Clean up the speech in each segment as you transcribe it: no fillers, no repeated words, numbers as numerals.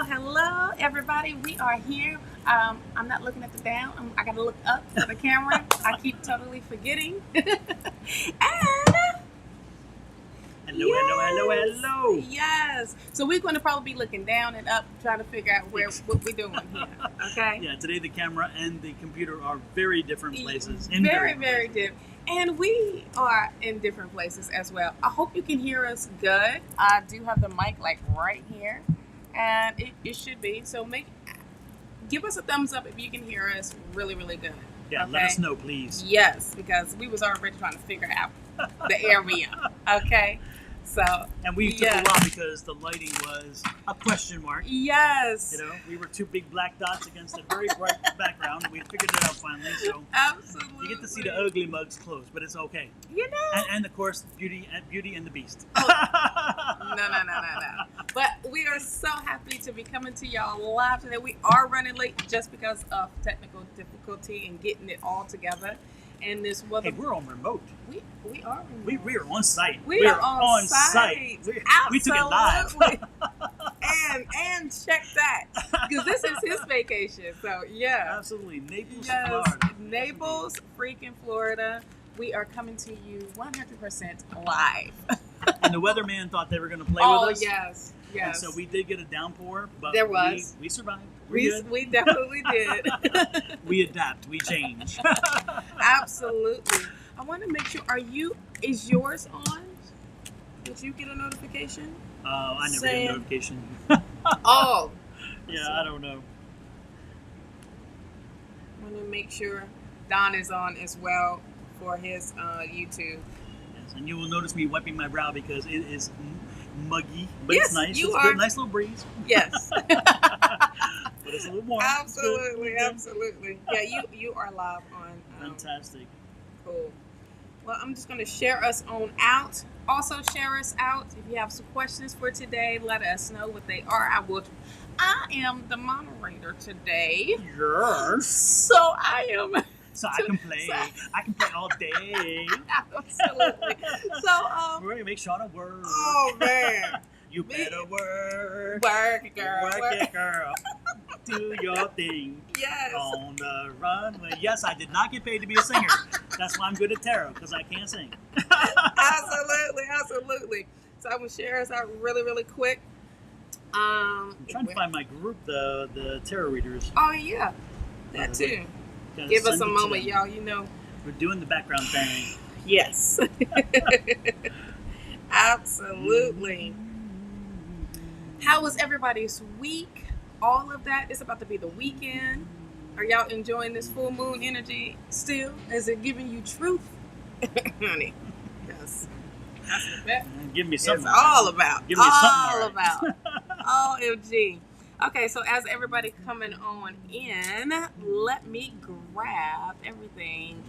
Hello, everybody. We are here. I'm not looking at the down. I got to look up to the camera. I keep totally forgetting. Hello. Yes. So we're going to probably be looking down and up, trying to figure out what we're doing here. Okay. Yeah. Today the camera and the computer are very different places. Very different. And we are in different places as well. I hope you can hear us good. I do have the mic like right here, and it should be. So give us a thumbs up if you can hear us really, really good. Yeah. Okay? Let us know, please. Yes, because we was already trying to figure out the area. Okay. So, and we took a while because the lighting was a question mark. Yes. You know, we were two big black dots against a very bright background. We figured it out finally. So absolutely, you get to see the ugly mugs close, but it's okay. You know, and of course, Beauty and the Beast. Oh. No. But we are so happy to be coming to y'all live today. We are running late just because of technical difficulty and getting it all together. And this weather. Hey, we're on remote. We are remote. We are on site. We are on site. We took it live. and check that, because this is his vacation. So yeah, absolutely. Naples, Florida. Naples, freaking Florida. We are coming to you 100% live. And the weatherman thought they were going to play with us. Yes. And so we did get a downpour, but there was. We survived. We definitely did. We adapt. We change. Absolutely. I want to make sure. Is yours on? Did you get a notification? I never get a notification. Oh. Yeah, I don't know. I want to make sure Don is on as well for his YouTube. Yes, and you will notice me wiping my brow because it is muggy, but yes, it's nice. You it's are. Good, nice little breeze. Yes. But it's a little warm. Absolutely. Yeah, you are live on. Fantastic. Cool. Well, I'm just going to share us on out. Also, share us out. If you have some questions for today, let us know what they are. I am the moderator today. Yes. So I am. So I can play. I can play all day. Absolutely. So we're gonna make Shawna work. Oh man. You better work. Work it, girl. Work it, girl. Do your thing. Yes. On the runway. Yes, I did not get paid to be a singer. That's why I'm good at tarot, because I can't sing. Absolutely. So I'm gonna share us out really, really quick. I'm trying to find my group, the tarot readers. Oh yeah, that too. Give us a moment, y'all. You know, we're doing the background thing. Yes. Absolutely. How was everybody's week? All of that. It's about to be the weekend. Are y'all enjoying this full moon energy still? Is it giving you truth? Honey. Yes. That's what that give me something. It's all about. Give me all about. OMG. Okay, so as everybody coming on in, let me grab everything.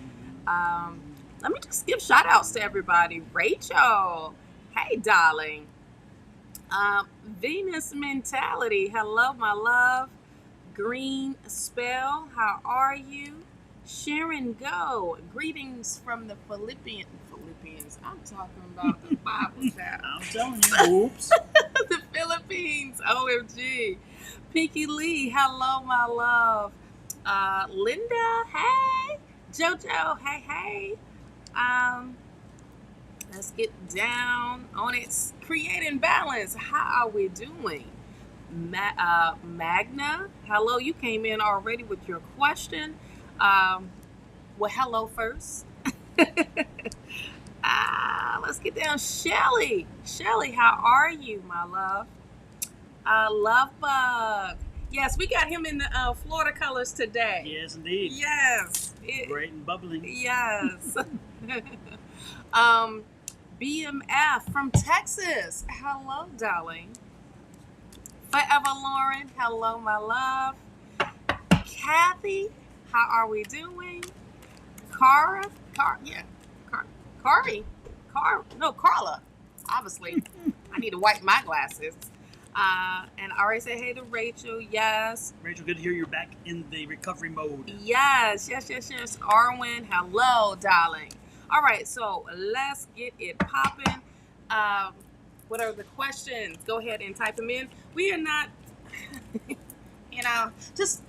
Let me just give shout outs to everybody. Rachel. Hey, darling. Venus Mentality. Hello, my love. Green Spell. How are you? Sharon Go. Greetings from the Philippians. I'm talking about the Bible chat. I'm telling you. Oops. The Philippines. OMG. Pinky Lee. Hello, my love. Linda. Hey. Jojo. Hey. Let's get down on it. Creating balance. How are we doing? Magna. Hello. You came in already with your question. Well, hello first. Let's get down. Shelly, how are you, my love? Love Bug. Yes, we got him in the Florida colors today. Yes, indeed. Yes. Great and bubbling. Yes. BMF from Texas. Hello, darling. Forever Lauren. Hello, my love. Kathy, how are we doing? Carla, obviously. I need to wipe my glasses. And I already said hey to Rachel, yes. Rachel, good to hear you're back in the recovery mode. Yes. Arwen, hello, darling. All right, so let's get it popping. What are the questions? Go ahead and type them in. We are not, just,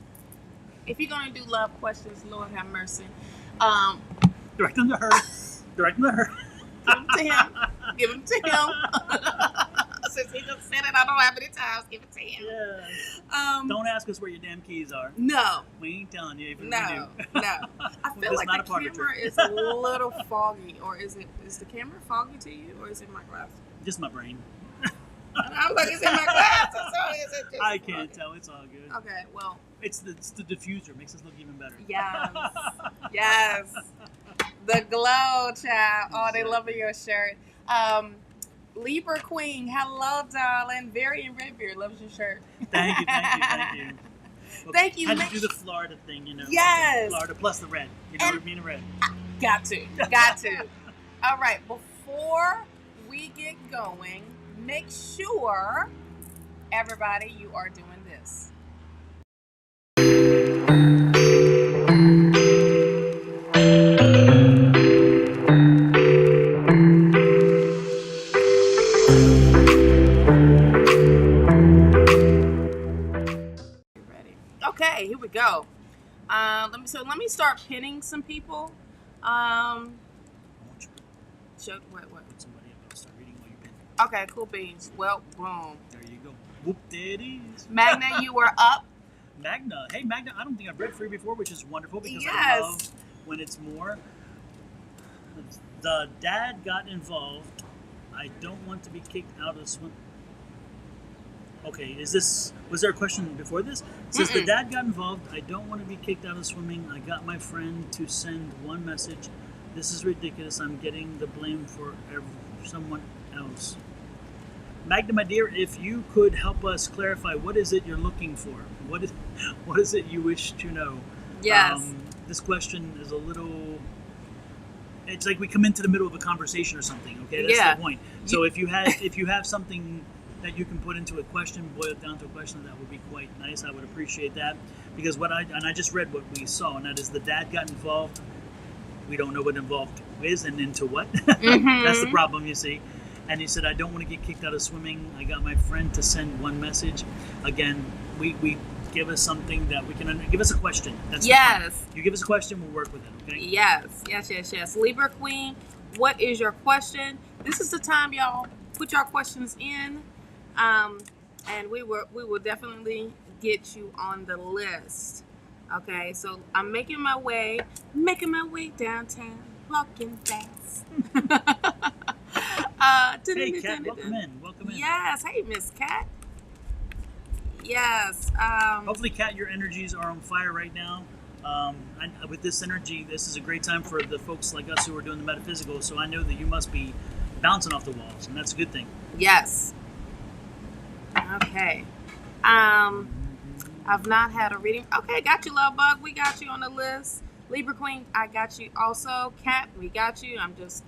if you're going to do love questions, Lord have mercy. Direct them to her. Give them to him. Since he just said it, I don't know how many times. Give it to him. Yeah. Don't ask us where your damn keys are. No. We ain't telling you. Even no. I feel like the camera is a little foggy. Or is the camera foggy to you? Or is it my glasses? Just my brain. I was like, is it my glasses? Or is it just I can't tell. It's all good. Okay, well. It's the diffuser. It makes us look even better. Yes. The glow, child. Oh, they love your shirt. Libra Queen, hello, darling. Very in red beard, loves your shirt. Thank you. Well, thank you. Had to do the Florida thing, Yes. Florida plus the red. You know what I mean? Red. Got to. All right. Before we get going, make sure, everybody, you are doing this. Okay, here we go. Let me start pinning some people. What? Put somebody up. I'll start reading while you pin. Okay, cool beans. Well, boom. There you go. Whoop, there it is. Magna, you were up. Magna. Hey, Magna, I don't think I've read for you before, which is wonderful because Yes. I love when it's more. The dad got involved. I don't want to be kicked out of swim. Okay, was there a question before this? It says the dad got involved. I don't want to be kicked out of swimming. I got my friend to send one message. This is ridiculous. I'm getting the blame for someone else. Magna, my dear, if you could help us clarify, what is it you're looking for? What is it you wish to know? Yes. This question is a little. It's like we come into the middle of a conversation or something. Okay, that's the point. So if you have something that you can put into a question, boil it down to a question, that would be quite nice. I would appreciate that, because I just read what we saw, and that is the dad got involved. We don't know what involved is and into what. Mm-hmm. That's the problem, you see. And he said, I don't want to get kicked out of swimming. I got my friend to send one message. Again, we give us something that we can give us a question. That's yes. You give us a question, we'll work with it. Okay. Yes. Libra Queen, what is your question? This is the time, y'all. Put your questions in. And we will definitely get you on the list. Okay, so I'm making my way downtown, walking fast. Hey, Kat, welcome in. Yes, hey, Miss Kat. Yes. Hopefully, Kat, your energies are on fire right now. With this energy, this is a great time for the folks like us who are doing the metaphysical. So I know that you must be bouncing off the walls, and that's a good thing. Yes. Okay. I've not had a reading. Okay, got you, Love Bug. We got you on the list. Libra Queen, I got you also. Kat, we got you. I'm just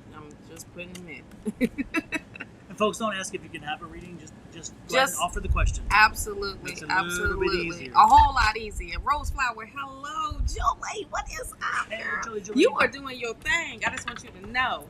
putting them in. And folks, don't ask if you can have a reading. Just go ahead and offer the question. Absolutely. It's a little bit easier. A whole lot easier. Rose Flower, hello. Julie, what is up, girl? Julie. You are doing your thing. I just want you to know.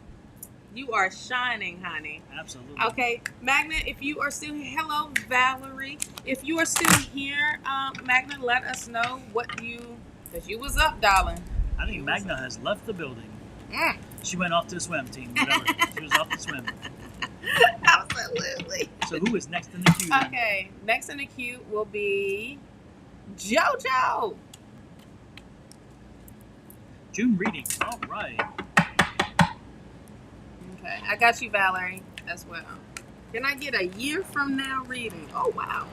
You are shining, honey. Absolutely. Okay, Magna, if you are still here, hello, Valerie. If you are still here, Magna, let us know because you was up, darling. I think Magna has left the building. Mm. She went off to the swim team, whatever. She was off to swim. Absolutely. So who is next in the queue then? Okay, next in the queue will be JoJo. June reading. All right. Okay, I got you, Valerie, as well. Can I get a year from now reading? Oh, wow.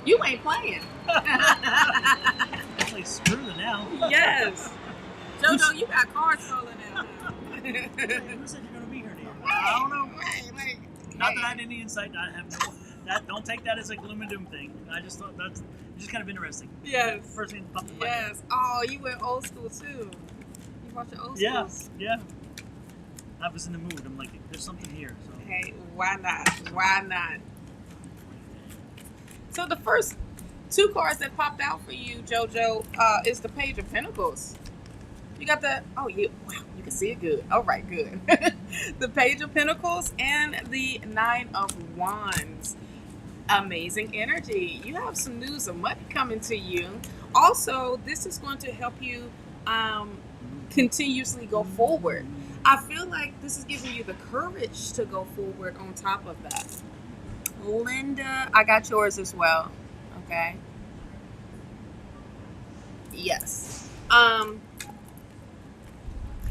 You ain't playing. Like, screw the now. Yes. JoJo, you got cards falling out. Who said you're going to be her name. I don't know. Right. Not that I had any insight. I have no. Don't take that as a gloom and doom thing. I just thought that's just kind of interesting. Yes. First thing that popped in my head. Yes. Oh, you went old school too. You watch your old schools. Yeah. I was in the mood. I'm like, there's something here. So. Hey, why not? Why not? So the first two cards that popped out for you, JoJo, is the Page of Pentacles. You got the, wow, you can see it good. All right, good. The Page of Pentacles and the Nine of Wands. Amazing energy. You have some news of money coming to you. Also, this is going to help you continuously go forward. I feel like this is giving you the courage to go forward on top of that. Linda, I got yours as well. Okay. Yes.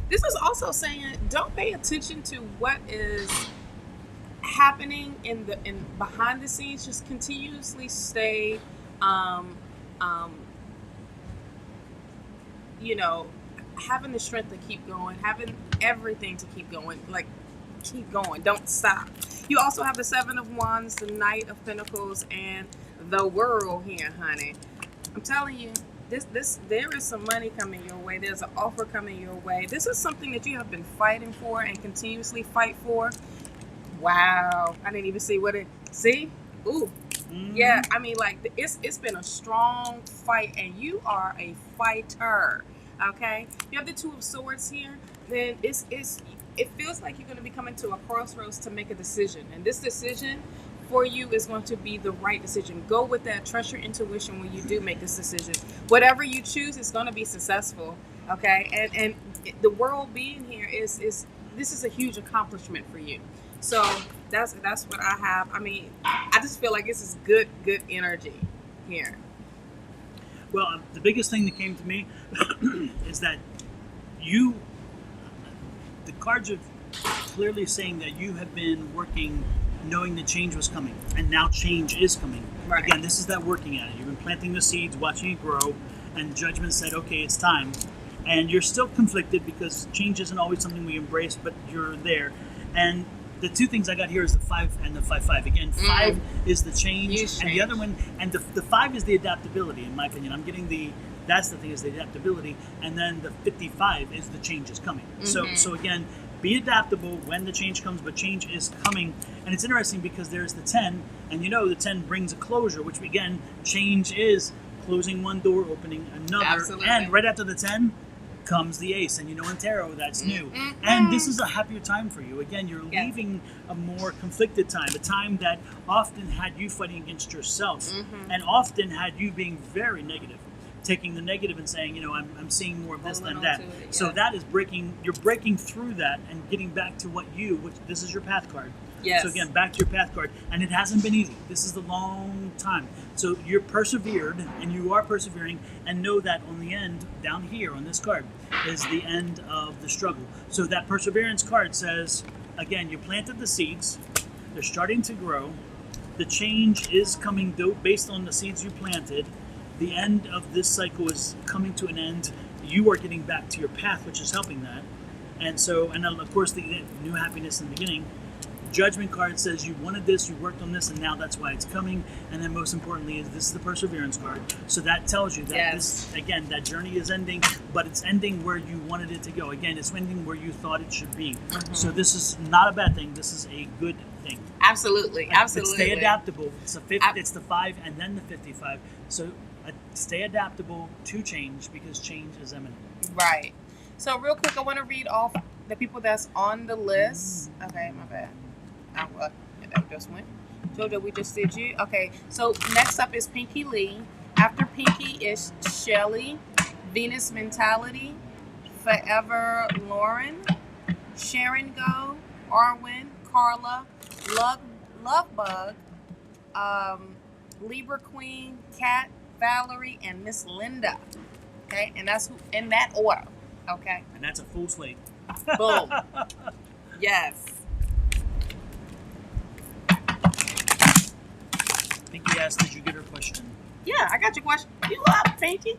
This is also saying don't pay attention to what is happening in behind the scenes. Just continuously stay having the strength to keep going, having everything to keep going, like keep going, don't stop. You also have the Seven of Wands, the Knight of Pentacles, and the World here, honey. I'm telling you, there is some money coming your way. There's an offer coming your way. This is something that you have been fighting for and continuously fight for. Wow. I didn't even see what it, see? Ooh. Mm-hmm. Yeah, I mean, like, it's been a strong fight, and you are a fighter, okay? You have the Two of Swords here, then it feels like you're going to be coming to a crossroads to make a decision, and this decision for you is going to be the right decision. Go with that. Trust your intuition when you do make this decision. Whatever you choose is going to be successful, okay? And the world being here is this is a huge accomplishment for you. So that's what I have. I mean, I just feel like this is good energy here. Well, the biggest thing that came to me is that the cards are clearly saying that you have been working knowing that change was coming, and now change is coming. Right. Again, this is that working at it. You've been planting the seeds, watching it grow, and judgment said, okay, it's time. And you're still conflicted because change isn't always something we embrace, but you're there. And the two things I got here is the 5 and the 5-5. Again, 5 is the change, and the other one, and the 5 is the adaptability, in my opinion. I'm getting that's the thing, is the adaptability, and then the 55 is the change is coming. Mm-hmm. So again, be adaptable when the change comes, but change is coming. And it's interesting because there's the 10, and the 10 brings a closure, which again, change is closing one door, opening another. Absolutely. And right after the 10 comes the ace, and in tarot, that's new. Mm-hmm. And this is a happier time for you. Again, you're leaving a more conflicted time, a time that often had you fighting against yourself, and often had you being very negative, taking the negative and saying, I'm seeing more of this than that. So that is you're breaking through that and getting back to which this is your path card. Yes. So again, back to your path card. And it hasn't been easy. This is a long time. So you're persevered, and you are persevering, and know that on the end, down here on this card, is the end of the struggle. So that perseverance card says, again, you planted the seeds. They're starting to grow. The change is coming based on the seeds you planted. The end of this cycle is coming to an end. You are getting back to your path, which is helping that. And of course, the new happiness in the beginning. Judgment card says you wanted this, you worked on this, and now that's why it's coming. And then most importantly, this is the perseverance card. So that tells you that that journey is ending, but it's ending where you wanted it to go. Again, it's ending where you thought it should be. Mm-hmm. So this is not a bad thing. This is a good thing. Absolutely. But stay adaptable. It's the 5 and then the 55. So stay adaptable to change, because change is imminent. Right. So real quick, I want to read off the people that's on the list. Okay, my bad. That just went. JoJo, we just did you. Okay, so next up is Pinky Lee. After Pinky is Shelly, Venus Mentality, Forever Lauren, Sharon Go, Arwen, Carla, Lovebug, Libra Queen, Kat, Valerie, and Miss Linda. Okay, and that's in that order. Okay, and that's a full slate. Boom. Yes. Pinky asked, did you get her question? Yeah, I got your question. You up, Pinky?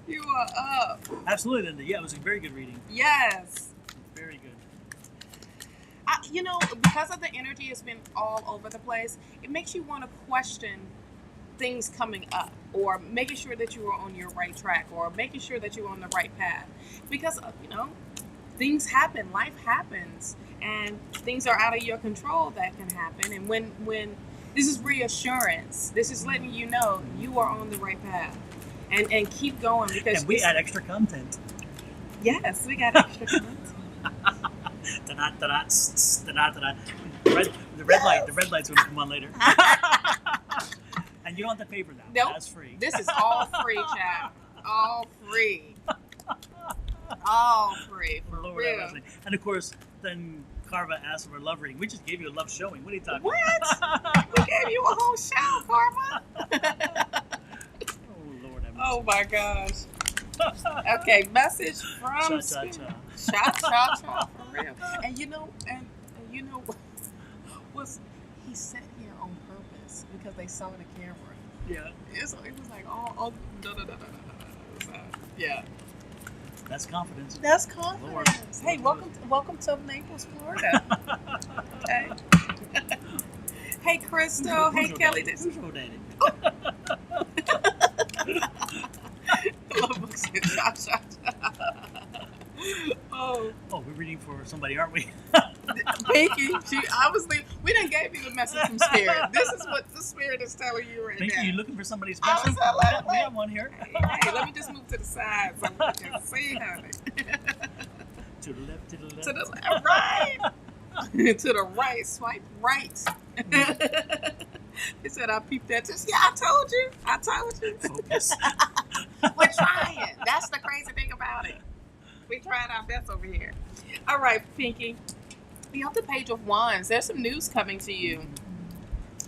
You up. Absolutely, Linda. Yeah, it was a very good reading. Yes. Very good. Because of the energy, it's been all over the place. It makes you want to question things coming up, or making sure that you are on your right track, or making sure that you're on the right path. Because, things happen, life happens, and things are out of your control that can happen. And when this is reassurance, this is letting you know you are on the right path, and keep going, because and we add extra content. Yes, we got extra content. The red light's gonna come on later. And you don't have to pay for that. Nope. That's free. This is all free, child. All free. All free, for Lord, real. and of course, then Carva asked for a love reading. We just gave you a love showing. What are you talking What? about? We gave you a whole show, Carva. Oh, Lord. Oh, my gosh. Okay, message from Cha-cha-cha. Cha-cha-cha, for real. And you know what's he sat here on purpose because they saw the camera. Yeah. So it was like, no. So, yeah. That's confidence. That's confidence. Lord. Hey, welcome to Naples, Florida. Okay. Hey, Crystal. Hey, Kelly. Who's your daddy? Oh, we're reading for somebody, aren't we? Pinky, we done gave you the message from Spirit. This is what the Spirit is telling you right Pinky, now. you looking for somebody special? We got one here. Hey, let me just move to the side so we can see, honey. To the left, to the left. To the left, right. To the right, swipe right. He said, I peeped that. Yeah, I told you. Focus. We're trying. That's the crazy thing about it. We tried our best over here. All right, Pinky. Be on the Page of Wands. There's some news coming to you.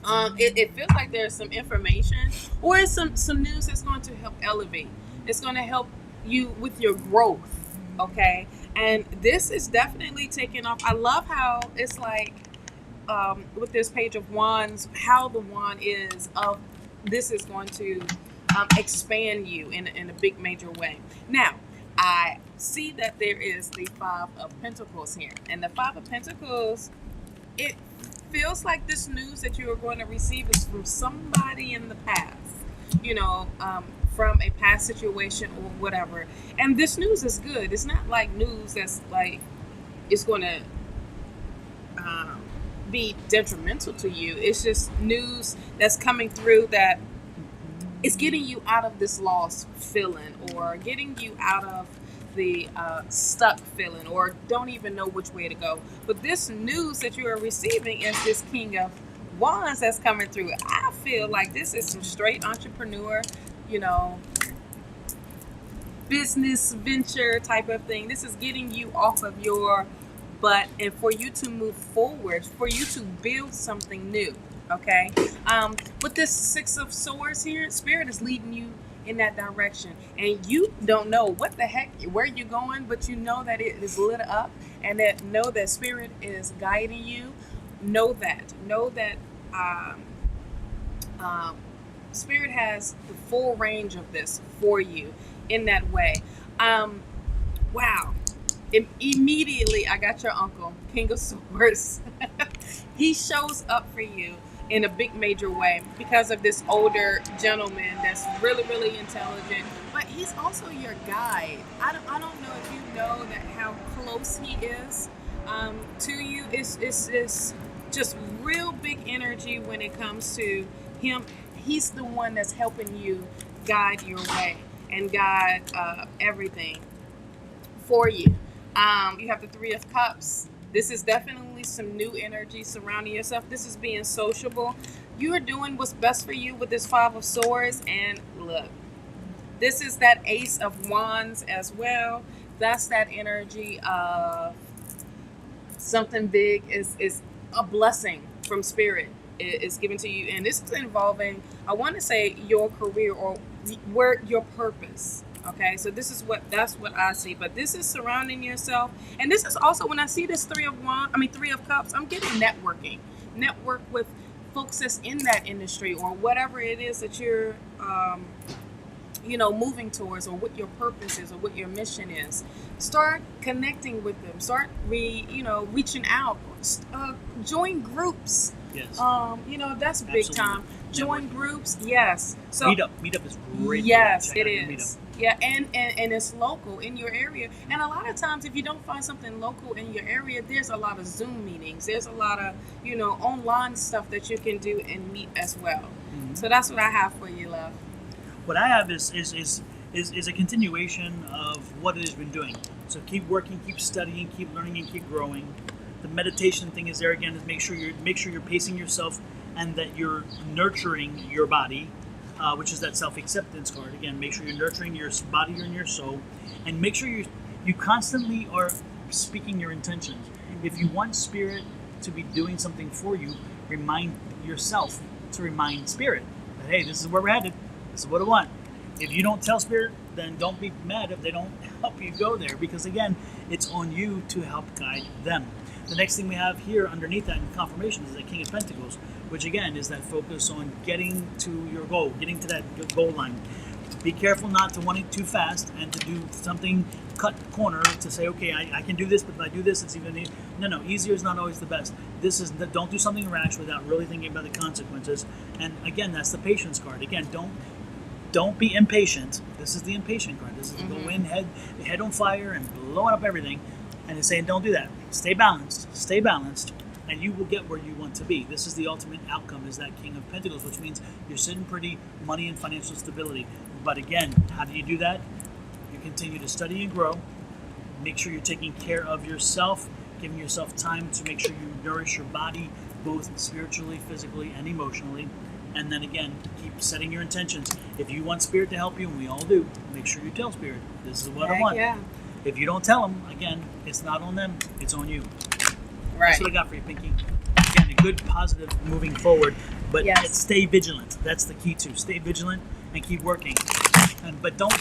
It feels like there's some information or some news that's going to help elevate. It's going to help you with your growth, okay? And this is definitely taking off. I love how it's like with this Page of Wands, how the wand is of this is going to expand you in a big major way. Now, I see that there is the Five of Pentacles here. And the Five of Pentacles, it feels like this news that you are going to receive is from somebody in the past, from a past situation or whatever. And this news is good. It's not like news that's like it's going to be detrimental to you. It's just news that's coming through that is getting you out of this lost feeling, or getting you out of the stuck feeling, or don't even know which way to go. But this news that you are receiving is this King of Wands that's coming through. I feel like this is some straight entrepreneur, business venture type of thing. This is getting you off of your butt and for you to move forward, for you to build something new. Okay, with this Six of Swords here, Spirit is leading you in that direction, and you don't know what the heck where you're going, but you know that it is lit up, and know that Spirit is guiding you. Know that Spirit has the full range of this for you in that way. Wow. Immediately I got your uncle, King of Swords. He shows up for you in a big major way because of this older gentleman that's really, really intelligent, but he's also your guide. I don't know if you know that how close he is to you. It's just real big energy when it comes to him. He's the one that's helping you guide your way and guide everything for you. You have the Three of Cups. This is definitely some new energy surrounding yourself. This is being sociable. You are doing what's best for you with this Five of Swords. And look, this is that Ace of Wands as well. That's that energy of something big is a blessing from Spirit is given to you. And this is involving, I want to say, your career or where your purpose. Okay, so that's what I see. But this is surrounding yourself, and this is also when I see this Three of Cups, I'm getting networking. Network with folks that's in that industry or whatever it is that you're moving towards, or what your purpose is, or what your mission is. Start connecting with them. Start reaching out. Join groups. Yes. That's big time. Join groups. Yes. So Meetup is great. Yes, it is. Yeah, and it's local in your area. And a lot of times, if you don't find something local in your area, there's a lot of Zoom meetings. There's a lot of online stuff that you can do and meet as well. Mm-hmm. So that's what I have for you, love. What I have is a continuation of what it has been doing. So keep working, keep studying, keep learning, and keep growing. The meditation thing is there again. Is make sure you're pacing yourself, and that you're nurturing your body, which is that self-acceptance card. Again, make sure you're nurturing your body and your soul, and make sure you constantly are speaking your intentions. If you want spirit to be doing something for you, remind yourself to remind spirit that, hey, this is where we're headed. This is what I want. If you don't tell spirit, then don't be mad if they don't help you go there, because again, it's on you to help guide them. The next thing we have here underneath that in confirmation is the King of Pentacles, which again is that focus on getting to your goal, getting to that goal line. Be careful not to want it too fast and to do something cut corner to say, okay, I can do this, but if I do this, it's even no. Easier is not always the best. Don't do something rash without really thinking about the consequences. And again, that's the patience card. Again, don't be impatient. This is the impatient card. This is go in head on fire and blowing up everything. And it's saying, don't do that. Stay balanced, and you will get where you want to be. This is the ultimate outcome, is that King of Pentacles, which means you're sitting pretty, money and financial stability. But again, how do you do that? You continue to study and grow. Make sure you're taking care of yourself, giving yourself time to make sure you nourish your body, both spiritually, physically, and emotionally. And then again, keep setting your intentions. If you want spirit to help you, and we all do, make sure you tell spirit, this is what I want. Yeah. If you don't tell them, again, it's not on them, it's on you. Right. That's what I got for you, Pinky. Again, a good, positive, moving forward, but stay vigilant. That's the key too. Stay vigilant and keep working. But don't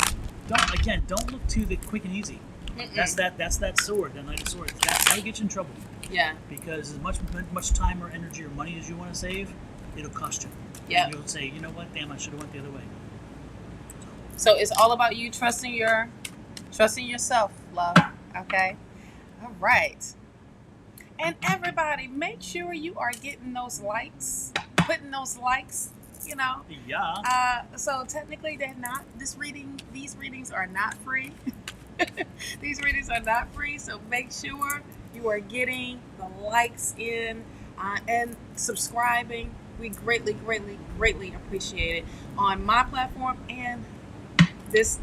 look to the quick and easy. Mm-mm. That's that sword, that Knight of Swords. That'll get you in trouble. Yeah. Because as much time or energy or money as you want to save, it'll cost you. Yeah. You'll say, you know what, damn, I should have went the other way. So it's all about you trusting yourself, love. Okay? All right. And everybody, make sure you are getting those likes, putting those likes, Yeah. So technically they're not, these readings are not free. These readings are not free, so make sure you are getting the likes in and subscribing. We greatly, greatly, greatly appreciate it on my platform and this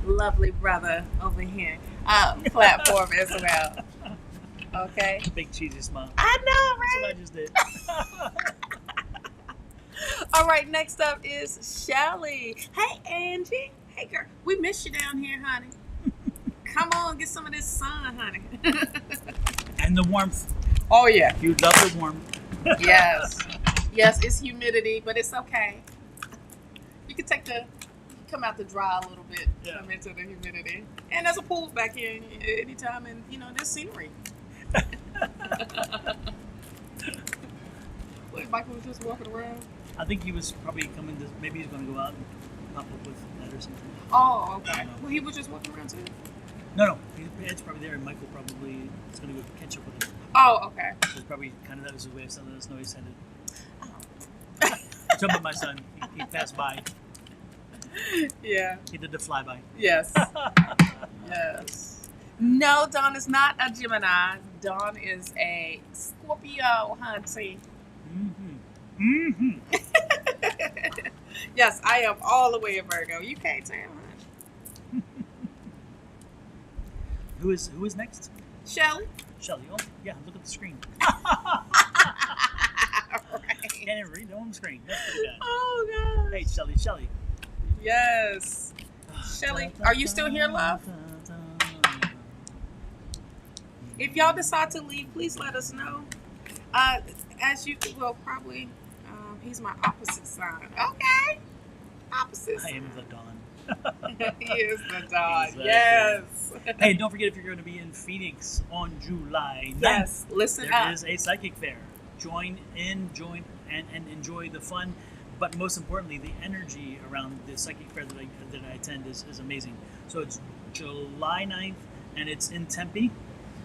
lovely brother over here platform as well. Okay. Big cheesy smile. I know, right? That's what I just did. All right, next up is Shelly. Hey, Angie. Hey, girl. We miss you down here, honey. Come on, get some of this sun, honey. And the warmth. Oh, yeah. You love the warmth. Yes. Yes, it's humidity, but it's okay. You can come out the dry a little bit, come into the humidity. And there's a pool back here anytime, and, there's scenery. Wait, Michael was just walking around? I think he was probably coming to, maybe he's going to go out and pop up with that or something. Oh, okay. Well, he was just walking around too? No. Ed's probably there, and Michael probably is going to go catch up with him. Oh, okay. So it's probably kind of that was his way of letting us know he's headed. Jump at my son. He passed by. Yeah. He did the flyby. Yes. Yes. No, Dawn is not a Gemini. Dawn is a Scorpio, hunty. Yes, I am all the way a Virgo. You can't tell, huh? Who is next? Shelly. Oh, yeah, look at the screen. Right. Can't even read the home screen. That's pretty bad. Oh, gosh. Hey, Shelly. Yes. Shelly, are you still here, love? If y'all decide to leave, please let us know. As you will probably, he's my opposite sign. Okay. Opposite sign. I am the Dawn. He is the Dawn. Yes. Hey, don't forget, if you're going to be in Phoenix on July 9th, yes, listen there up. is a psychic fair. Join and enjoy the fun. but most importantly, the energy around the psychic fair that I attend is amazing. So it's July 9th, and it's in Tempe,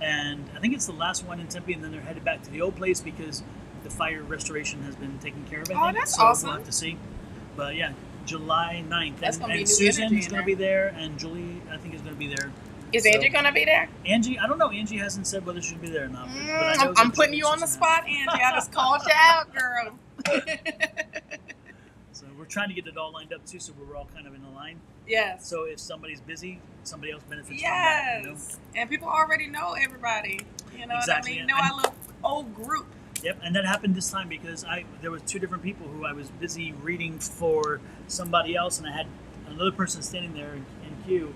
and I think it's the last one in Tempe, and then they're headed back to the old place because the fire restoration has been taken care of. I think. That's so awesome. We'll have to see. But yeah, July 9th. That's going to be new Susan's going to be there, and Julie, I think, is going to be there. Is Angie going to be there? Angie, I don't know. Angie hasn't said whether she'll be there or not. I'm putting you on the spot, Angie. I just called you out, girl. So we're trying to get it all lined up too, so we're all kind of in a line. Yes. So if somebody's busy, somebody else benefits yes. from that. You know? And people already know everybody. You know exactly. what I mean? Know our little old group. Yep, and that happened this time because there was two different people who I was busy reading for somebody else, and I had another person standing there in queue,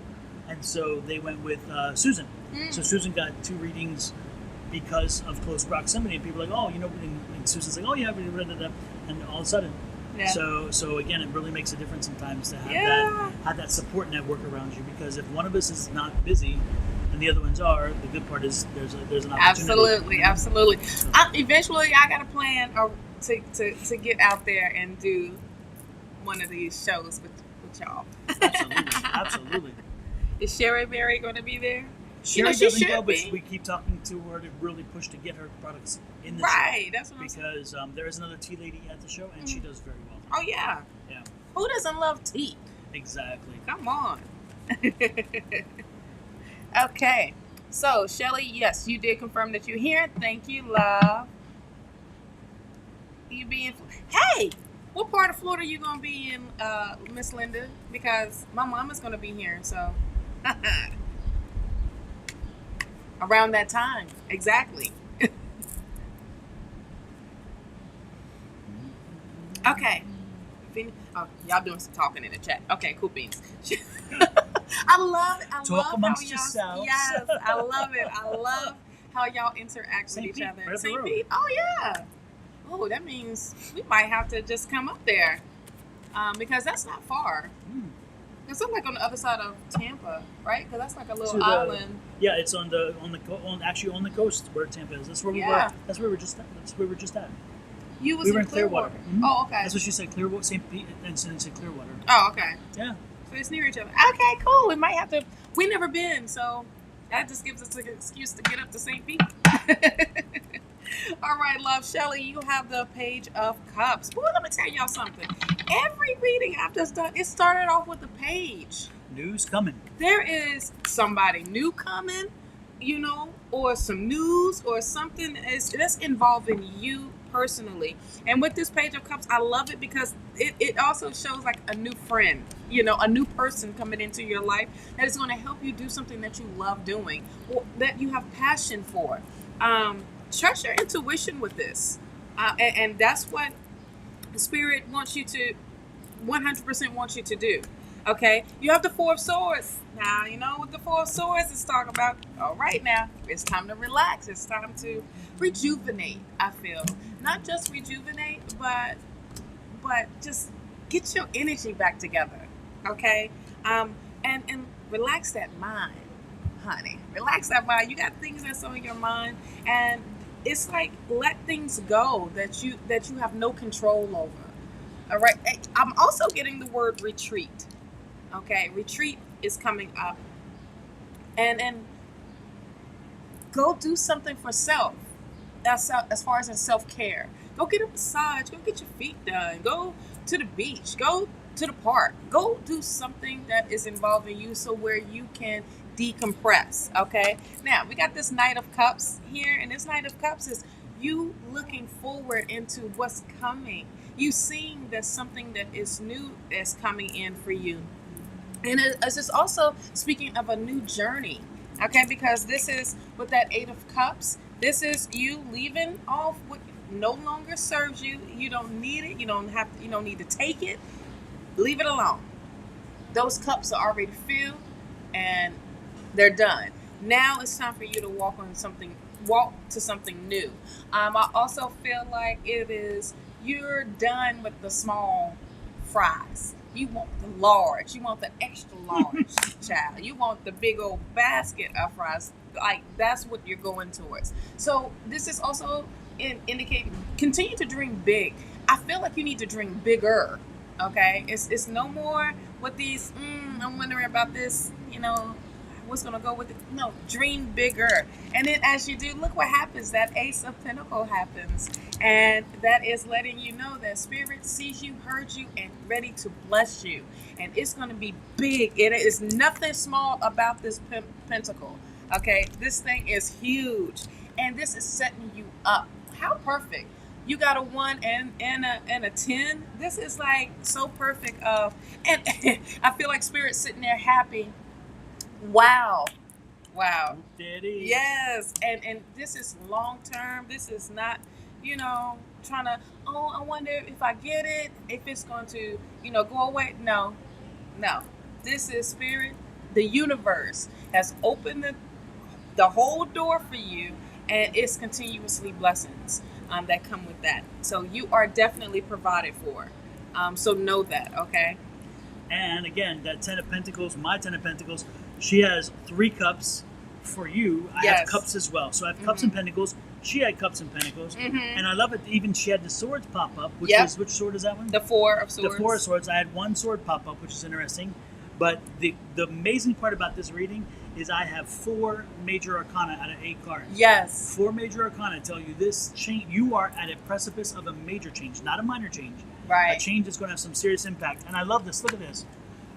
and so they went with Susan. So Susan got 2 readings because of close proximity, and people were like, oh, you know, and Susan's like, oh yeah, we read it up, and all of a sudden. Yeah. So again, it really makes a difference sometimes to have that support network around you, because if one of us is not busy and the other ones are, the good part is there's an opportunity. Absolutely. Eventually, I got a plan to get out there and do one of these shows with y'all. Absolutely. Is Sherry Berry going to be there? Sherry doesn't go, but we keep talking to her to really push to get her products in the show. Right, that's what I'm saying. Because there is another tea lady at the show, and she does very well. Oh, yeah. Yeah. Who doesn't love tea? Exactly. Come on. Okay. So, Shelly, yes, you did confirm that you're here. Thank you, love. You being... Hey! What part of Florida are you going to be in, Miss Linda? Because my mama's going to be here, so... Around that time. Exactly. Okay. Oh, y'all doing some talking in the chat. Okay, cool beans. I love it. Talk amongst yourselves. Yes, I love it. I love how y'all interact with each other. St. Pete. Oh, yeah. Oh, that means we might have to just come up there because that's not far. It's like on the other side of Tampa, right? Because that's like a little island. Yeah, it's actually on the coast where Tampa is. That's where we were. That's where we were just at. We were in Clearwater. Mm-hmm. Oh, okay. That's what she said. Clearwater, St. Pete, and said Clearwater. Oh, okay. Yeah. So it's near each other. Okay, cool. We might have to. We never been, so that just gives us an excuse to get up to St. Pete. All right, love. Shelly, you have the Page of Cups. Boy, let me tell y'all something. Every reading I've just done, it started off with a page. News coming. There is somebody new coming, you know, or some news or something that's involving you personally. And with this Page of Cups, I love it because it also shows like a new friend, you know, a new person coming into your life that is going to help you do something that you love doing or that you have passion for. Trust your intuition with this. And that's what the Spirit wants you to, 100% wants you to do. Okay? You have the Four of Swords. Now, you know what the Four of Swords is talking about. All right, now, it's time to relax. It's time to rejuvenate, I feel. Not just rejuvenate, but just get your energy back together. Okay? And relax that mind, honey. Relax that mind. You got things that's on your mind, and it's like let things go that you have no control over. All right. I'm also getting the word retreat. Okay, retreat is coming up, and go do something for self. That's as far as in self-care. Go get a massage. Go get your feet done. Go to the beach. Go to the park. Go do something that is involving you, so where you can decompress. Okay. Now we got this Knight of Cups here, and this Knight of Cups is you looking forward into what's coming. You seeing that something that is new is coming in for you. And it's just also speaking of a new journey, okay? Because this is with that Eight of Cups. This is you leaving off what no longer serves you. You don't need it. You don't need to take it. Leave it alone. Those cups are already filled, and they're done. Now it's time for you to walk to something new. I also feel like you're done with the small fries. You want the large. You want the extra large, child. You want the big old basket of fries. Like, that's what you're going towards. So this is also indicating continue to dream big. I feel like you need to dream bigger. Okay, it's no more with these. I'm wondering about this. What's gonna go with it? No, dream bigger. And then as you do, look what happens. That Ace of Pentacles happens, and that is letting you know that Spirit sees you, heard you, and ready to bless you. And it's gonna be big. It is nothing small about this pentacle. Okay, this thing is huge, and this is setting you up. How perfect! You got a 1 and a 10. This is like so perfect. And I feel like Spirit's sitting there happy. Wow. Daddy. Yes. And this is long term. This is not, trying to, I wonder if I get it, if it's going to, go away. No. This is Spirit. The universe has opened the whole door for you, and it's continuously blessings that come with that. So you are definitely provided for. So know that, okay? And again, that 10 of Pentacles, my 10 of Pentacles, she has 3 cups for you. I have cups as well. So I have cups and Pentacles. She had cups and Pentacles. And I love it. Even she had the swords pop up. Which sword is that one? The 4 of Swords. The 4 of Swords. I had 1 sword pop up, which is interesting. But the amazing part about this reading is I have 4 major arcana out of 8 cards. Yes. 4 major arcana tell you this change. You are at a precipice of a major change, not a minor change. Right. A change that's going to have some serious impact. And I love this. Look at this.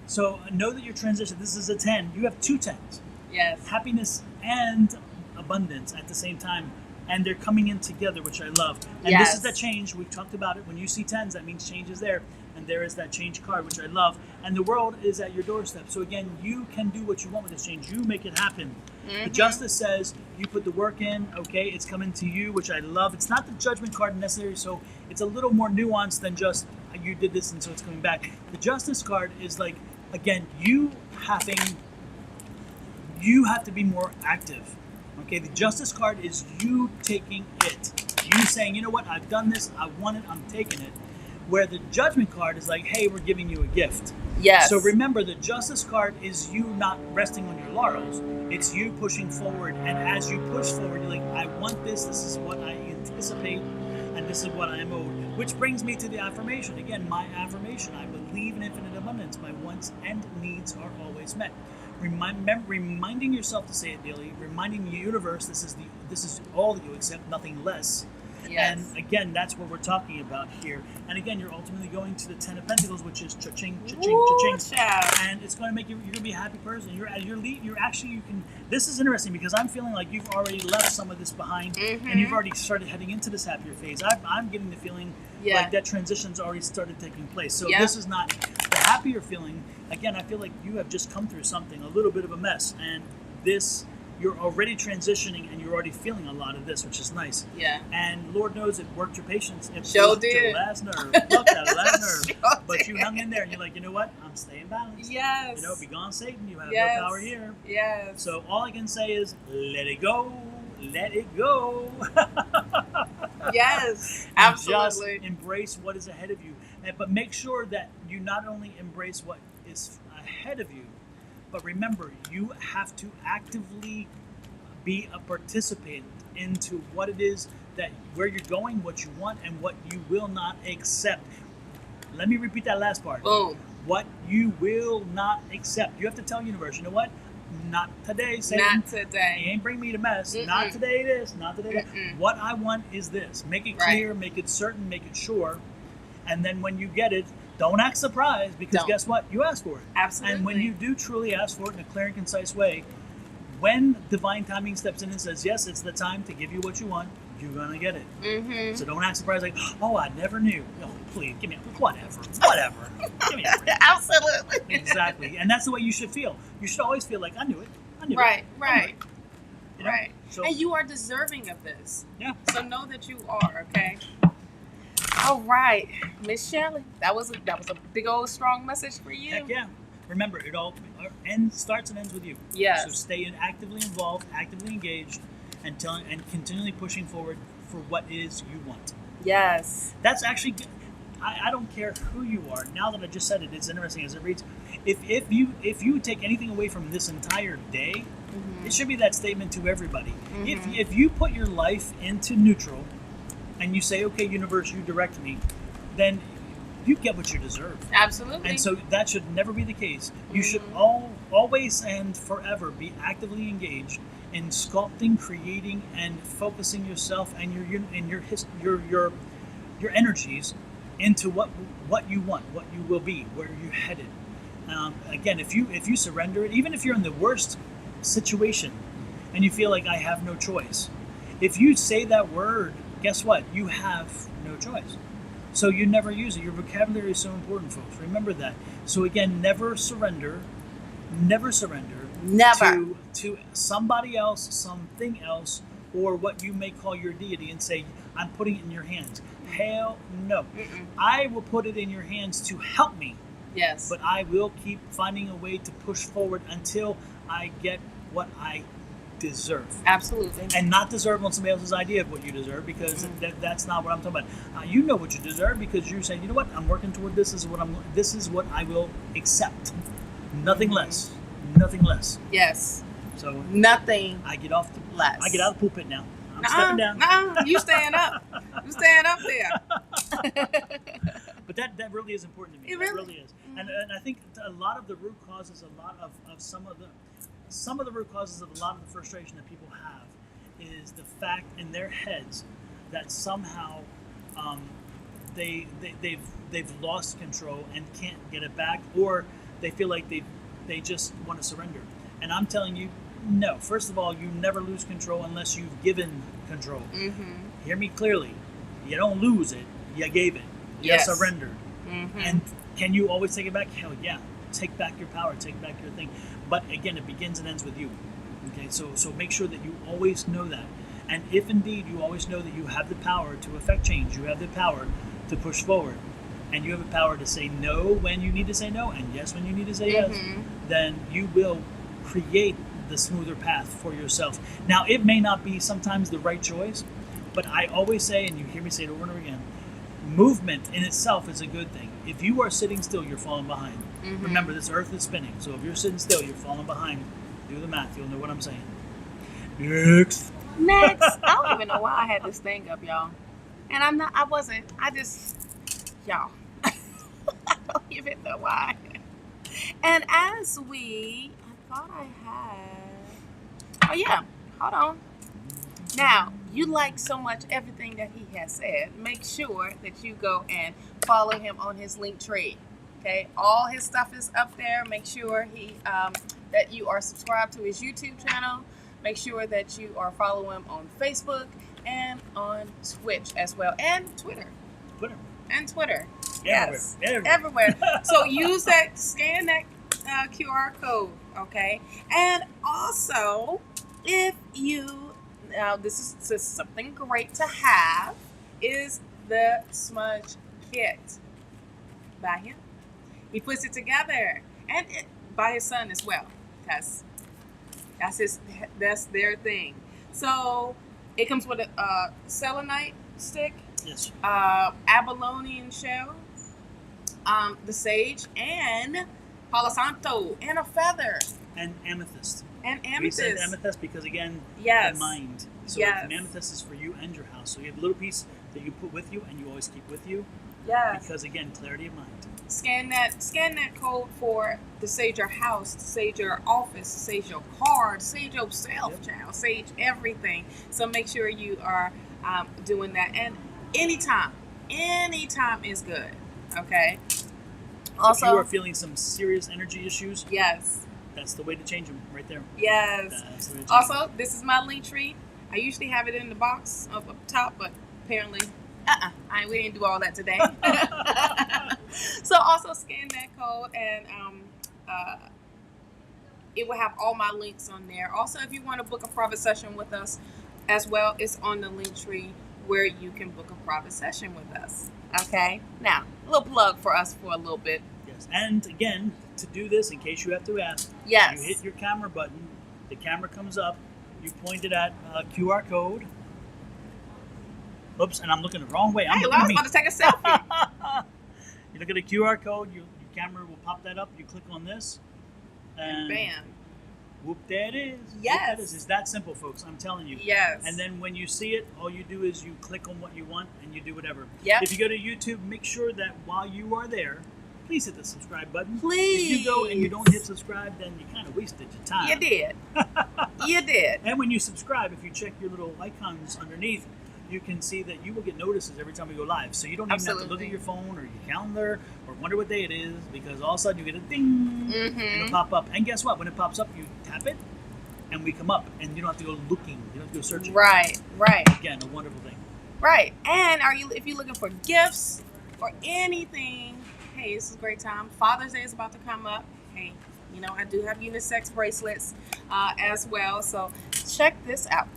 So know that your transition, this is a 10. You have 2 10s. Yes. Happiness and abundance at the same time. And they're coming in together, which I love. And this is that change. We've talked about it. When you see 10s, that means change is there. And there is that change card, which I love. And the world is at your doorstep. So again, you can do what you want with this change. You make it happen. The Justice says you put the work in, okay, it's coming to you, which I love. It's not the Judgment card necessarily, so it's a little more nuanced than just you did this and so it's coming back. The Justice card is like, again, you have to be more active. Okay, the Justice card is you taking it. You saying, you know what, I've done this, I want it, I'm taking it. Where the Judgment card is like, hey, we're giving you a gift. Yes. So remember, the Justice card is you not resting on your laurels. It's you pushing forward. And as you push forward, you're like, I want this. This is what I anticipate. And this is what I am owed. Which brings me to the affirmation. Again, my affirmation. I believe in infinite abundance. My wants and needs are always met. Reminding yourself to say it daily. Reminding the universe, this is all that you accept, nothing less. Yes. And again, that's what we're talking about here. And again, you're ultimately going to the 10 of Pentacles, which is cha-ching, cha-ching, cha-ching. And it's going to make you, you're going to be a happy person. You're actually, you can, this is interesting because I'm feeling like you've already left some of this behind and you've already started heading into this happier phase. I'm getting the feeling like that transition's already started taking place. So this is not the happier feeling. Again, I feel like you have just come through something, a little bit of a mess. And this, you're already transitioning and you're already feeling a lot of this, which is nice. Yeah. And Lord knows it worked your patience. It Sure plucked your last nerve. Plucked that last nerve. But you hung in there and you're like, you know what? I'm staying balanced. Yes. Be gone, Satan. You have no power here. Yes. So all I can say is, let it go. Let it go. Yes. Absolutely. Just embrace what is ahead of you. But make sure that you not only embrace what is ahead of you, but remember, you have to actively be a participant into what it is that where you're going, what you want, and what you will not accept. Let me repeat that last part. Boom. What you will not accept. You have to tell universe, you know what? Not today, Satan. Not today. You ain't bring me to mess. Not today this, not today that. What I want is this. Make it clear, make it certain, make it sure. And then when you get it, don't act surprised because guess what? You asked for it. Absolutely. And when you do truly ask for it in a clear and concise way, when divine timing steps in and says, yes, it's the time to give you what you want, you're going to get it. So don't act surprised like, oh, I never knew. No, please, give me whatever. Give me a break. Absolutely. Exactly. And that's the way you should feel. You should always feel like, I knew it. Right. You know? Right. So, and you are deserving of this. Yeah. So know that you are, okay? All right, Miss Shelley, that was a big old strong message for you. Heck yeah. Remember, it all starts and ends with you. Yes. So stay actively involved, actively engaged, and continually pushing forward for what is you want. Yes. That's actually good. I don't care who you are. Now that I just said it, it's interesting as it reads. If you take anything away from this entire day, it should be that statement to everybody. If you put your life into neutral, and you say, okay, universe, you direct me. then you get what you deserve. Absolutely. And so that should never be the case. You should always and forever be actively engaged in sculpting, creating, and focusing yourself and your energies into what you want, what you will be, where you're headed. Again, if you surrender it, even if you're in the worst situation and you feel like I have no choice, if you say that word, guess what? You have no choice. So you never use it. Your vocabulary is so important, folks. Remember that. So again, never surrender to somebody else, something else, or what you may call your deity and say, I'm putting it in your hands. Hell no. I will put it in your hands to help me. Yes. But I will keep finding a way to push forward until I get what I deserve. Absolutely. And not deserve on somebody else's idea of what you deserve, because that's not what I'm talking about. You know what you deserve because you're saying, you know what, I'm working toward this. This is what I will accept. Nothing less. Nothing less. Yes. So nothing. I get off less. I get out of the pulpit now. I'm stepping down. You stand up. You stand up there. But that really is important to me. It really is. And I think a lot of the root causes, some of the root causes of a lot of the frustration that people have is the fact in their heads that somehow they've lost control and can't get it back, or they feel like they just want to surrender. And I'm telling you, no. First of all, you never lose control unless you've given control. Hear me clearly. You don't lose it. You gave it. You surrendered. And can you always take it back? Hell yeah. Take back your power. Take back your thing. But again, it begins and ends with you. Okay, so make sure that you always know that. And if indeed you always know that you have the power to affect change, you have the power to push forward, and you have the power to say no when you need to say no, and yes when you need to say yes, then you will create the smoother path for yourself. Now, it may not be sometimes the right choice, but I always say, and you hear me say it over and over again, movement in itself is a good thing. If you are sitting still, you're falling behind. Remember, this earth is spinning, so if you're sitting still, you're falling behind. Do the math, you'll know what I'm saying. Next. I don't even know why I had this thing up, y'all. And y'all. I don't even know why. And I thought I had, oh yeah, hold on. Now, you like so much everything that he has said, make sure that you go and follow him on his Linktree. Okay, all his stuff is up there. Make sure that you are subscribed to his YouTube channel. Make sure that you are following him on Facebook and on Twitch as well, and Twitter. Yes, everywhere. So scan that QR code, okay? And also, if you, now this is something great to have, is the smudge kit by him. He puts it together, and by his son as well, because that's their thing. So it comes with a selenite stick, yes, abalone shell, the sage, and palo santo, and a feather, and amethyst. We said amethyst because, again, yes, the mind. So amethyst is for you and your house. So you have a little piece that you put with you and you always keep with you. Yes. Because, again, clarity of mind. Scan that code for to sage your house, to sage your office, to sage your car, to sage yourself, child, sage everything. So make sure you are doing that. And anytime is good. Okay. Also, if you are feeling some serious energy issues, yes, that's the way to change them right there. Yes. Also, this is my Linktree. I usually have it in the box up top, but apparently, we didn't do all that today. So also scan that code, and it will have all my links on there. Also, if you want to book a private session with us as well, it's on the Linktree where you can book a private session with us. Okay? Now, a little plug for us for a little bit. Yes. And again, to do this, in case you have to ask, yes, you hit your camera button, the camera comes up, you point it at QR code. Oops, and I'm looking the wrong way. I was about to take a selfie. You look at the QR code, your camera will pop that up, you click on this, and bam. Whoop, there it is. Yes. Whoop, it's that simple, folks. I'm telling you. Yes. And then when you see it, all you do is you click on what you want and you do whatever. Yep. If you go to YouTube, make sure that while you are there, please hit the subscribe button. Please. If you go and you don't hit subscribe, then you kind of wasted your time. You did. You did. And when you subscribe, if you check your little icons underneath, you can see that you will get notices every time we go live. So you don't even have to look at your phone or your calendar or wonder what day it is, because all of a sudden you get a ding, and it'll pop up. And guess what? When it pops up, you tap it, and we come up, and you don't have to go looking. You don't have to go searching. Right. Again, a wonderful thing. Right. And if you're looking for gifts or anything, hey, this is a great time. Father's Day is about to come up. Hey, I do have unisex bracelets as well. So check this out.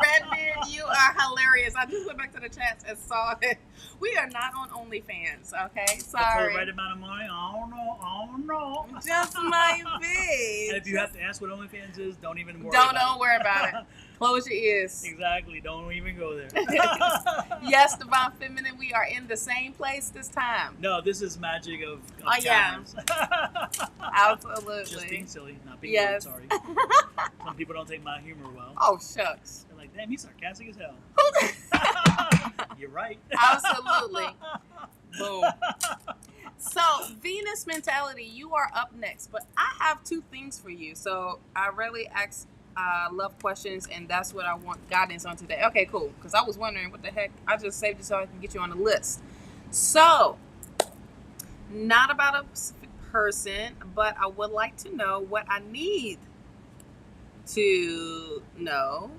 Redbeard, you are hilarious. I just went back to the chats and saw that we are not on OnlyFans, okay? Sorry. For the right amount of money, I don't know. Just might be. And if you have to ask what OnlyFans is, don't even worry Don't worry about it. Close your ears. Exactly. Don't even go there. Yes, Divine Feminine, we are in the same place this time. No, this is magic of cameras. Absolutely. Just being silly, not being rude, sorry. Some people don't take my humor well. Oh, shucks. They're like, damn, he's sarcastic as hell. You're right. Absolutely. Boom. So, Venus mentality, you are up next, but I have two things for you. So, I rarely ask love questions, and that's what I want guidance on today. Okay, cool. Because I was wondering what the heck. I just saved it so I can get you on the list. So, not about a specific person, but I would like to know what I need to know.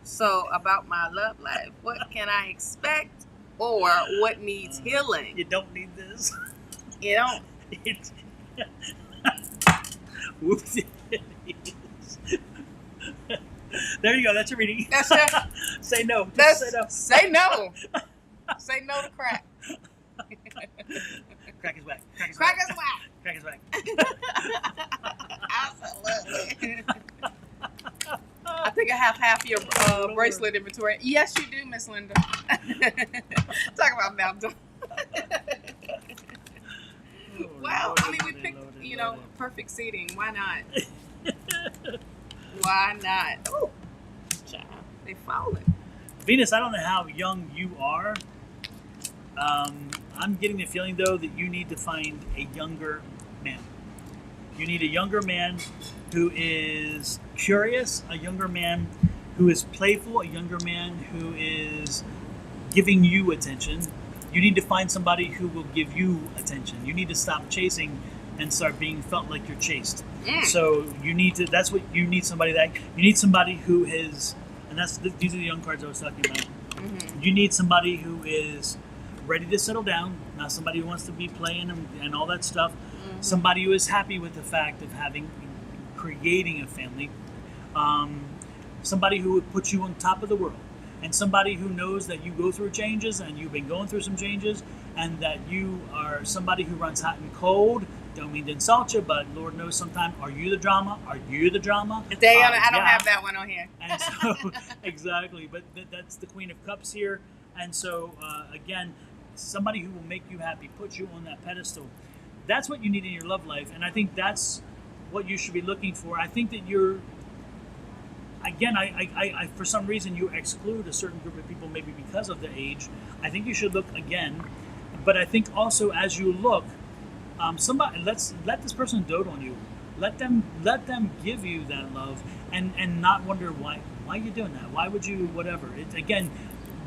So, about my love life, what can I expect, or what needs healing? You don't need this. You don't. Whoops. There you go. That's your reading. That's it. Say no. Say no. Say no to crack. Crack is whack. Crack is whack. Crack is whack. Absolutely. I think I have half your bracelet inventory. Yes, you do, Miss Linda. Talk about mouth. Wow. I mean, we picked, perfect seating. Why not? Why not? Oh, child, they falling. Venus, I don't know how young you are. I'm getting the feeling, though, that you need to find a younger man. You need a younger man who is curious, a younger man who is playful, a younger man who is giving you attention. You need to find somebody who will give you attention. You need to stop chasing and start being felt like you're chased. So you need to, that's what you need, somebody who is, and these are the young cards I was talking about. Mm-hmm. You need somebody who is ready to settle down, not somebody who wants to be playing and all that stuff. Mm-hmm. Somebody who is happy with the fact of creating a family. Somebody who would put you on top of the world. And somebody who knows that you go through changes, and you've been going through some changes, and that you are somebody who runs hot and cold. Don't mean to insult you, but Lord knows sometimes, are you the drama? Are you the drama? I don't have that one on here. And so, exactly, but that's the Queen of Cups here. And so, again, somebody who will make you happy, put you on that pedestal. That's what you need in your love life, and I think that's what you should be looking for. I think that you're, again, I for some reason you exclude a certain group of people, maybe because of the age. I think you should look again, but I think also as you look, somebody let this person dote on you. Let them give you that love, and not wonder why are you doing that? Why would you whatever? Again,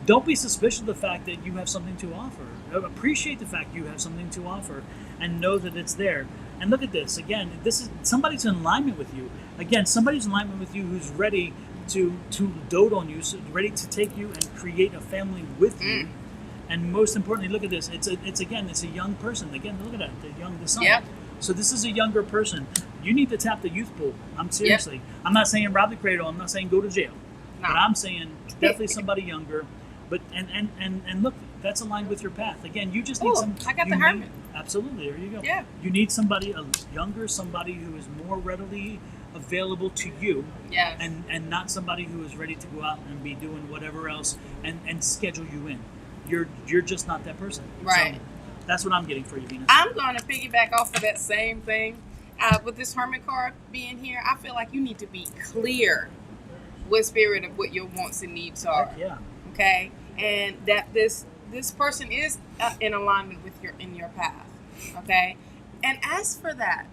don't be suspicious of the fact that you have something to offer. Appreciate the fact you have something to offer, and know that it's there. And look at this again. This is somebody's in alignment with you. Again, somebody's in alignment with you who's ready to dote on you, so ready to take you and create a family with you. And most importantly, look at this. It's a young person. Again, look at that. The son. Yep. So this is a younger person. You need to tap the youth pool. I'm seriously. Yep. I'm not saying rob the cradle. I'm not saying go to jail. No. But I'm saying definitely somebody younger. But and look, that's aligned with your path. Again, you just need I got the Hermit. Absolutely, there you go. Yeah. You need somebody younger, somebody who is more readily available to you. Yes. And not somebody who is ready to go out and be doing whatever else and schedule you in. You're just not that person. Right. So that's what I'm getting for you, Venus. I'm going to piggyback off of that same thing. With this Hermit card being here, I feel like you need to be clear with Spirit of what your wants and needs are. Heck yeah. Okay, and that this person is in alignment with your path. Okay, and as for that,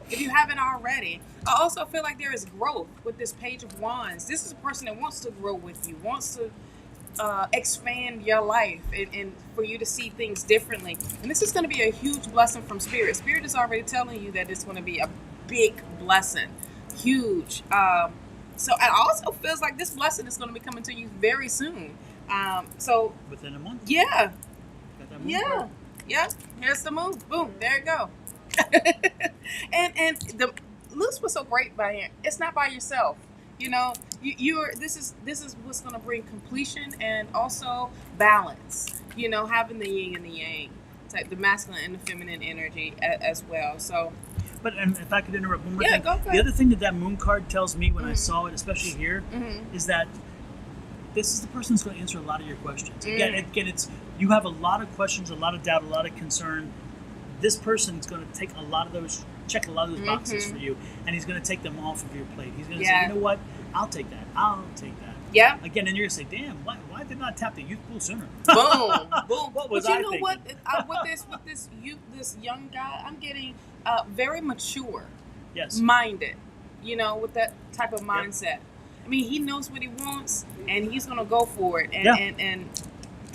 if you haven't already, I also feel like there is growth with this Page of Wands. This is a person that wants to grow with you, wants to expand your life and for you to see things differently. And this is going to be a huge blessing from Spirit. Spirit is already telling you that it's going to be a big blessing, huge. So it also feels like this blessing is going to be coming to you very soon. So within a month. Yeah. Got that moon Yeah. card. Yeah. Here's the moon. Boom. There you go. and the Luz was so great by here. It's not by yourself. You know, you're. This is what's going to bring completion and also balance. You know, having the yin and the yang, type the masculine and the feminine energy as well. So. But and if I could interrupt one more thing, go ahead. The other thing that moon card tells me when I saw it, especially here, is that this is the person who's going to answer a lot of your questions. Again, it's you have a lot of questions, a lot of doubt, a lot of concern. This person is going to take a lot of those, check a lot of those boxes for you, and he's going to take them off of your plate. He's going to say, you know what, I'll take that. I'll take that. Yeah. Again, and you're going to say, damn, why did I not tap the youth pool sooner? Boom, boom. What was but I you know thinking? what? With this young guy, I'm getting very mature, yes, minded. You know, with that type of mindset. Yep. I mean, he knows what he wants, and he's gonna go for it. And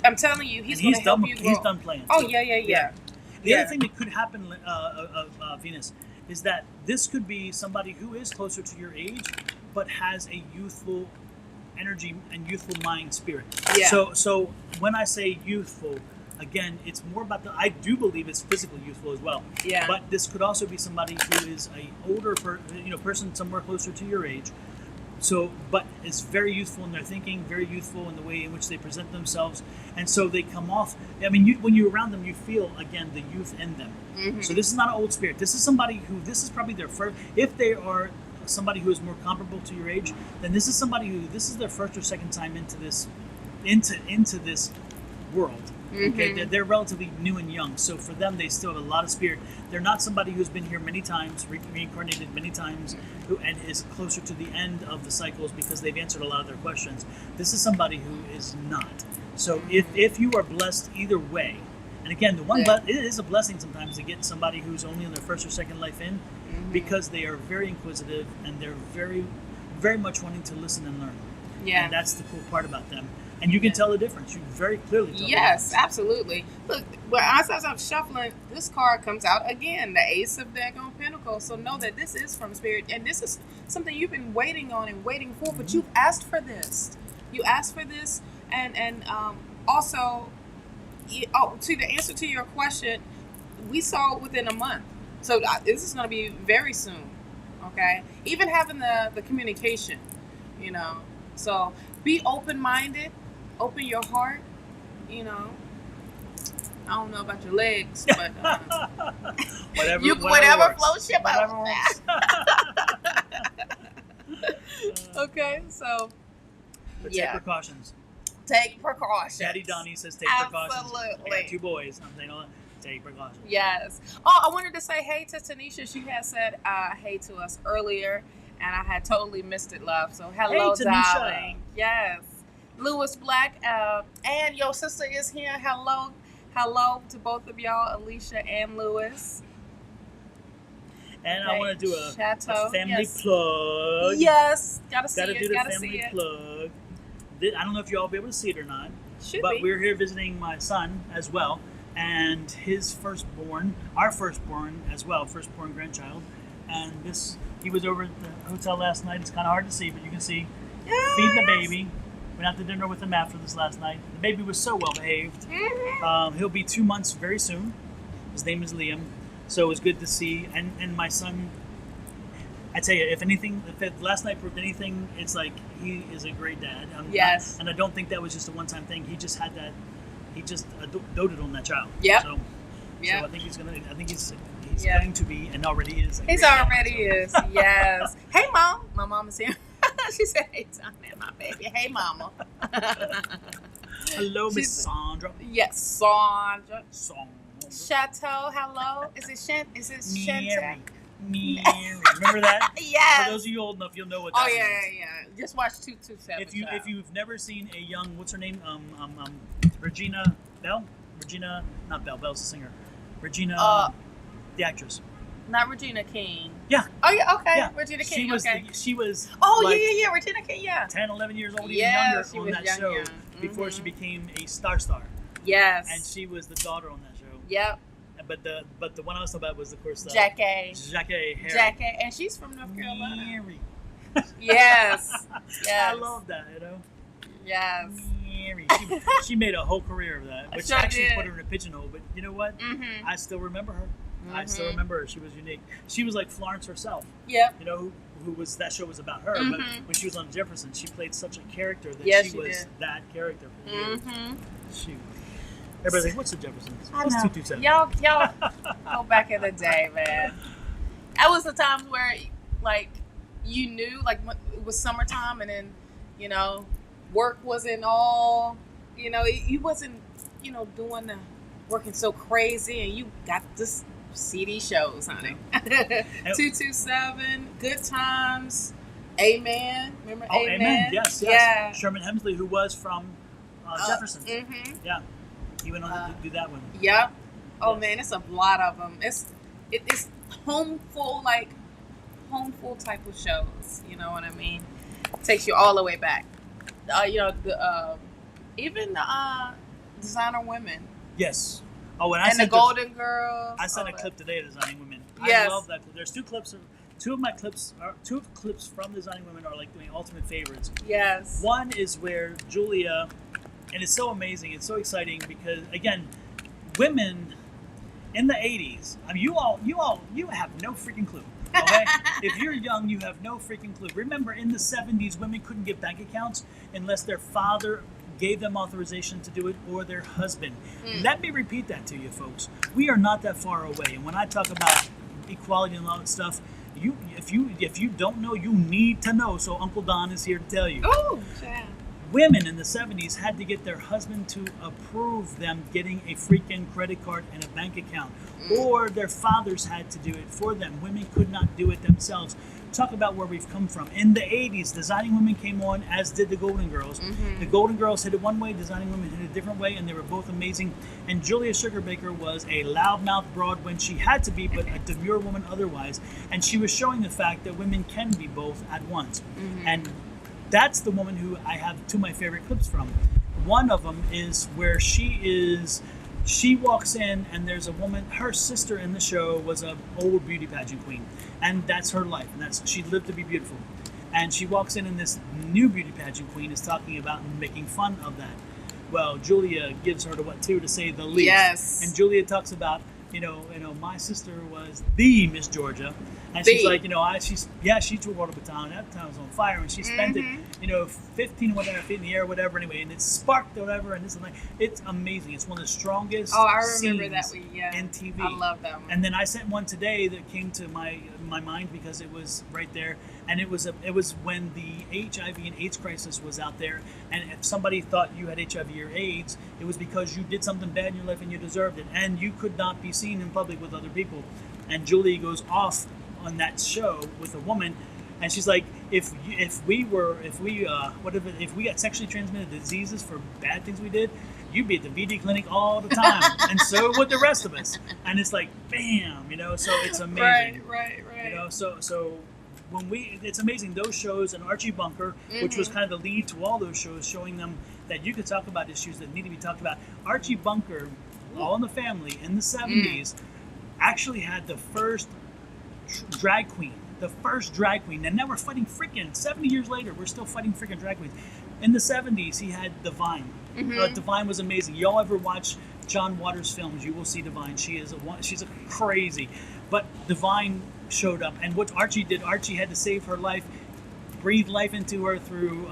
I'm telling you, he's gonna help you grow. He's done playing. Oh yeah. The other thing that could happen, Venus, is that this could be somebody who is closer to your age, but has a youthful energy and youthful mind spirit. Yeah. So when I say youthful, again, it's more about I do believe it's physically youthful as well. Yeah. But this could also be somebody who is a older person somewhere closer to your age. So, but is very youthful in their thinking, very youthful in the way in which they present themselves, and so they come off. I mean, when you're around them, you feel again the youth in them. Mm-hmm. So this is not an old spirit. This is somebody who this is probably their first. If they are somebody who is more comparable to your age, then this is somebody who this is their first or second time into this world. Mm-hmm. Okay, they're relatively new and young, so for them they still have a lot of spirit. They're not somebody who's been here many times, reincarnated many times, and is closer to the end of the cycles because they've answered a lot of their questions. This is somebody who is not. So if you are blessed either way, and again, it is a blessing sometimes to get somebody who's only in their first or second life in, because they are very inquisitive and they're very, very much wanting to listen and learn. Yeah, and that's the cool part about them. And you can tell the difference. You very clearly tell the difference. Yes, absolutely. Look, as I'm shuffling, this card comes out again, the Ace of Dagon Pentacles. So know that this is from Spirit. And this is something you've been waiting on and waiting for, but you've asked for this. You asked for this. And also, to the answer to your question, we saw it within a month. So this is going to be very soon. Okay? Even having the communication, So be open-minded. Open your heart, I don't know about your legs, but whatever floats your boat. Okay, so but take precautions. Take precautions. Daddy Donnie says take precautions. Absolutely. I got 2 boys. I'm saying take precautions. Yes. Oh, I wanted to say hey to Tanisha. She had said hey to us earlier, and I had totally missed it, love. So hello, hey, darling. Yes. Lewis Black, and your sister is here. Hello to both of y'all, Alicia and Lewis. And I want to do a family plug. Yes, gotta see it. Do the family plug. I don't know if you all will be able to see it or not. But we're here visiting my son as well, and his firstborn, our firstborn as well, firstborn grandchild. And he was over at the hotel last night. It's kind of hard to see, but you can see. Yes. Feed the baby. Went out to dinner with him after this last night. The baby was so well behaved. Mm-hmm. He'll be 2 months very soon. His name is Liam. So it was good to see. And my son, I tell you, if last night proved anything, it's like he is a great dad. Yes. And I don't think that was just a one-time thing. He just had that. he just doted on that child. Yep. So I think he's going Yeah. to be, and already is. He's already is. Yes. Hey, Mom. My mom is here. She said, hey, Tom, my baby. Hey, Mama. Hello, Miss Sandra. Yes, Sandra. Sandra. Chateau, hello. Is it Chantel? Mary. Remember that? Yes. For those of you old enough, you'll know what that means. Yeah. Just watch 227. If you've never seen a young, what's her name? Regina Bell? Regina, not Bell. Bell's the singer. Regina, the actress. Not Regina King. Yeah. Oh, yeah, okay. Yeah. Regina King, she was Oh, like yeah, Regina King, yeah. 10, 11 years old, even Yeah, she younger on was that show young. before she became a star. Yes. And she was the daughter on that show. Yep. But the one I was talking about was, of course, Jackie, and she's from North Carolina. Mary. Yes. I love that, you know. Yes. Mary. She made a whole career of that, which actually put her in a pigeonhole. But you know what? Mm-hmm. I still remember her. I still remember her. She was unique. She was like Florence herself. Yep. You know, who was, that show was about her. But when she was on Jefferson, she played such a character that she was did. that character for years. Shoot. Everybody's like, what's the Jeffersons? What's 227? Y'all go back in the day, man. That was the times where, like, you knew, like, it was summertime, and then, you know, work wasn't all, you know, you wasn't, you know, working so crazy, and you got this CD shows, honey. 227, Good Times, Amen. Remember Amen? Amen. Yes. Yeah. Sherman Hemsley, who was from Jefferson. Yeah. He went on to do that one. Yep. Oh man, it's a lot of them. It's homeful type of shows. You know what I mean? Takes you all the way back. You know, even Designer Women. Yes. Oh, and the Golden Girls. I sent a clip today of Designing Women. Yes. I love that clip. There's two clips from Designing Women are like my ultimate favorites. Yes. One is where Julia, and it's so amazing, it's so exciting because again, women in the 80s, I mean, you have no freaking clue. Okay? If you're young, you have no freaking clue. Remember, in the 70s, women couldn't get bank accounts unless their father gave them authorization to do it, or their husband. Let me repeat that to you, folks. We are not that far away. And when I talk about equality and all that stuff, if you don't know, you need to know. So Uncle Don is here to tell you. Oh, yeah. Women in the 70s had to get their husband to approve them getting a freaking credit card and a bank account, or their fathers had to do it for them. Women could not do it themselves. Talk about where we've come from. In the 80s, Designing Women came on, as did the Golden Girls. The Golden Girls hit it one way, Designing Women hit it a different way, and they were both amazing. And Julia Sugarbaker was a loudmouth broad when she had to be, but a demure woman otherwise. And she was showing the fact that women can be both at once. And that's the woman who I have two of my favorite clips from. One of them is where she walks in and there's a woman, her sister in the show was an old beauty pageant queen, and that's her life, and she lived to be beautiful. And she walks in and this new beauty pageant queen is talking about and making fun of that. Well, Julia gives her to say the least. Yes. And Julia talks about, you know, my sister was the Miss Georgia. And she's like, you know, she took water baton. That town was on fire, and she spent it, you know, 15 whatever feet in the air, whatever. Anyway, and it sparked or whatever, and this and that. It's amazing. It's one of the strongest. Oh, I remember that one. Yeah. In TV. I love that one. And then I sent one today that came to my mind because it was right there, and it was when the HIV and AIDS crisis was out there, and if somebody thought you had HIV or AIDS, it was because you did something bad in your life and you deserved it, and you could not be seen in public with other people. And Julie goes off on that show with a woman, and she's like, if we got sexually transmitted diseases for bad things we did, you'd be at the VD clinic all the time, and so would the rest of us. And it's like, bam, you know. So it's amazing, right. You know, so it's amazing, those shows, and Archie Bunker, which was kind of the lead to all those shows, showing them that you could talk about issues that need to be talked about. Archie Bunker, All in the Family, in the 70s, actually had the first drag queen. And now we're fighting freaking 70 years later. We're still fighting freaking drag queens. In the 70s, he had Divine. Divine was amazing. Y'all ever watch John Waters' films? You will see Divine. She's a crazy. But Divine showed up, and what Archie did, Archie had to save her life, breathe life into her through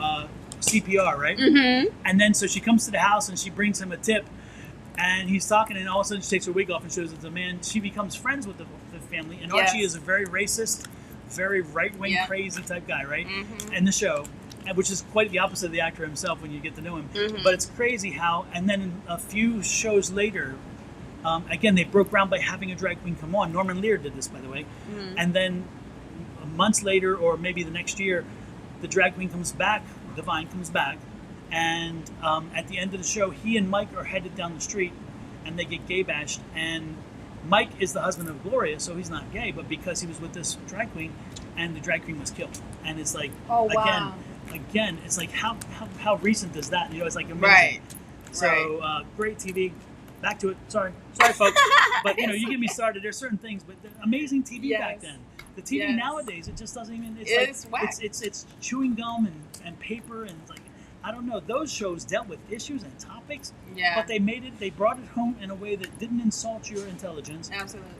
CPR, right? And then so she comes to the house and she brings him a tip. And he's talking, and all of a sudden she takes her wig off and shows it's a man. She becomes friends with the family, and Archie is a very racist, very right-wing, crazy type guy, right? In the show, which is quite the opposite of the actor himself when you get to know him. But it's crazy how, and then a few shows later, again, they broke ground by having a drag queen come on. Norman Lear did this, by the way. And then months later, or maybe the next year, the drag queen comes back, Divine comes back, and at the end of the show, he and Mike are headed down the street, and they get gay bashed, and Mike is the husband of Gloria, so he's not gay, but because he was with this drag queen, and the drag queen was killed. And it's like, again, it's like, how recent is that? You know, it's like amazing. So, great TV. Back to it. Sorry, folks. But, you know, you get me started. There's certain things, but amazing TV back then. The TV nowadays, it just doesn't even, it's like, it's chewing gum and paper, and like, I don't know. Those shows dealt with issues and topics, but they brought it home in a way that didn't insult your intelligence,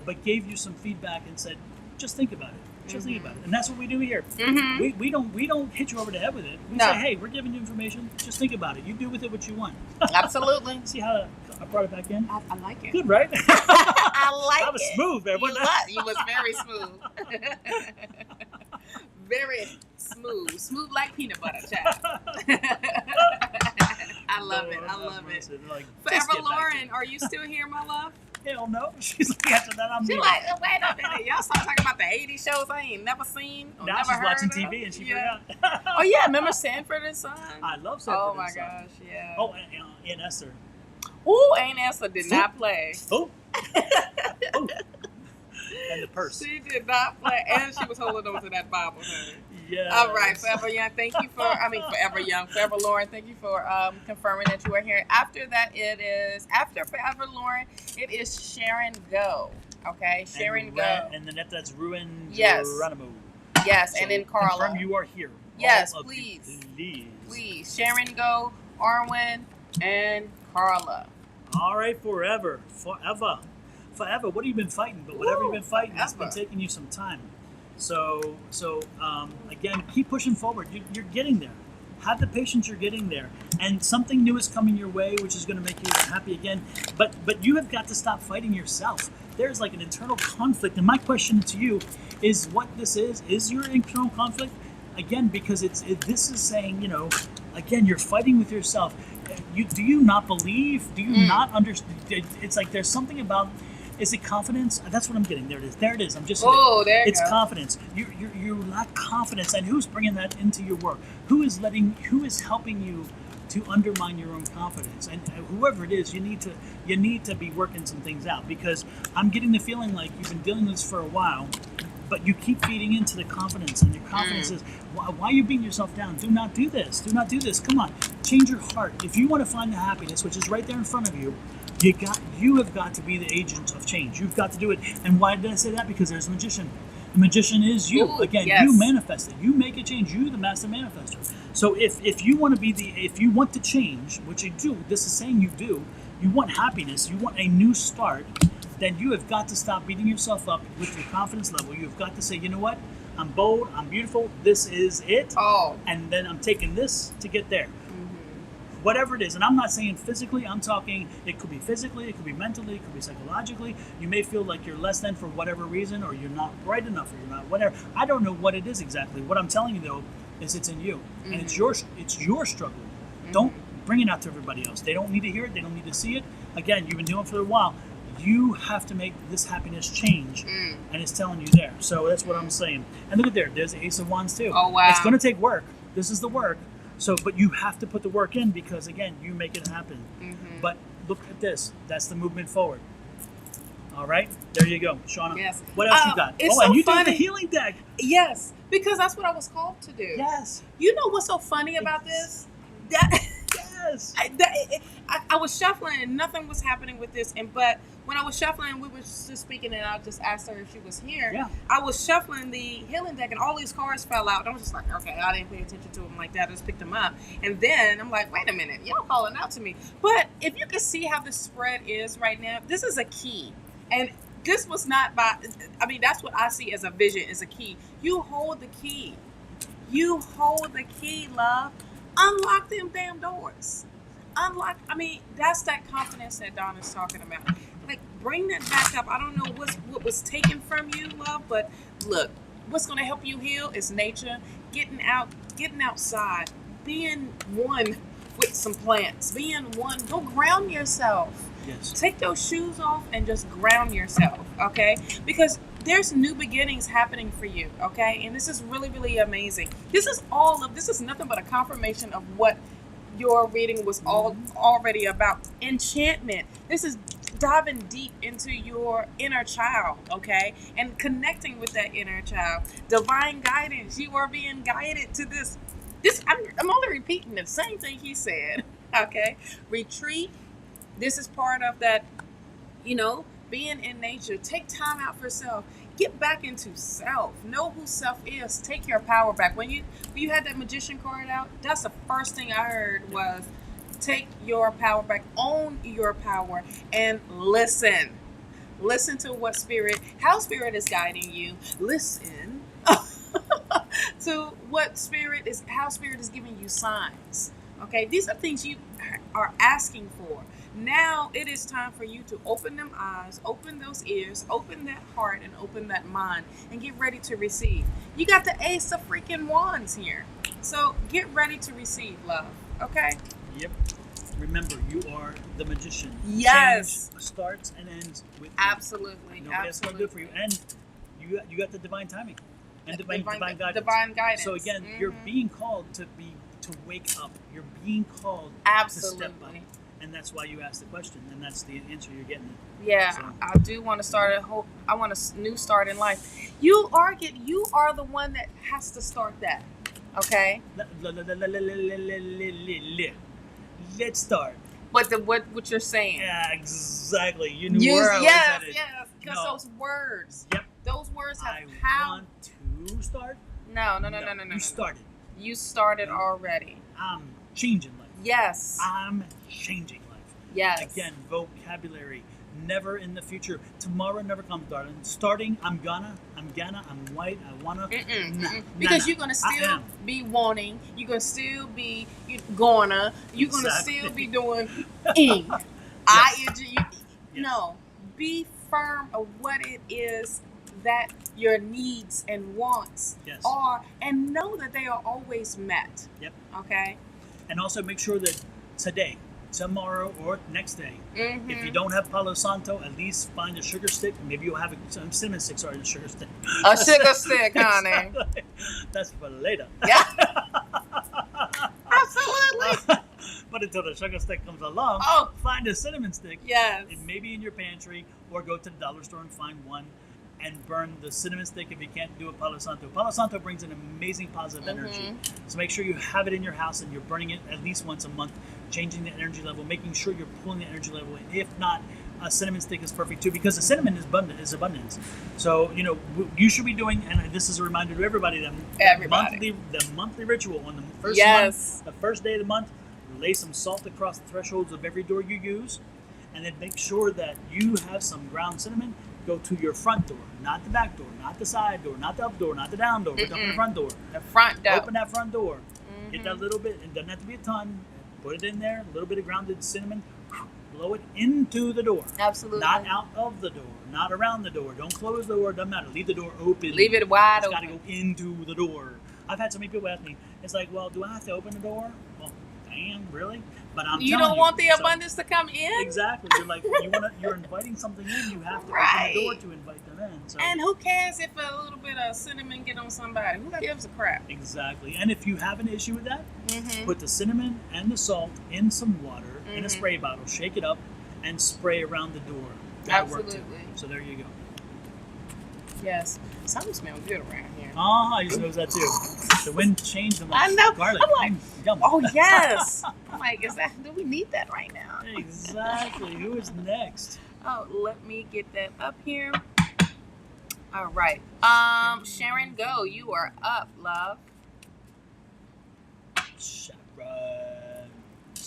but gave you some feedback and said, just think about it. Just think about it. And that's what we do here. We don't hit you over the head with it. We say, hey, we're giving you information. Just think about it. You do with it what you want. Absolutely. See how I brought it back in? I like it. Good, right? I like it. That was smooth, man. You was very smooth. Very smooth. Smooth like peanut butter, child. I love it. I love it. Like, Forever Lauren, are you still here, my love? Hell no. She's like, after that, I'm She's like, wait a minute. Y'all start talking about the 80s shows I ain't never seen or now never she's heard watching of. TV and she forgot. Oh, yeah. Remember Sanford and Son? I love Sanford Oh, and my Son. gosh. Yeah. Oh, and Esther. Ooh, Aunt Esther did not play. Oh. Oh. And the purse. She did not play. And she was holding on to that Bible, honey. Yeah. All right, Forever Young, thank you for, Forever Young, Forever Lauren, thank you for confirming that you are here. After that, after Forever Lauren, it is Sharon Go. Okay, Sharon Go. And then that's Ruin Geronimo. Yes, so and then Carla. Confirm you are here. Yes, please. Sharon Go, Arwen, and Carla. All right, forever. What have you been fighting? But whatever you've been fighting, it's been taking you some time. So again, keep pushing forward. You're getting there. Have the patience. You're getting there, and something new is coming your way, which is going to make you happy again. But you have got to stop fighting yourself. There's like an internal conflict, and my question to you is, what this is your internal conflict? Again, because this is saying, you know, again, you're fighting with yourself. Do you not believe? Do you not understand? It's like there's something about. Is it confidence? That's what I'm getting. There it is. I'm just. Oh, there you go. It's confidence. You lack confidence, and who's bringing that into your work? Who is helping you to undermine your own confidence? And whoever it is, you need to be working some things out, because I'm getting the feeling like you've been dealing with this for a while, but you keep feeding into the confidence, and your confidence is, why are you beating yourself down? Do not do this. Do not do this. Come on, change your heart. If you want to find the happiness, which is right there in front of you. You have got to be the agent of change. You've got to do it. And why did I say that? Because there's a magician. The magician is you. Ooh, again, yes. You manifest it. You make a change. You, the master manifester. So if you want to change, which you do, this is saying you do, you want happiness, you want a new start, then you have got to stop beating yourself up with your confidence level. You've got to say, you know what? I'm bold. I'm beautiful. This is it. Oh. And then I'm taking this to get there. Whatever it is, and I'm not saying physically, I'm talking, it could be physically, it could be mentally, it could be psychologically. You may feel like you're less than for whatever reason, or you're not bright enough, or you're not whatever. I don't know what it is exactly. What I'm telling you though is it's in you, and it's your struggle. Don't bring it out to everybody else. They don't need to hear it. They don't need to see it. Again, you've been doing it for a while. You have to make this happiness change, and it's telling you there. So that's what I'm saying. And look at there's the Ace of Wands too. Oh wow! It's going to take work. This is the work. So, but you have to put the work in, because again, you make it happen. But look at this. That's the movement forward. All right, there you go, Shawna. Yes. What else you got? It's and you funny. did the healing deck. Yes, because that's what I was called to do. Yes. You know what's so funny about this? That yes. I was shuffling and nothing was happening with this, but when I was shuffling, we were just speaking, and I just asked her if she was here. Yeah. I was shuffling the healing deck, and all these cards fell out. And I was just like, okay, I didn't pay attention to them like that. I just picked them up, and then I'm like, wait a minute, y'all calling out to me. But if you can see how the spread is right now, this is a key, and this was not by. I mean, that's what I see as a vision, as a key. You hold the key. You hold the key, love. Unlock them damn doors. unlock. I mean, that's that confidence that Donna's talking about. Like, bring that back up. I don't know what was taken from you, love, but look, what's going to help you heal is nature, getting outside, being one with some plants, being one. Go ground yourself. Yes. Take those shoes off and just ground yourself, okay? Because there's new beginnings happening for you, okay? And this is really, really amazing. This is nothing but a confirmation of what your reading was already about. Enchantment. This is diving deep into your inner child, okay? And connecting with that inner child. Divine guidance. You are being guided to this. I'm only repeating the same thing he said, okay? Retreat. This is part of that, being in nature. Take time out for self. Get back into self. Know who self is. Take your power back. When you had that magician card out, that's the first thing I heard was take your power back. Own your power and listen. Listen to how spirit is guiding you. Listen to how spirit is giving you signs. Okay, these are things you are asking for. Now it is time for you to open them eyes, open those ears, open that heart, and open that mind, and get ready to receive. You got the Ace of freaking Wands here. So get ready to receive, love. Okay? Yep. Remember, you are the magician. Yes. Change starts and ends with you. Absolutely. Nobody else can do it for you. And you got the divine timing. And divine guidance. Divine guidance. So again, you're being called to wake up. You're being called to step up. And that's why you asked the question, and that's the answer you're getting. Yeah, so. I do want to start I want a new start in life. You are the one that has to start that. Okay. Let's start. What you're saying? Yeah, exactly. You knew where I was headed. Yes. Because those words. Yep. Those words have I want to start. No. You started. You started already. I'm changing life. Yes. I'm changing life. Yes. Again, vocabulary. Never in the future. Tomorrow never comes, darling. Starting, I'm white, I wanna. Because you're gonna still be wanting. You're gonna still be gonna. You're gonna still be doing ing. Yes. No. Be firm of what it is that your needs and wants are, and know that they are always met. Yep. Okay. And also make sure that today, tomorrow, or next day, if you don't have Palo Santo, at least find a sugar stick. Maybe you'll have a cinnamon stick. Sorry, a sugar stick. A sugar stick, honey. That's for later. Yeah. Absolutely. But until the sugar stick comes along, find a cinnamon stick. Yes. It may be in your pantry, or go to the dollar store and find one. And burn the cinnamon stick if you can't do a Palo Santo. Palo Santo brings an amazing positive energy. So make sure you have it in your house and you're burning it at least once a month, changing the energy level, making sure you're pulling the energy level. If not, a cinnamon stick is perfect too, because the cinnamon is abundance. So, you should be doing, and this is a reminder to everybody, the monthly ritual on the first month, the first day of the month, lay some salt across the thresholds of every door you use, and then make sure that you have some ground cinnamon. Go to your front door, not the back door, not the side door, not the up door, not the down door, but open the front door. The front door. Open that front door. Get that little bit, it doesn't have to be a ton. Put it in there, a little bit of grounded cinnamon. Blow it into the door. Absolutely. Not out of the door, not around the door. Don't close the door, doesn't matter. Leave the door open. Leave it wide open. It's got to go into the door. I've had so many people ask me, it's like, well, do I have to open the door? Well, damn, really? But you don't want the abundance to come in? Exactly. You're like, you're inviting something in, you have to open the door to invite them in. So. And who cares if a little bit of cinnamon get on somebody? Who gives a crap? Exactly. And if you have an issue with that, put the cinnamon and the salt in some water in a spray bottle, shake it up, and spray around the door. That'll work too. So there you go. Yes. Something smells good around here. I just noticed that too. The wind changed them. I know. Garlic. I'm like, oh yes. I'm like, do we need that right now? Exactly. Who is next? Oh, let me get that up here. All right. Sharon, go. You are up, love.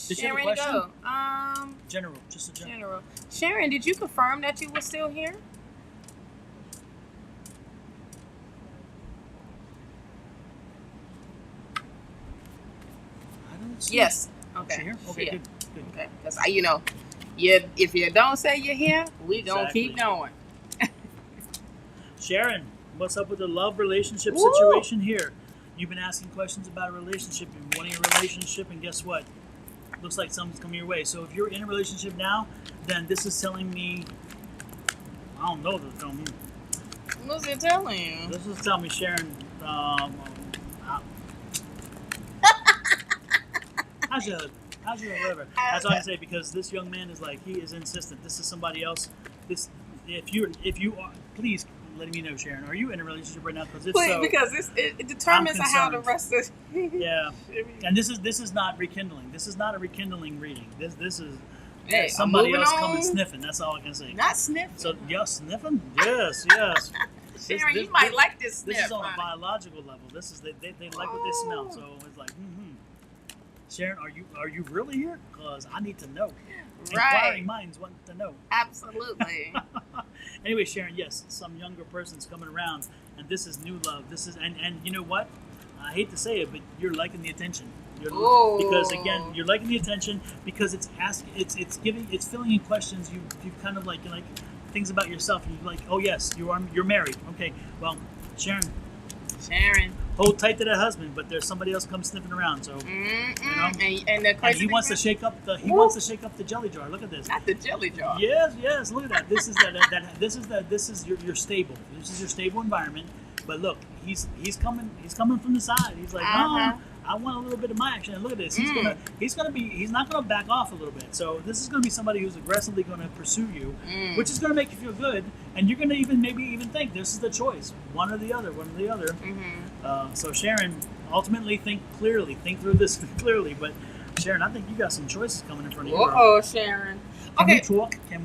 Sharon, go. General, just a general. Sharon, did you confirm that you were still here? I don't see yes. Okay. Here? Okay, good. Okay, because if you don't say you're here, we gonna keep going. Sharon, what's up with the love relationship situation here? You've been asking questions about a relationship, you're wanting a relationship, and guess what? Looks like something's coming your way. So if you're in a relationship now, then this is telling me, I don't know. What's it telling you? This is telling me, Sharon, how's your whatever. That's all I can say, because this young man is like, he is insistent. This is somebody else. If you are, please let me know, Sharon. Are you in a relationship right now? Because it determines how the rest of yeah. And this is not rekindling. This is not a rekindling reading. This is somebody else coming sniffing. That's all I can say. Not sniffing. So sniffing. Yes. Sharon, you might like this sniff. This is on a biological level. This is they like what they smell. So it's like, Sharon, are you really here? Because I need to know. Right. Inquiring minds want to know. Absolutely. Anyway, Sharon, yes, some younger person's coming around, and this is new love. This is and you know what? I hate to say it, but you're liking the attention. Because again, you're liking the attention because it's filling in questions. You've kind of like things about yourself. And you're like, oh yes, you're married. Okay, well, Sharon, hold tight to that husband, but there's somebody else come sniffing around. So and he wants to shake up the jelly jar. Look at this. Not the jelly jar. Yes. Look at that. This is your stable. This is your stable environment. But look, he's coming from the side. He's like, no, I want a little bit of my action. And look at this. He's not gonna back off a little bit. So this is gonna be somebody who's aggressively gonna pursue you, which is gonna make you feel good, and you're gonna maybe even think this is the choice, one or the other. So Sharon, ultimately think clearly, think through this clearly. But Sharon, I think you got some choices coming in front of you. Uh-oh, Sharon. Can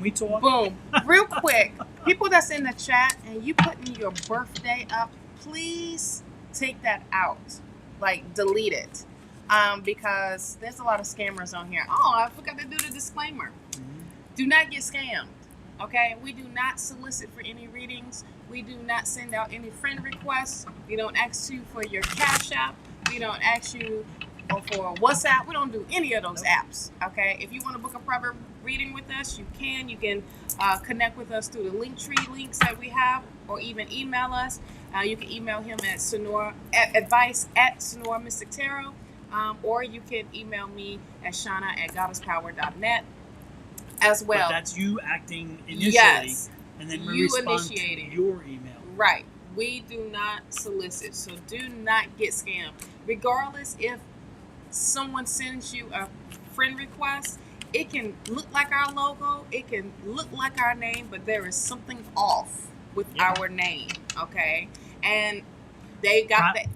we talk? Boom. Real quick, people that's in the chat and you putting your birthday up, please take that out. Like, delete it. Because there's a lot of scammers on here. Oh, I forgot to do the disclaimer. Do not get scammed. Okay? We do not solicit for any readings. We do not send out any friend requests. We don't ask you for your Cash App. We don't ask you for WhatsApp. We don't do any of those apps. Okay? If you want to book a private reading with us, you can. You can connect with us through the Linktree links that we have, or even email us. You can email him at advice@Sonoran Mystic Tarot, or you can email me at Shawna@goddesspower.net as well. But that's you acting initially, yes, and then you respond initiating to your email. Right. We do not solicit, so do not get scammed. Regardless if someone sends you a friend request, it can look like our logo, it can look like our name, but there is something off with our name, okay? And they got that.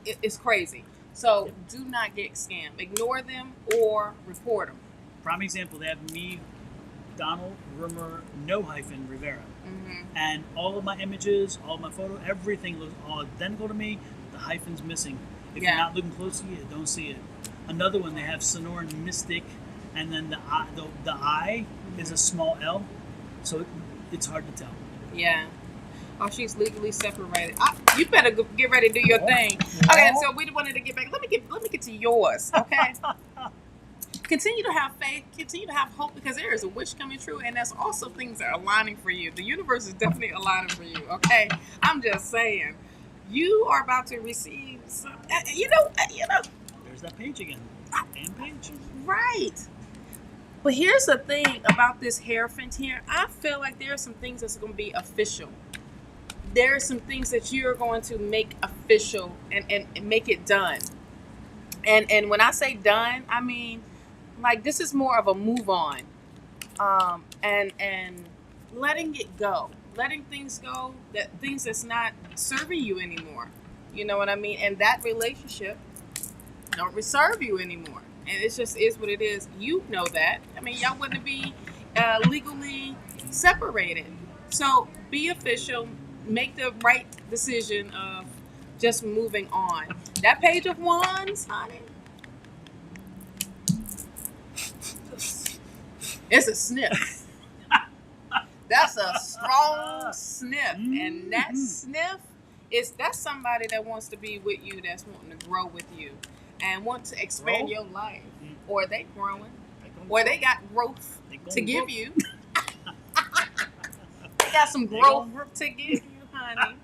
It's crazy. So do not get scammed. Ignore them or report them. Prime example, they have me, Donald Rumer-Rivera. And all of my images, all of my photo, everything looks all identical to me. The hyphen's missing. If you're not looking closely, you don't see it. Another one, they have Sonoran Mystic, and then the I is a small L, so it's hard to tell. Yeah. Oh, she's legally separated. You better get ready to do your thing. Okay, so we wanted to get back. Let me get to yours. Okay. Continue to have faith. Continue to have hope, because there is a wish coming true, and there's also things that are aligning for you. The universe is definitely aligning for you. Okay. I'm just saying, you are about to receive some. You know. There's that page again. Damn page. Right. But here's the thing about this Hierophant here. I feel like there are some things that's going to be official. There are some things that you're going to make official and make it done. And when I say done, I mean, like, this is more of a move on. And letting it go. Letting things go, things that's not serving you anymore. You know what I mean? And that relationship don't serve you anymore. And it just is what it is. You know that. I mean, y'all wouldn't be legally separated. So be official. Make the right decision of just moving on. That Page of Wands, honey. It's a sniff. That's a strong sniff. And that sniff, that's somebody that wants to be with you, that's wanting to grow with you and want to expand your life. Or they growing. or they got growth to give you. They got some growth to give you, honey.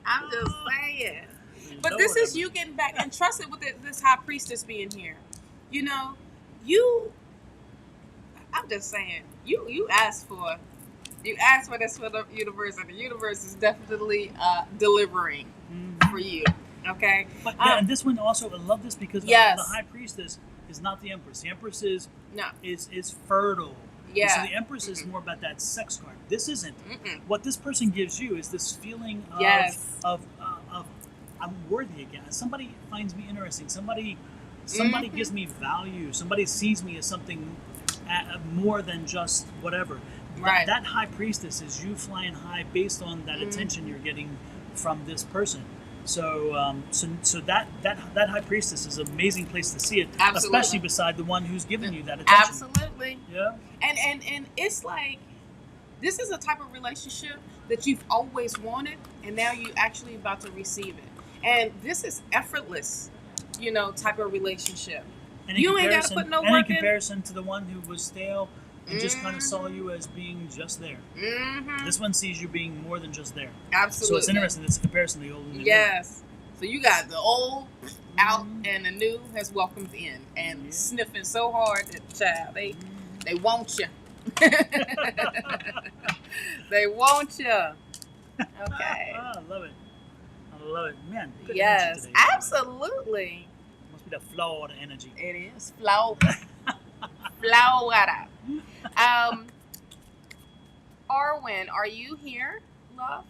I'm just saying. But this is you getting back, and trust it with this high priestess being here. You know, I'm just saying, you asked for this for the universe, and the universe is definitely delivering for you. Okay. But and this one also, I love this because the high priestess is not the empress. The empress is fertile. Yeah. So the empress is more about that sex card. This isn't. What this person gives you is this feeling of I'm worthy again. Somebody finds me interesting. Somebody gives me value. Somebody sees me as something more than just whatever. Right. That high priestess is you flying high based on that attention you're getting from this person. So that high priestess is an amazing place to see it, especially beside the one who's giving you that attention. Absolutely. Yeah. And it's like, this is a type of relationship that you've always wanted, and now you're actually about to receive it. And this is effortless, type of relationship. And you ain't got to put no work in. In comparison to the one who was stale and just kind of saw you as being just there. This one sees you being more than just there. Absolutely. So it's interesting. It's a comparison to the old and the new. Yes. So you got the old out and the new has welcomed in, and sniffing so hard that child, they want you. They want you. Okay. I love it. I love it. Man, good yes, today. Absolutely. Must be the flow of the energy. It is. Flow. Flow. Arwen, are you here, love?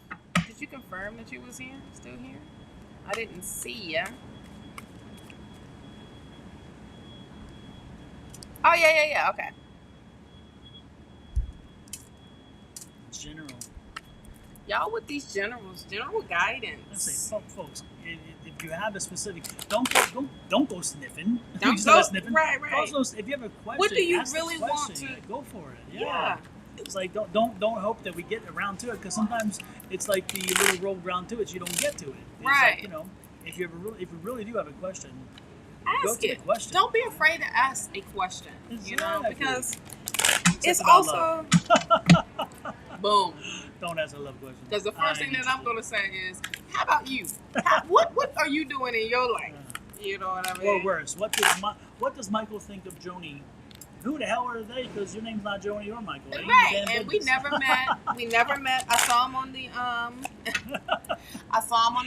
Did you confirm that you was here? Still here? I didn't see ya. Oh, yeah. Okay. General. Y'all with these general guidance. Let's say, folks, if you have a specific, don't go sniffing. Don't go sniffing. Right. If you have a question, what do you really want to? Go for it. Yeah. It's like don't hope that we get around to it, because sometimes it's like the little road round to it, you don't get to it. It's right. Like, if you really do have a question, ask it. Question. Don't be afraid to ask a question. Exactly. Because it's also boom. Don't ask a love question. Because the first thing that I'm going to say is, how about you? What are you doing in your life? You know what I mean? Or worse, what does Michael think of Joni? Who the hell are they? Because your name's not Joni or Michael. Right, and we never met. I saw him on the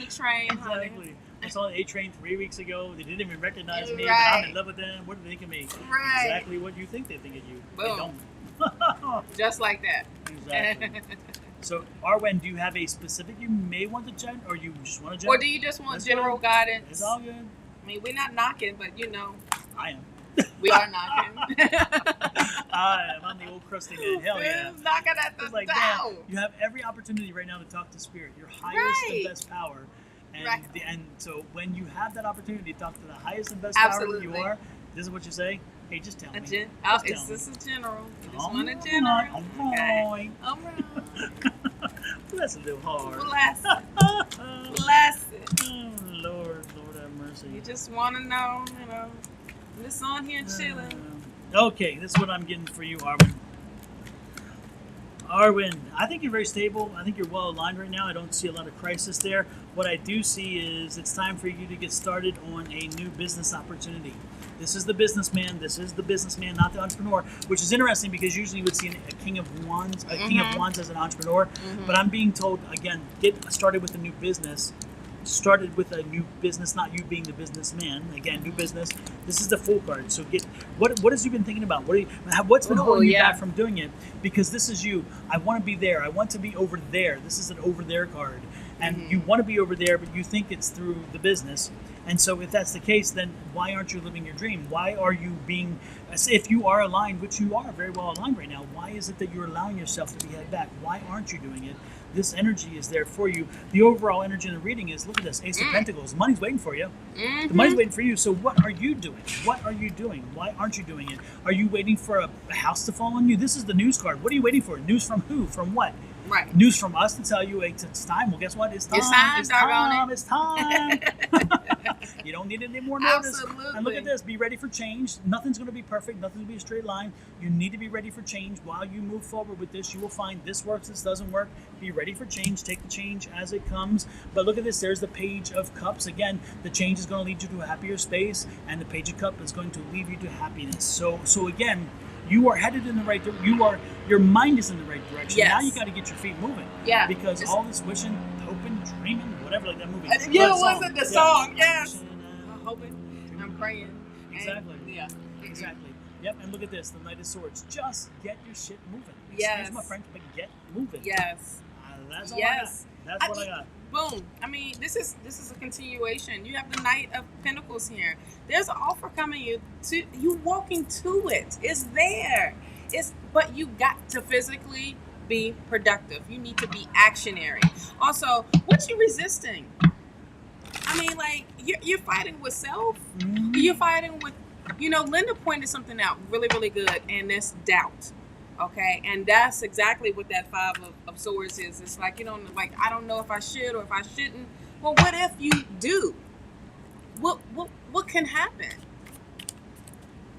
train. Exactly. Honey. I saw the A train 3 weeks ago. They didn't even recognize me. Right. But I'm in love with them. What do they think of me? Right. Exactly what you think they think of you. Boom. They don't. Just like that. Exactly. So, Arwen, do you have a specific you may want to gen, or you just want to gen? Or do you just want general guidance? It's all good. I mean, we're not knocking, but I am. We are knocking. I am. I'm the old crusty man. Hell yeah. Knocking at the door. Damn, you have every opportunity right now to talk to spirit, your highest and best power. And, and so when you have that opportunity to talk to the highest and best power that you are, this is what you say. Hey, just tell me. This is general. You just want a general. Okay. All right. That's a little hard. Bless it. Oh, Lord have mercy. You just want to know, just on here chilling. Okay, this is what I'm getting for you, Arwen. Arwen, I think you're very stable. I think you're well aligned right now. I don't see a lot of crisis there. What I do see is it's time for you to get started on a new business opportunity. This is the businessman. This is the businessman, not the entrepreneur, which is interesting because usually you would see a king of wands, king of wands as an entrepreneur. But I'm being told, again, get started with a new business. Started with a new business, not you being the businessman. Again, new business. This is the Fool card. So get what has you been thinking about? What's been holding you back from doing it? Because this is you. I want to be there. I want to be over there. This is an over there card, and you want to be over there, but you think it's through the business. And so, if that's the case, then why aren't you living your dream? Why are you being? If you are aligned, which you are very well aligned right now, why is it that you're allowing yourself to be held back? Why aren't you doing it? This energy is there for you. The overall energy in the reading is, look at this, Ace of Pentacles. Money's waiting for you. The money's waiting for you. So what are you doing? What are you doing? Why aren't you doing it? Are you waiting for a house to fall on you? This is the news card. What are you waiting for? News from who? From what? Right. News from us to tell you it's time. Well, guess what? It's time. It's time. It's time. You don't need any more notice. Absolutely. And look at this. Be ready for change. Nothing's going to be perfect. Nothing's going to be a straight line. You need to be ready for change. While you move forward with this, you will find this works, this doesn't work. Be ready for change. Take the change as it comes. But look at this. There's the Page of Cups. Again, the change is going to lead you to a happier space, and the Page of Cups is going to lead you to happiness. So again, you are headed in the right direction. Your mind is in the right direction. Yes. Now you got to get your feet moving. Yeah. Because all this wishing, hoping, dreaming, whatever, like that movie. Yeah, wasn't the song? Yes. I'm hoping, I'm praying. Exactly. Yeah. Exactly. Yep. And look at this, the Knight of Swords. Just get your shit moving. Yes. Excuse my French, but get moving. Yes. That's all I got. That's what I got. Boom. I mean, this is a continuation. You have the Knight of Pentacles here. There's an offer coming you walking to it. It's there. But you got to physically be productive. You need to be actionary. Also, what you resisting? I mean, like you're fighting with self. Mm-hmm. You're fighting with, Linda pointed something out really, really good, and that's doubt. Okay, and that's exactly what that Five of Swords is. It's like, I don't know if I should or if I shouldn't. Well, what if you do? What can happen?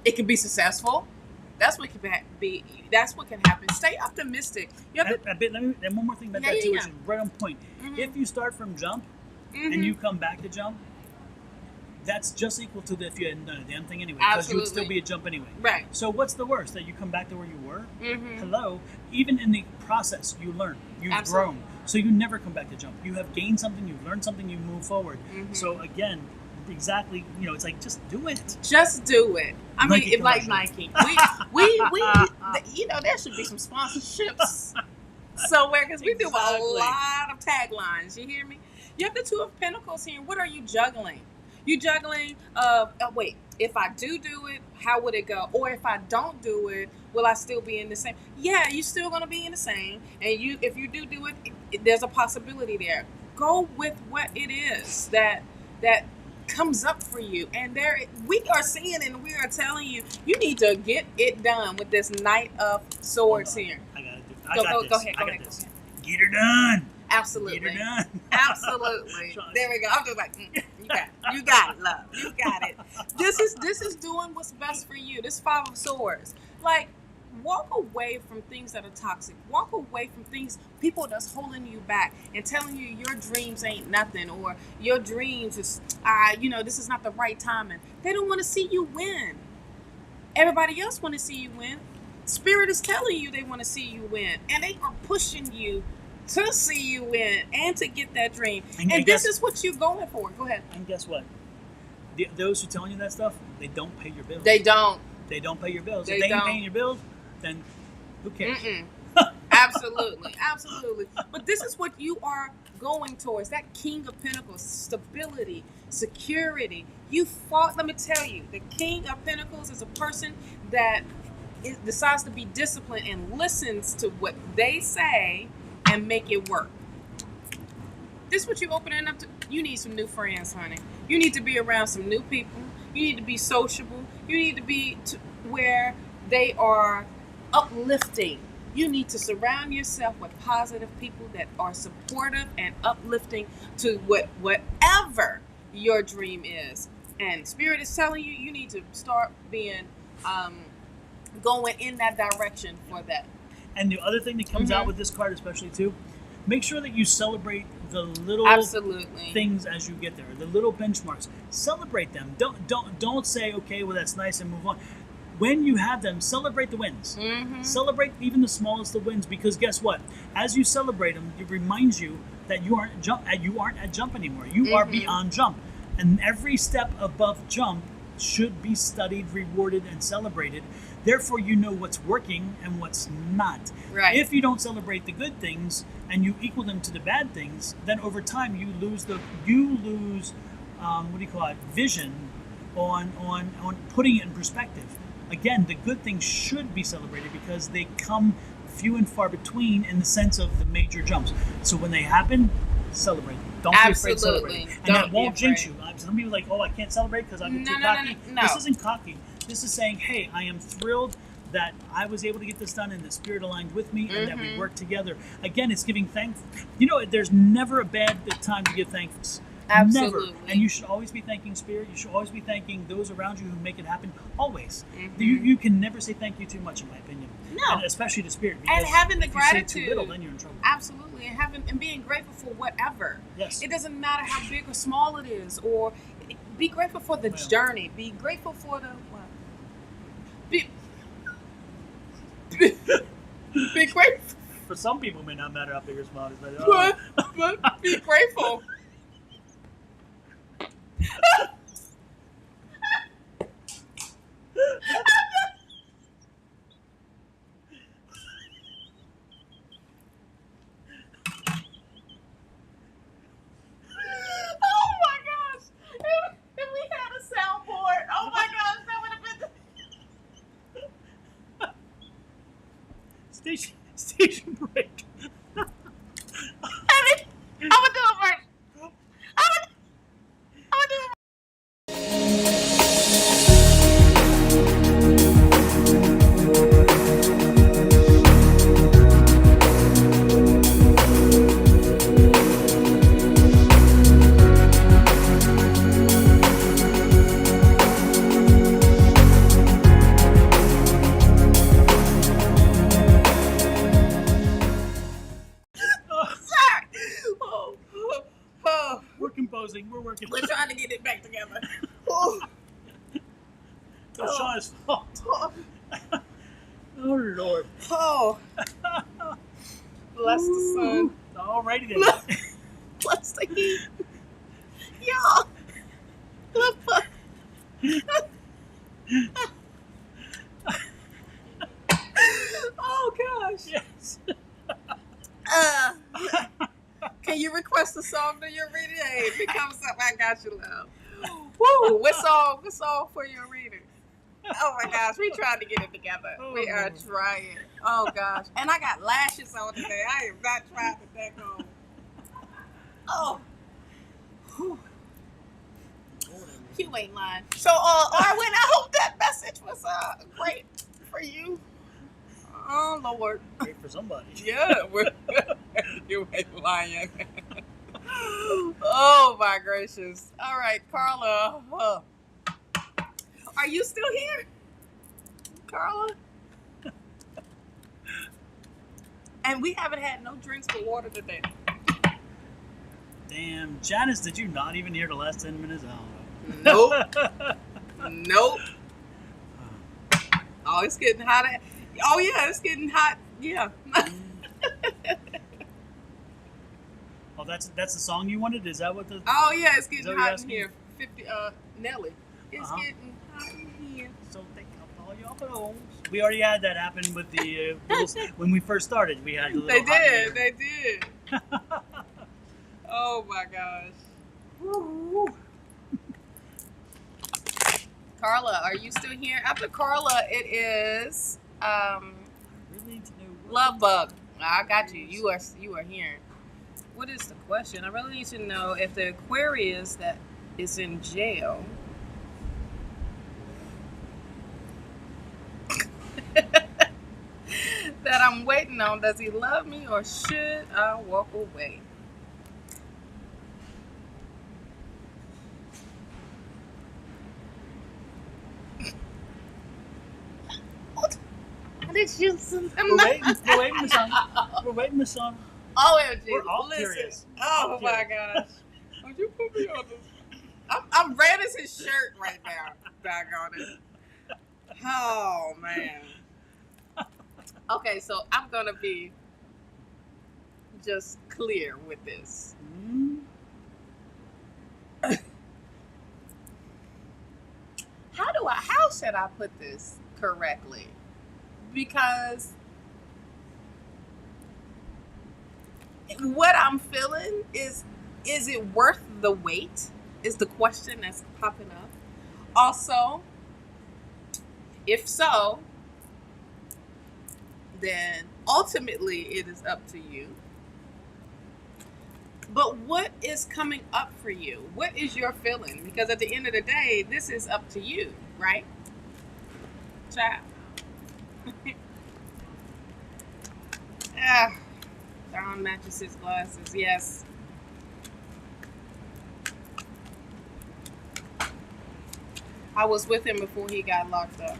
It can be successful. That's what can be. That's what can happen. Stay optimistic. You have to, and one more thing about that too, which is right on point. Mm-hmm. If you start from jump and you come back to jump, that's just equal to if you hadn't done a damn thing anyway. Because you would still be a jump anyway. Right. So what's the worst? That you come back to where you were? Mm-hmm. Hello. Even in the process, you learn. You've grown. So you never come back to jump. You have gained something. You've learned something. You move forward. Mm-hmm. So again, exactly. It's like just do it. Just do it. I Nike mean, like Nike. We there should be some sponsorships somewhere because we do a lot of taglines. You hear me? You have the Two of Pentacles here. What are you juggling? You juggling wait, if I do it, how would it go? Or if I don't do it, will I still be in the same? Yeah, you're still going to be in the same. And if you do it, there's a possibility there. Go with what it is that comes up for you. And we are seeing and we are telling you, you need to get it done with this Knight of Swords here. I got this. Go ahead. Get her done. Absolutely. Get her done. Absolutely. There we go. I'm just like, you got it, love. You got it. This is doing what's best for you. This Five of Swords. Like, walk away from things that are toxic. Walk away from people that's holding you back and telling you your dreams ain't nothing, or your dreams is, this is not the right timing. They don't want to see you win. Everybody else want to see you win. Spirit is telling you they want to see you win, and they are pushing you to see you win and to get that dream. And this is what you're going for. Go ahead. And guess what? Those who are telling you that stuff, they don't pay your bills. They don't. They don't pay your bills. If they ain't paying your bills, then who cares? Absolutely. Absolutely. But this is what you are going towards. That King of Pentacles, stability, security. Let me tell you, the King of Pentacles is a person that decides to be disciplined and listens to what they say and make it work. This is what you're opening up to. You need some new friends, honey. You need to be around some new people. You need to be sociable. You need to be where they are uplifting. You need to surround yourself with positive people that are supportive and uplifting to whatever your dream is. And Spirit is telling you, you need to start being going in that direction for that. And the other thing that comes out with this card, especially too, make sure that you celebrate the little things as you get there, the little benchmarks. Celebrate them. Don't say, okay, well, that's nice, and move on. When you have them, celebrate the wins. Mm-hmm. Celebrate even the smallest of wins, because guess what? As you celebrate them, it reminds you that you aren't at jump anymore. You are beyond jump, and every step above jump should be studied, rewarded, and celebrated. Therefore, you know what's working and what's not. Right. If you don't celebrate the good things and you equal them to the bad things, then over time you lose vision on putting it in perspective. Again, the good things should be celebrated because they come few and far between in the sense of the major jumps. So when they happen, celebrate them. Don't be afraid to celebrate. And that won't jinx you. Some people are like, oh, I can't celebrate because I'm too cocky. No. This isn't cocky. This is saying, hey, I am thrilled that I was able to get this done and the spirit aligned with me and that we worked together. Again, it's giving thanks. There's never a bad time to give thanks. Absolutely. Never. And you should always be thanking spirit. You should always be thanking those around you who make it happen. Always. You can never say thank you too much, in my opinion. No. And especially to spirit. And having the if gratitude. You say too little, then you're in trouble. Absolutely. And being grateful for whatever. Yes. It doesn't matter how big or small it is. Or be grateful for the journey. Be grateful for the... Be grateful. For some people, it may not matter how big or small it is. But be grateful. Station break. I'm gonna do it first. I'm gonna do it. We're working. We're trying to get it back together. It's Shawna's fault. Oh Lord. Oh. Bless the sun. Alrighty then. Bless the heat. Y'all. Oh gosh. Yes. Can you request a song to your reading? Hey, if it comes up, I got you, love. Woo! What song for your reading? Oh my gosh, we trying to get it together. We are trying. Oh gosh. And I got lashes on today. I am not trying to back on. Oh. Whew. You ain't lying. So, Arwen, I hope that message was great for you. Oh Lord. Great for somebody. Yeah, you ain't lying. Oh my gracious. All right, Carla. Are you still here? Carla? And we haven't had no drinks but water today. Damn. Janice, did you not even hear the last 10 minutes? Nope. Nope. Oh, it's getting hot. Oh, yeah, it's getting hot. Yeah. Oh, that's the song you wanted? Is that what the... Oh, yeah, it's getting hot in here. Nelly. It's getting hot in here. So take up all your clothes. We already had that happen with the... when we first started, we had a little They did. Oh, my gosh. Woo. Carla, are you still here? After Carla, it is Love Bug. I got you. You are here. What is the question? I really need to know if the Aquarius that is in jail that I'm waiting on, does he love me or should I walk away? We're waiting, Miss Son. OMG. We're all curious. Oh my gosh. Would you put me on this? I'm red as his shirt right now. Doggone it. Oh man. Okay, so I'm gonna be just clear with this. How should I put this correctly? Because what I'm feeling is it worth the wait? Is the question that's popping up. Also, if so, then ultimately it is up to you. But what is coming up for you? What is your feeling? Because at the end of the day, this is up to you, right? Child. Ah, down mattresses, glasses, yes. I was with him before he got locked up.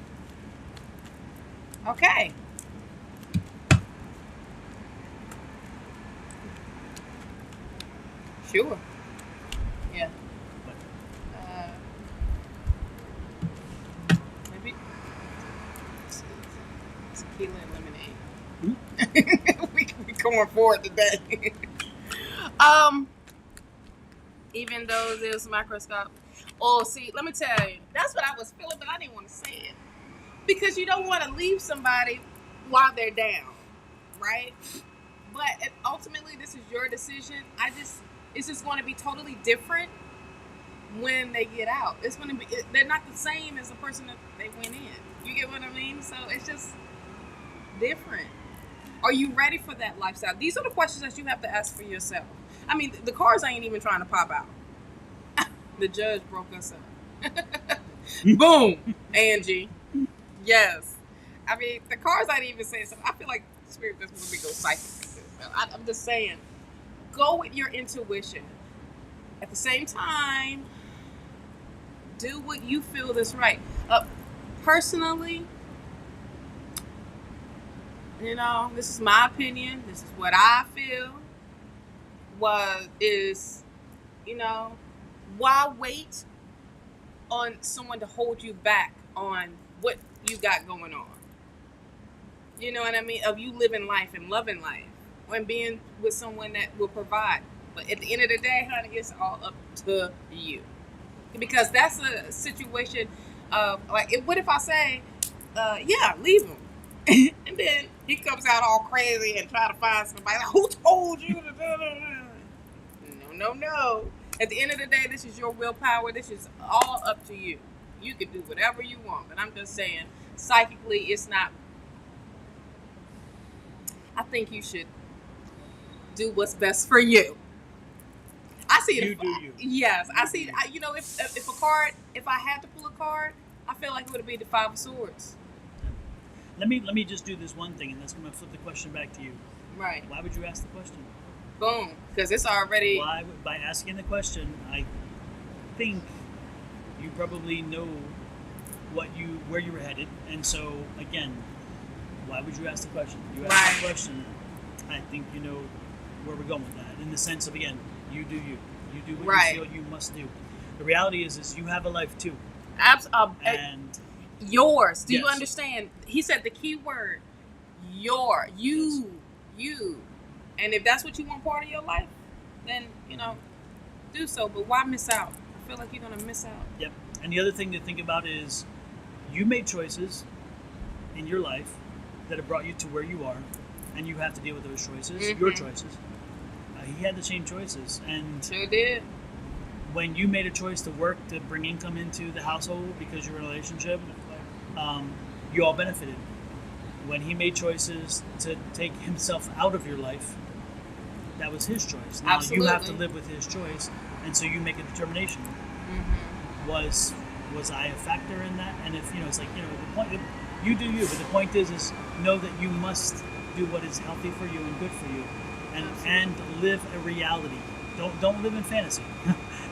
Okay. Sure. Yeah. Maybe tequila and lemonade. we going forward today. Even though there's microscope. Oh, see, let me tell you, that's what I was feeling, but I didn't want to say it because you don't want to leave somebody while they're down, right? But ultimately, this is your decision. It's just going to be totally different when they get out. It's going to be, they're not the same as the person that they went in. You get what I mean? So it's just different. Are you ready for that lifestyle? These are the questions that you have to ask for yourself. I mean, the cards ain't even trying to pop out. The judge broke us up. Boom, Angie. Yes. I mean, the cards ain't even saying something. I feel like Spirit doesn't want me to go psychic. I'm just saying, go with your intuition. At the same time, do what you feel is right. Personally, you know, this is my opinion. This is what I feel. You know, why wait on someone to hold you back on what you got going on? You know what I mean? Of you living life and loving life and being with someone that will provide. But at the end of the day, honey, it's all up to you. Because that's a situation of, like, what if I say, yeah, leave him. And then he comes out all crazy and try to find somebody. Like, who told you to do? No. At the end of the day, this is your willpower. This is all up to you. You can do whatever you want. But I'm just saying, psychically, it's not. I think you should do what's best for you. I see you. Yes, I see. You know, if I had to pull a card, I feel like it would be the Five of Swords. Let me just do this one thing, and that's going to flip the question back to you. Right. Why would you ask the question? Boom, because it's already. By asking the question, I think you probably know where you were headed, and so again, why would you ask the question? You ask the question. I think you know where we're going with that. In the sense of, again, you do you. You do what you feel you must do. The reality is you have a life too. And yours. Do you understand? He said the key word, you. And if that's what you want part of your life, then, you know, do so. But why miss out? I feel like you're going to miss out. Yep. And the other thing to think about is you made choices in your life that have brought you to where you are, and you have to deal with those choices, your choices. He had the same choices. And sure did. When you made a choice to work to bring income into the household because you're in a relationship, you all benefited. When he made choices to take himself out of your life, that was his choice. Now you have to live with his choice, and so you make a determination. Was I a factor in that? And if, you know, it's like, you know, the point, you do you, but the point is know that you must do what is healthy for you and good for you, and live a reality. Don't live in fantasy.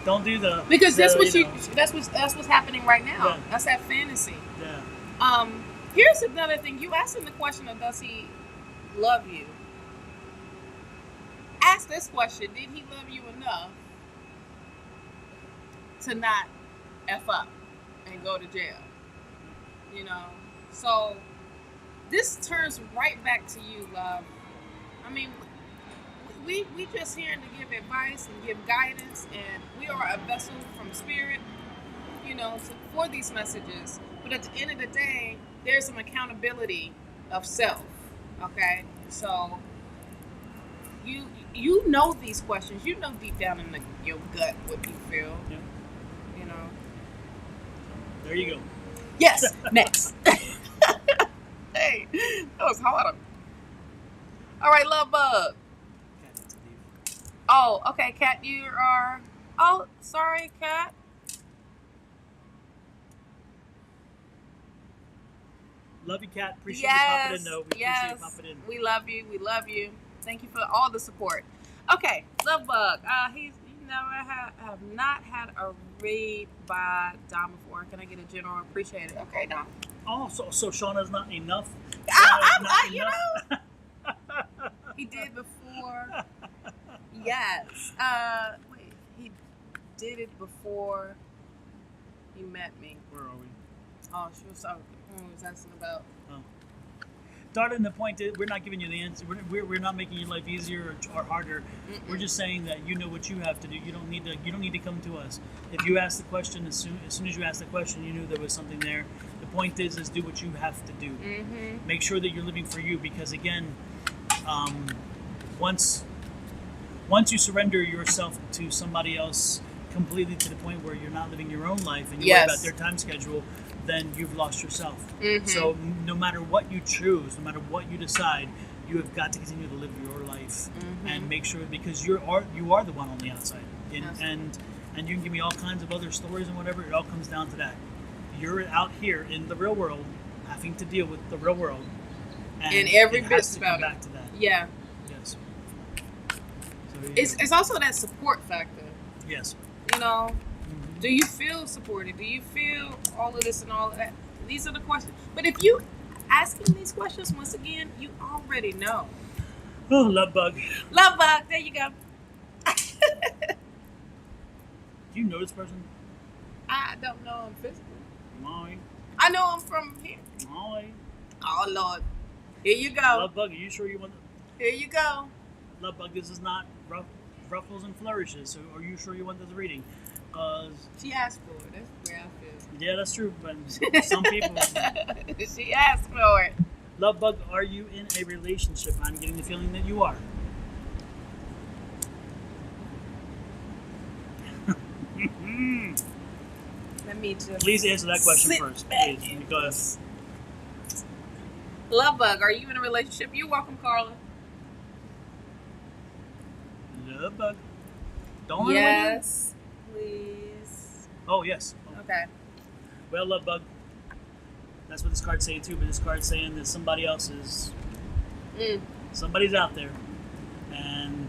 Don't do because that's what's happening right now. Yeah. That's that fantasy. Yeah. Here's another thing. You asked him the question of, does he love you? Ask this question: did he love you enough to not F up and go to jail? You know. So this turns right back to you, love. I mean, we just here to give advice and give guidance, and we are a vessel from spirit, you know, for these messages. But at the end of the day, there's some accountability of self. Okay, so you know these questions. You know deep down in your gut what you feel. Yeah. You know. There you go. Yes. Next. Hey, that was hard. All right, love bug. Oh, okay, Kat, you are. Oh, sorry, Kat. Love you, Kat. Appreciate you popping in, though. We appreciate you popping in. We love you. We love you. Thank you for all the support. Okay, Love Bug. Have not had a read by Dom before. Can I get a general? Appreciate it. Okay, Dom. Oh, so Shawna's not enough? You know. He did before. Yes. Wait, he did it before he met me. Where are we? Oh, she was asking about. Oh. Darling, the point is, we're not giving you the answer. We're not making your life easier or harder. Mm-mm. We're just saying that you know what you have to do. You don't need to come to us. If you ask the question, as soon as you ask the question, you knew there was something there. The point is do what you have to do. Mm-hmm. Make sure that you're living for you, because again, once you surrender yourself to somebody else completely to the point where you're not living your own life and you worry about their time schedule, then you've lost yourself. Mm-hmm. So no matter what you choose, no matter what you decide, you have got to continue to live your life and make sure, because you are the one on the outside. And you can give me all kinds of other stories and whatever, it all comes down to that. You're out here in the real world having to deal with the real world. And every bit's about back to that. Yeah. Yes. So it's also that support factor. Yes. You know, do you feel supported? Do you feel all of this and all of that? These are the questions. But if you asking these questions once again, you already know. Oh, Love Bug. Love Bug. There you go. Do you know this person? I don't know him physically. Molly. I know him from here. Molly. Oh, Lord. Here you go. Love Bug, are you sure you want to... Here you go. Love Bug, this is not ruffles and flourishes, so are you sure you want this reading? She asked for it. That's where I feel. Yeah, that's true, but some people... She asked for it. Love Bug, are you in a relationship? I'm getting the feeling that you are. Let me just... Please answer that question first, please, because... Love Bug, are you in a relationship? You're welcome, Carla. Love Bug. Don't yes, please. Oh, yes. Oh. Okay. Well, Love Bug, that's what this card's saying too, but this card's saying that somebody else is... Somebody's out there. And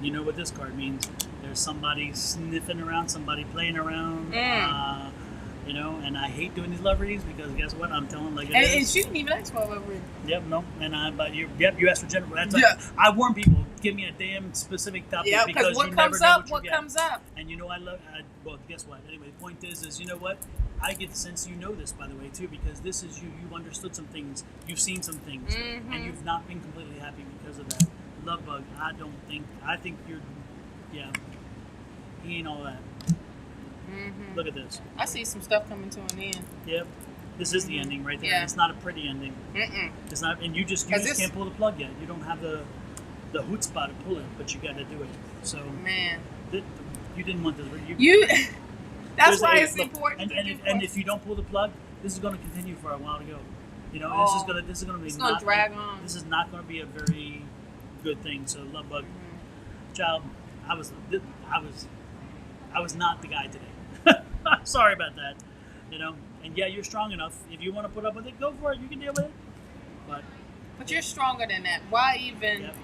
you know what this card means. There's somebody sniffing around, somebody playing around. You know, and I hate doing these love readings because guess what? I'm telling like it is. And she didn't even ask for a love reading. Yep, no. And you asked for general. That's I warn people, give me a damn specific topic because what comes up, what comes up. And you know well, guess what? Anyway, the point is you know what? I get the sense you know this, by the way, too, because this is you. You've understood some things. You've seen some things. And you've not been completely happy because of that. Love Bug, I think you're, he ain't all that. Look at this. I see some stuff coming to an end. Yep. This is the ending right there. Yeah. It's not a pretty ending. It's not, and you just can't pull the plug yet. You don't have the chutzpah to pull it, but you got to do it. So, man, you didn't want this. That's why it's important. And if you don't pull the plug, this is going to continue for a while to go. You know, this is going to be. It's going to drag on. This is not going to be a very good thing. So, Love Bug, child, I was not the guy today. Sorry about that, you know. And yeah, you're strong enough. If you want to put up with it, go for it. You can deal with it. But you're stronger than that. Why even? Yep.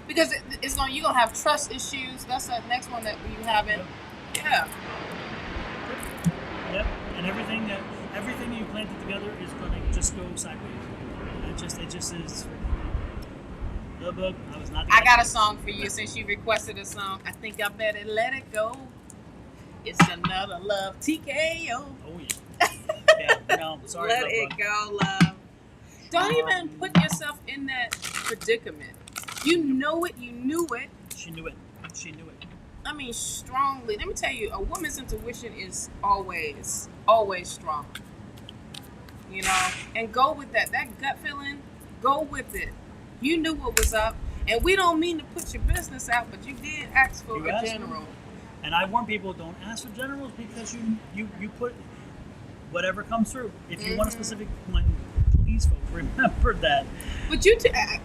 Because you're gonna have trust issues. That's the next one that you haven't. Yep. Yep. And everything that you planted together is gonna just go sideways. It just is. The book. I got a song for you since you requested a song. I think I better let it go. It's another love TKO. Oh yeah. Yeah. No, sorry. Let it go, love. Don't even put yourself in that predicament. You know it. You knew it. She knew it. I mean, strongly. Let me tell you, a woman's intuition is always strong. You know, and go with that. That gut feeling. Go with it. You knew what was up, and we don't mean to put your business out, but you did ask for a general. And I warn people, don't ask for generals because you put whatever comes through. If you want a specific one, please folks remember that. But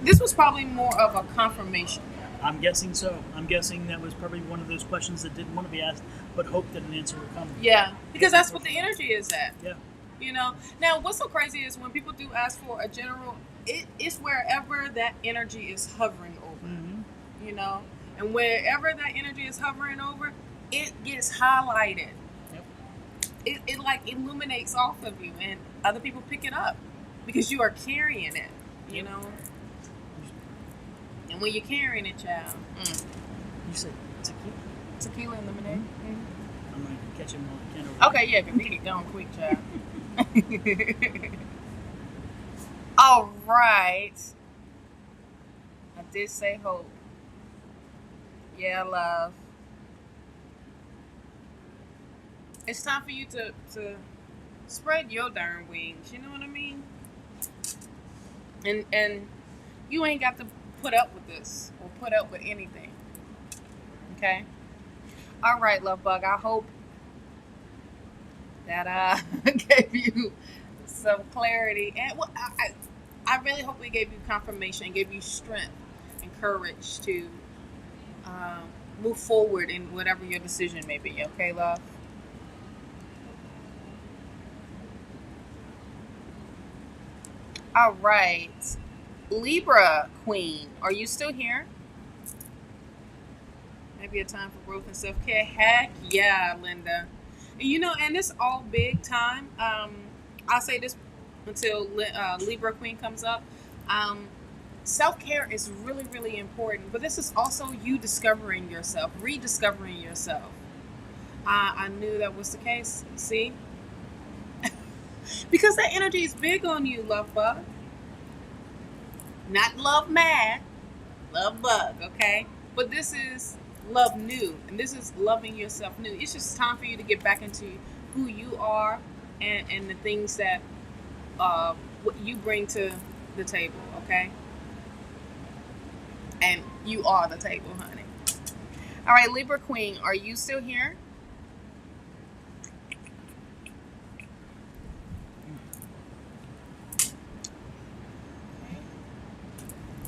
this was probably more of a confirmation. I'm guessing so. I'm guessing that was probably one of those questions that didn't want to be asked, but hoped that an answer would come. Yeah, because that's what the energy is at. Yeah. You know. Now, what's so crazy is when people do ask for a general, it's wherever that energy is hovering over. You know, and wherever that energy is hovering over, it gets highlighted. It like illuminates off of you, and other people pick it up because you are carrying it. You know. And when you're carrying it, child. You said tequila? Tequila and lemonade. I'm going to catch him while I can over Okay, yeah, because we get going quick, child. All right. I did say hope. Yeah, love. It's time for you to spread your darn wings. You know what I mean? And you ain't got to put up with this or put up with anything. Okay? All right, love bug. I hope that I gave you some clarity, and well, I really hope we gave you confirmation, gave you strength and courage to move forward in whatever your decision may be. Okay, love? All right. Libra Queen, are you still here? Maybe a time for growth and self-care. Heck yeah, Linda. You know, and it's all big time. I'll say this until Libra Queen comes up. Self-care is really, really important. But this is also you discovering yourself, rediscovering yourself. I knew that was the case. See? Because that energy is big on you, love bug. Not love mad, love bug, okay? But this is love new, and this is loving yourself new. It's just time for you to get back into who you are and the things that what you bring to the table, okay? And you are the table, honey. All right, Libra Queen, are you still here?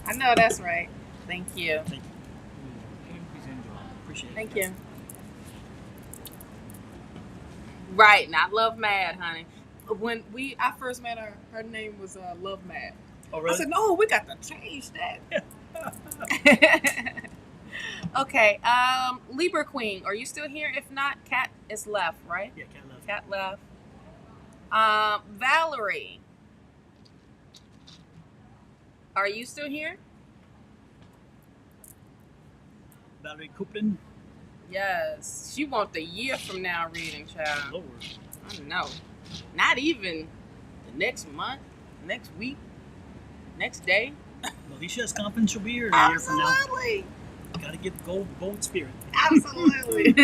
I know that's right. Thank you. Thank you. Appreciate it. Thank you. Right, not Love Mad, honey. When I first met her, her name was Love Mad. Oh, really? I said, no, we got to change that. Okay, Libra Queen, are you still here? If not, Cat is left, right? Yeah, Cat left. Cat left. Valerie, are you still here? Valerie Coupland. Yes. She wants the year from now reading, child. Lord. I know. Not even the next month, next week, next day. Well, he has confidence she'll be here a year from now. Absolutely. Gotta get the gold spirit. Absolutely.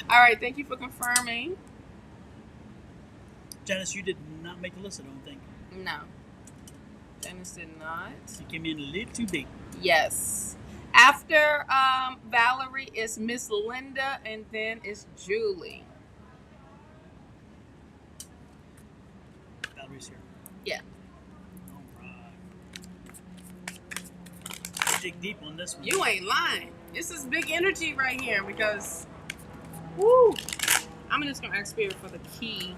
All right, thank you for confirming. Janice, you did not make the list, I don't think. No. Dennis did not. You came in a little too late. Yes. After Valerie is Miss Linda, and then it's Julie. Valerie's here. Yeah. All right. Dig deep on this one. You ain't lying. This is big energy right here because, woo. I'm just going to ask Spirit for the key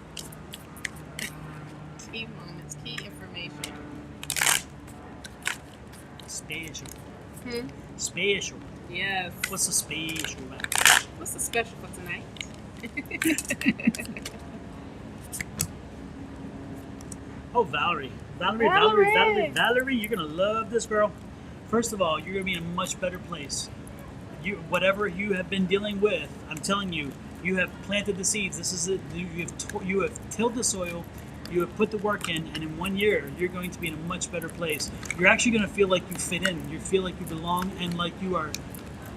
moments, key information. Special. Special. Yes. What's the special about? What's the special for tonight? Oh, Valerie, you're gonna love this girl. First of all, you're gonna be in a much better place. Whatever you have been dealing with, I'm telling you, you have planted the seeds. This is it. You have tilled the soil. You have put the work in, and in 1 year, you're going to be in a much better place. You're actually going to feel like you fit in. You feel like you belong, and like you are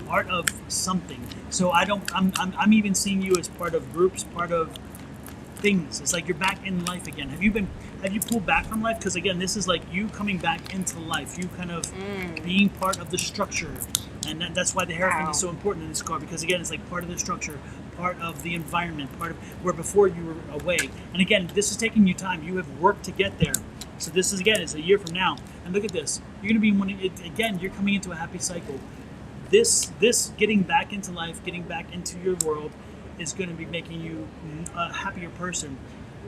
part of something. So I'm even seeing you as part of groups, part of things. It's like you're back in life again. Have you pulled back from life? Because again, this is like you coming back into life. You kind of being part of the structure, and that's why the Hierophant is so important in this card. Because again, it's like part of the structure, part of the environment, part of where before you were away. And again, this is taking you time. You have worked to get there. So this is again, it's a year from now. And look at this. You're going to be again. You're coming into a happy cycle. This getting back into life, getting back into your world, is going to be making you a happier person.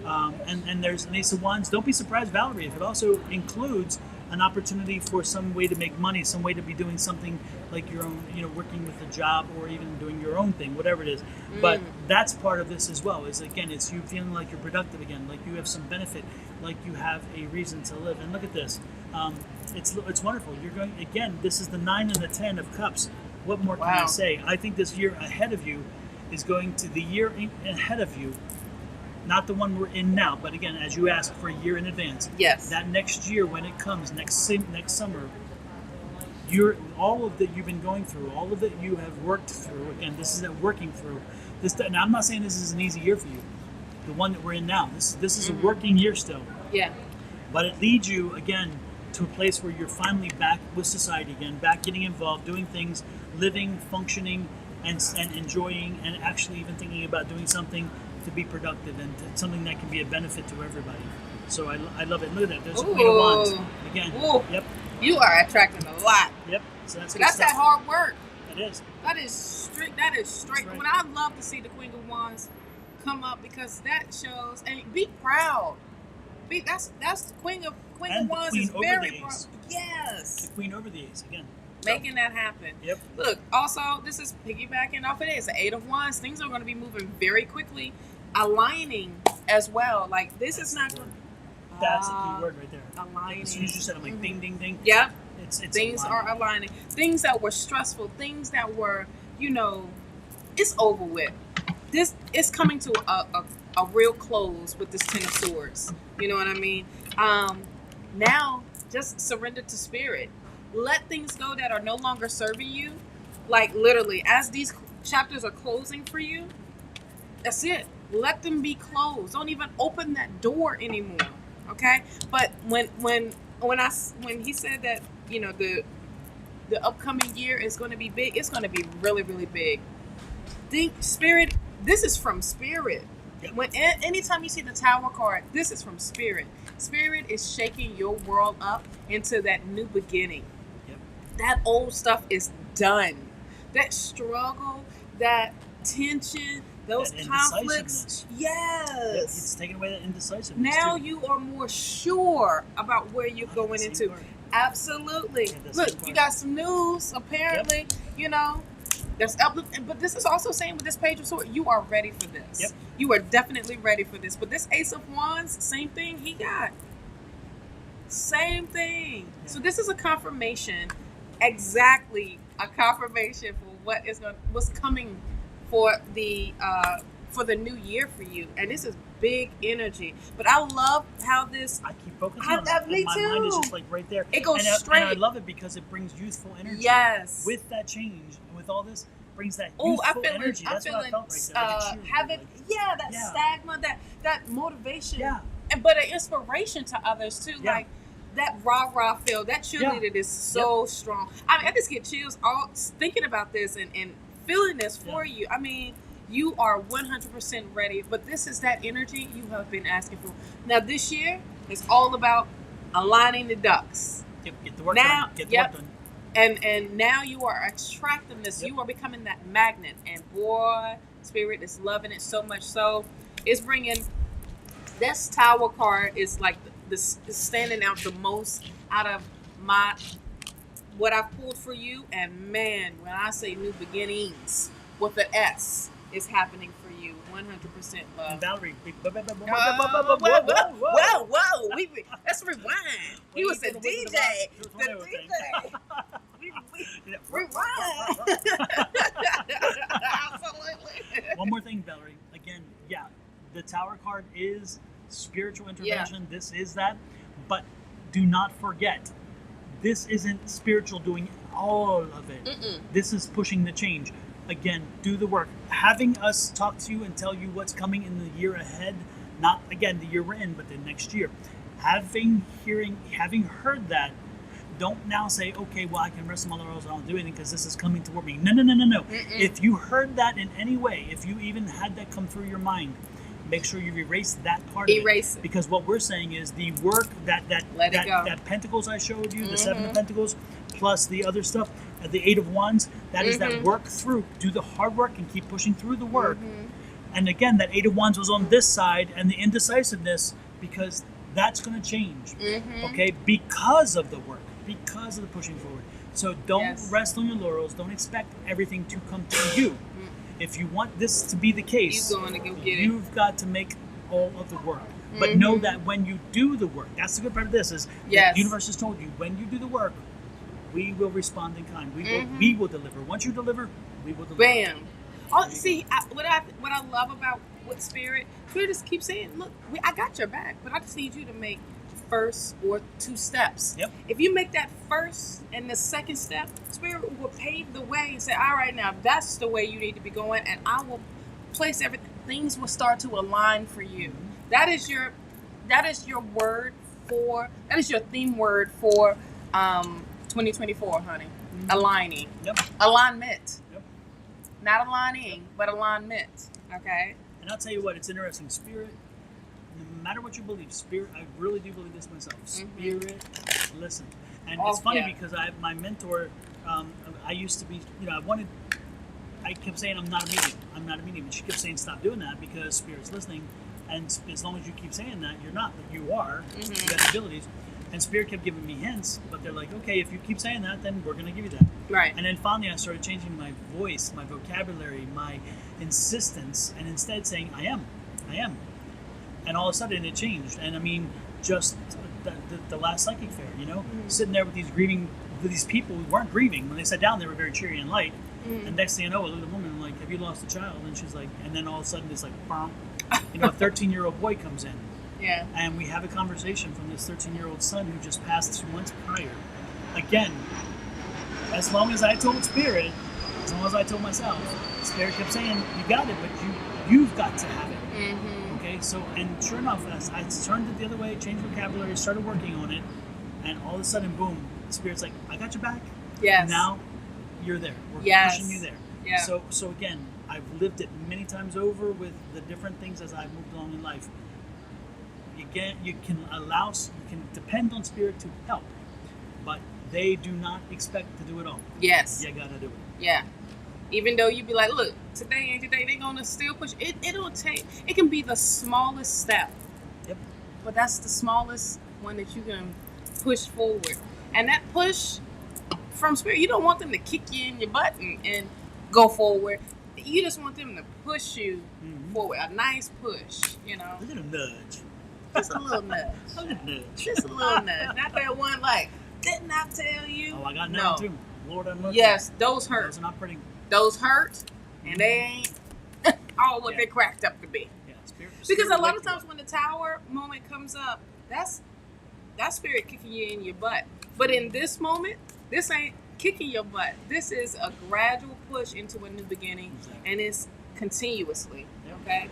And there's an Ace of Wands. Don't be surprised, Valerie, if it also includes an opportunity for some way to make money, some way to be doing something like your own, working with a job or even doing your own thing, whatever it is. But that's part of this as well. Is again, it's you feeling like you're productive again, like you have some benefit, like you have a reason to live. And look at this. It's wonderful. You're going again. This is the 9 and the 10 of Cups. What more can I say? I think this year ahead of you is going to the year ahead of you. Not the one we're in now, but again, as you asked, for a year in advance. Yes. That next year, when it comes, next summer, all of that you've been going through, all of that you have worked through. Again, this is that working through. Now, I'm not saying this is an easy year for you. The one that we're in now, this is a working year still. Yeah. But it leads you again to a place where you're finally back with society again, back getting involved, doing things, living, functioning, and enjoying, and actually even thinking about doing something to be productive and something that can be a benefit to everybody. So I love it. Look at that. There's a Queen of Wands. Again. Ooh. Yep. You are attracting a lot. Yep. So that's that hard work. It is. That is strict. That is straight. Right. When I love to see the Queen of Wands come up, because that shows, and be proud. That's the Queen of Wands is very proud. Yes. The Queen over the Ace again. Making that happen. Yep. Look, also, this is piggybacking off of it. It's the 8 of Wands. Things are going to be moving very quickly, aligning as well. Like, this is not going to... That's a key word right there. Aligning. As soon as you said it, I'm like, ding, ding, ding. Yep. It's things aligning. are aligning. Things that were stressful, things that were, it's over with. This is coming to a real close with this 10 of Swords. You know what I mean? Now, just surrender to spirit. Let things go that are no longer serving you. Like, literally, as these chapters are closing for you, that's it. Let them be closed. Don't even open that door anymore. Okay? But when he said that, the upcoming year is going to be big, it's going to be really, really big. Think spirit. This is from spirit. When anytime you see the Tower card, this is from spirit. Spirit is shaking your world up into that new beginning. Yep. That old stuff is done. That struggle, that tension, those conflicts. Yes. Yep. It's taking away that indecisiveness. Now too. you are more sure about where you're going into. Absolutely. Look, you got some news, apparently, that's uplifting. But this is also saying with this Page of Swords, you are ready for this. Yep. You are definitely ready for this. But this Ace of Wands, same thing he got. Same thing. Yeah. So this is a confirmation, exactly a confirmation for what's coming for the new year for you. And this is big energy. But I love how this... I keep focusing on that. Me my too. mind is just like right there. It goes straight. And I love it because it brings youthful energy. Yes. With that change, with all this, brings that youthful energy. That's what I felt right there. Stamina, that motivation. Yeah. But an inspiration to others too. Yeah. Like that rah-rah feel, that cheerleader is so strong. I mean, I just get chills all thinking about this and feeling this for you. I mean, you are 100% ready, but this is that energy you have been asking for. Now, this year is all about aligning the ducks. Yep, get the work done. Get the work done. And now you are attracting this. Yep. You are becoming that magnet. And boy, Spirit is loving it so much. So it's bringing, this Tower card is like this is standing out the most out of what I pulled for you. And man, when I say new beginnings with the S, is happening for you. 100% love. And Valerie, whoa. Let's rewind. He was the DJ. Rewind. Absolutely. One more thing, Valerie. Again, the Tower card is spiritual intervention. This is that. But do not forget, this isn't spiritual doing all of it. Mm-mm. This is pushing the change. Again, do the work. Having us talk to you and tell you what's coming in the year ahead, not, again, the year we're in, but the next year. Having heard that, don't now say, okay, well, I can rest my laurels and I don't do anything because this is coming toward me. No. Mm-mm. If you heard that in any way, if you even had that come through your mind, make sure you erase that part of it. Erase it. Because what we're saying is the work that Pentacles I showed you, the 7 of Pentacles, plus the other stuff, the 8 of Wands, that is that work through. Do the hard work and keep pushing through the work. And again, that Eight of Wands was on this side, and the indecisiveness, because that's going to change. Okay, because of the work, because of the pushing forward. So don't rest on your laurels. Don't expect everything to come to you. If you want this to be the case, you've got to make all of the work. But know that when you do the work, that's the good part of this, is the universe has told you, when you do the work, we will respond in kind. We will deliver. Once you deliver, we will deliver. Bam. Oh, see, what I love about what Spirit just keeps saying, look, I got your back, but I just need you to make first or two steps. Yep. If you make that first and the second step, Spirit will pave the way and say, all right, now that's the way you need to be going, and I will place everything. Things will start to align for you. That is your word for, that is your theme word for 2024, honey. Aligning. Yep. Alignment. Yep. Not aligning, but alignment. Okay? And I'll tell you what, it's interesting. Spirit, no matter what you believe, Spirit, I really do believe this myself. Spirit, listen. And it's funny because my mentor, I used to be, I kept saying I'm not a medium. I'm not a medium. And she kept saying stop doing that because Spirit's listening. And as long as you keep saying that, you're not. But you are. You have abilities. And Spirit kept giving me hints, but they're like, okay, if you keep saying that, then we're going to give you that. Right. And then finally I started changing my voice, my vocabulary, my insistence, and instead saying, I am. And all of a sudden it changed. And I mean, just the last psychic fair, sitting there with these people who weren't grieving. When they sat down, they were very cheery and light. And next thing you know, I look at the woman, I'm like, have you lost a child? And she's like, and then all of a sudden it's like, bam, a 13-year-old boy comes in. Yeah. And we have a conversation from this 13-year-old son who just passed 2 months prior. Again, as long as I told Spirit, as long as I told myself, Spirit kept saying, you got it, but you've got to have it. Okay, so, and sure enough, as I turned it the other way, changed vocabulary, started working on it, and all of a sudden, boom, Spirit's like, I got your back. Yes. And now you're there. We're pushing you there. Yeah. So again, I've lived it many times over with the different things as I've moved along in life. You can depend on Spirit to help, but they do not expect to do it all. Yes. You gotta do it. Yeah. Even though you be like, look, today ain't today, they're gonna still push. It can be the smallest step. Yep. But that's the smallest one that you can push forward. And that push from Spirit, you don't want them to kick you in your butt and go forward. You just want them to push you forward. A nice push, A little nudge. Just a little nudge. A little nudge. Just a little nudge. Not that one like, didn't I tell you? Oh, I got none too. Lord, I'm looking. Yes, those hurt. Those are not pretty. Those hurt, and they ain't all what they cracked up to be. Yeah, Spirit because a lot of times when the Tower moment comes up, that's Spirit kicking you in your butt. But in this moment, this ain't kicking your butt. This is a gradual push into a new beginning, and it's continuously. Okay.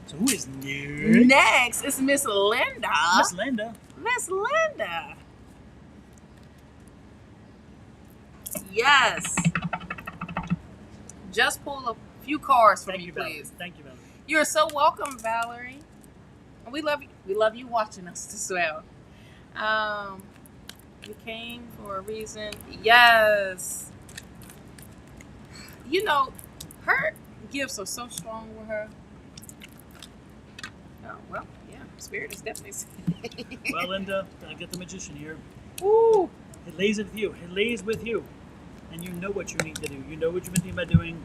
So who is next? Next is Miss Linda. Miss Linda. Miss Linda. Yes. Just pull a few cards for me, please. Thank you, Valerie. You're so welcome, Valerie. We love you. We love you watching us as well. You came for a reason. Yes. Her gifts are so strong with her. Oh, well, yeah. Spirit is definitely. Well, Linda, I get the magician here. Ooh. It lays with you. It lays with you. And you know what you need to do. You know what you've been thinking about doing.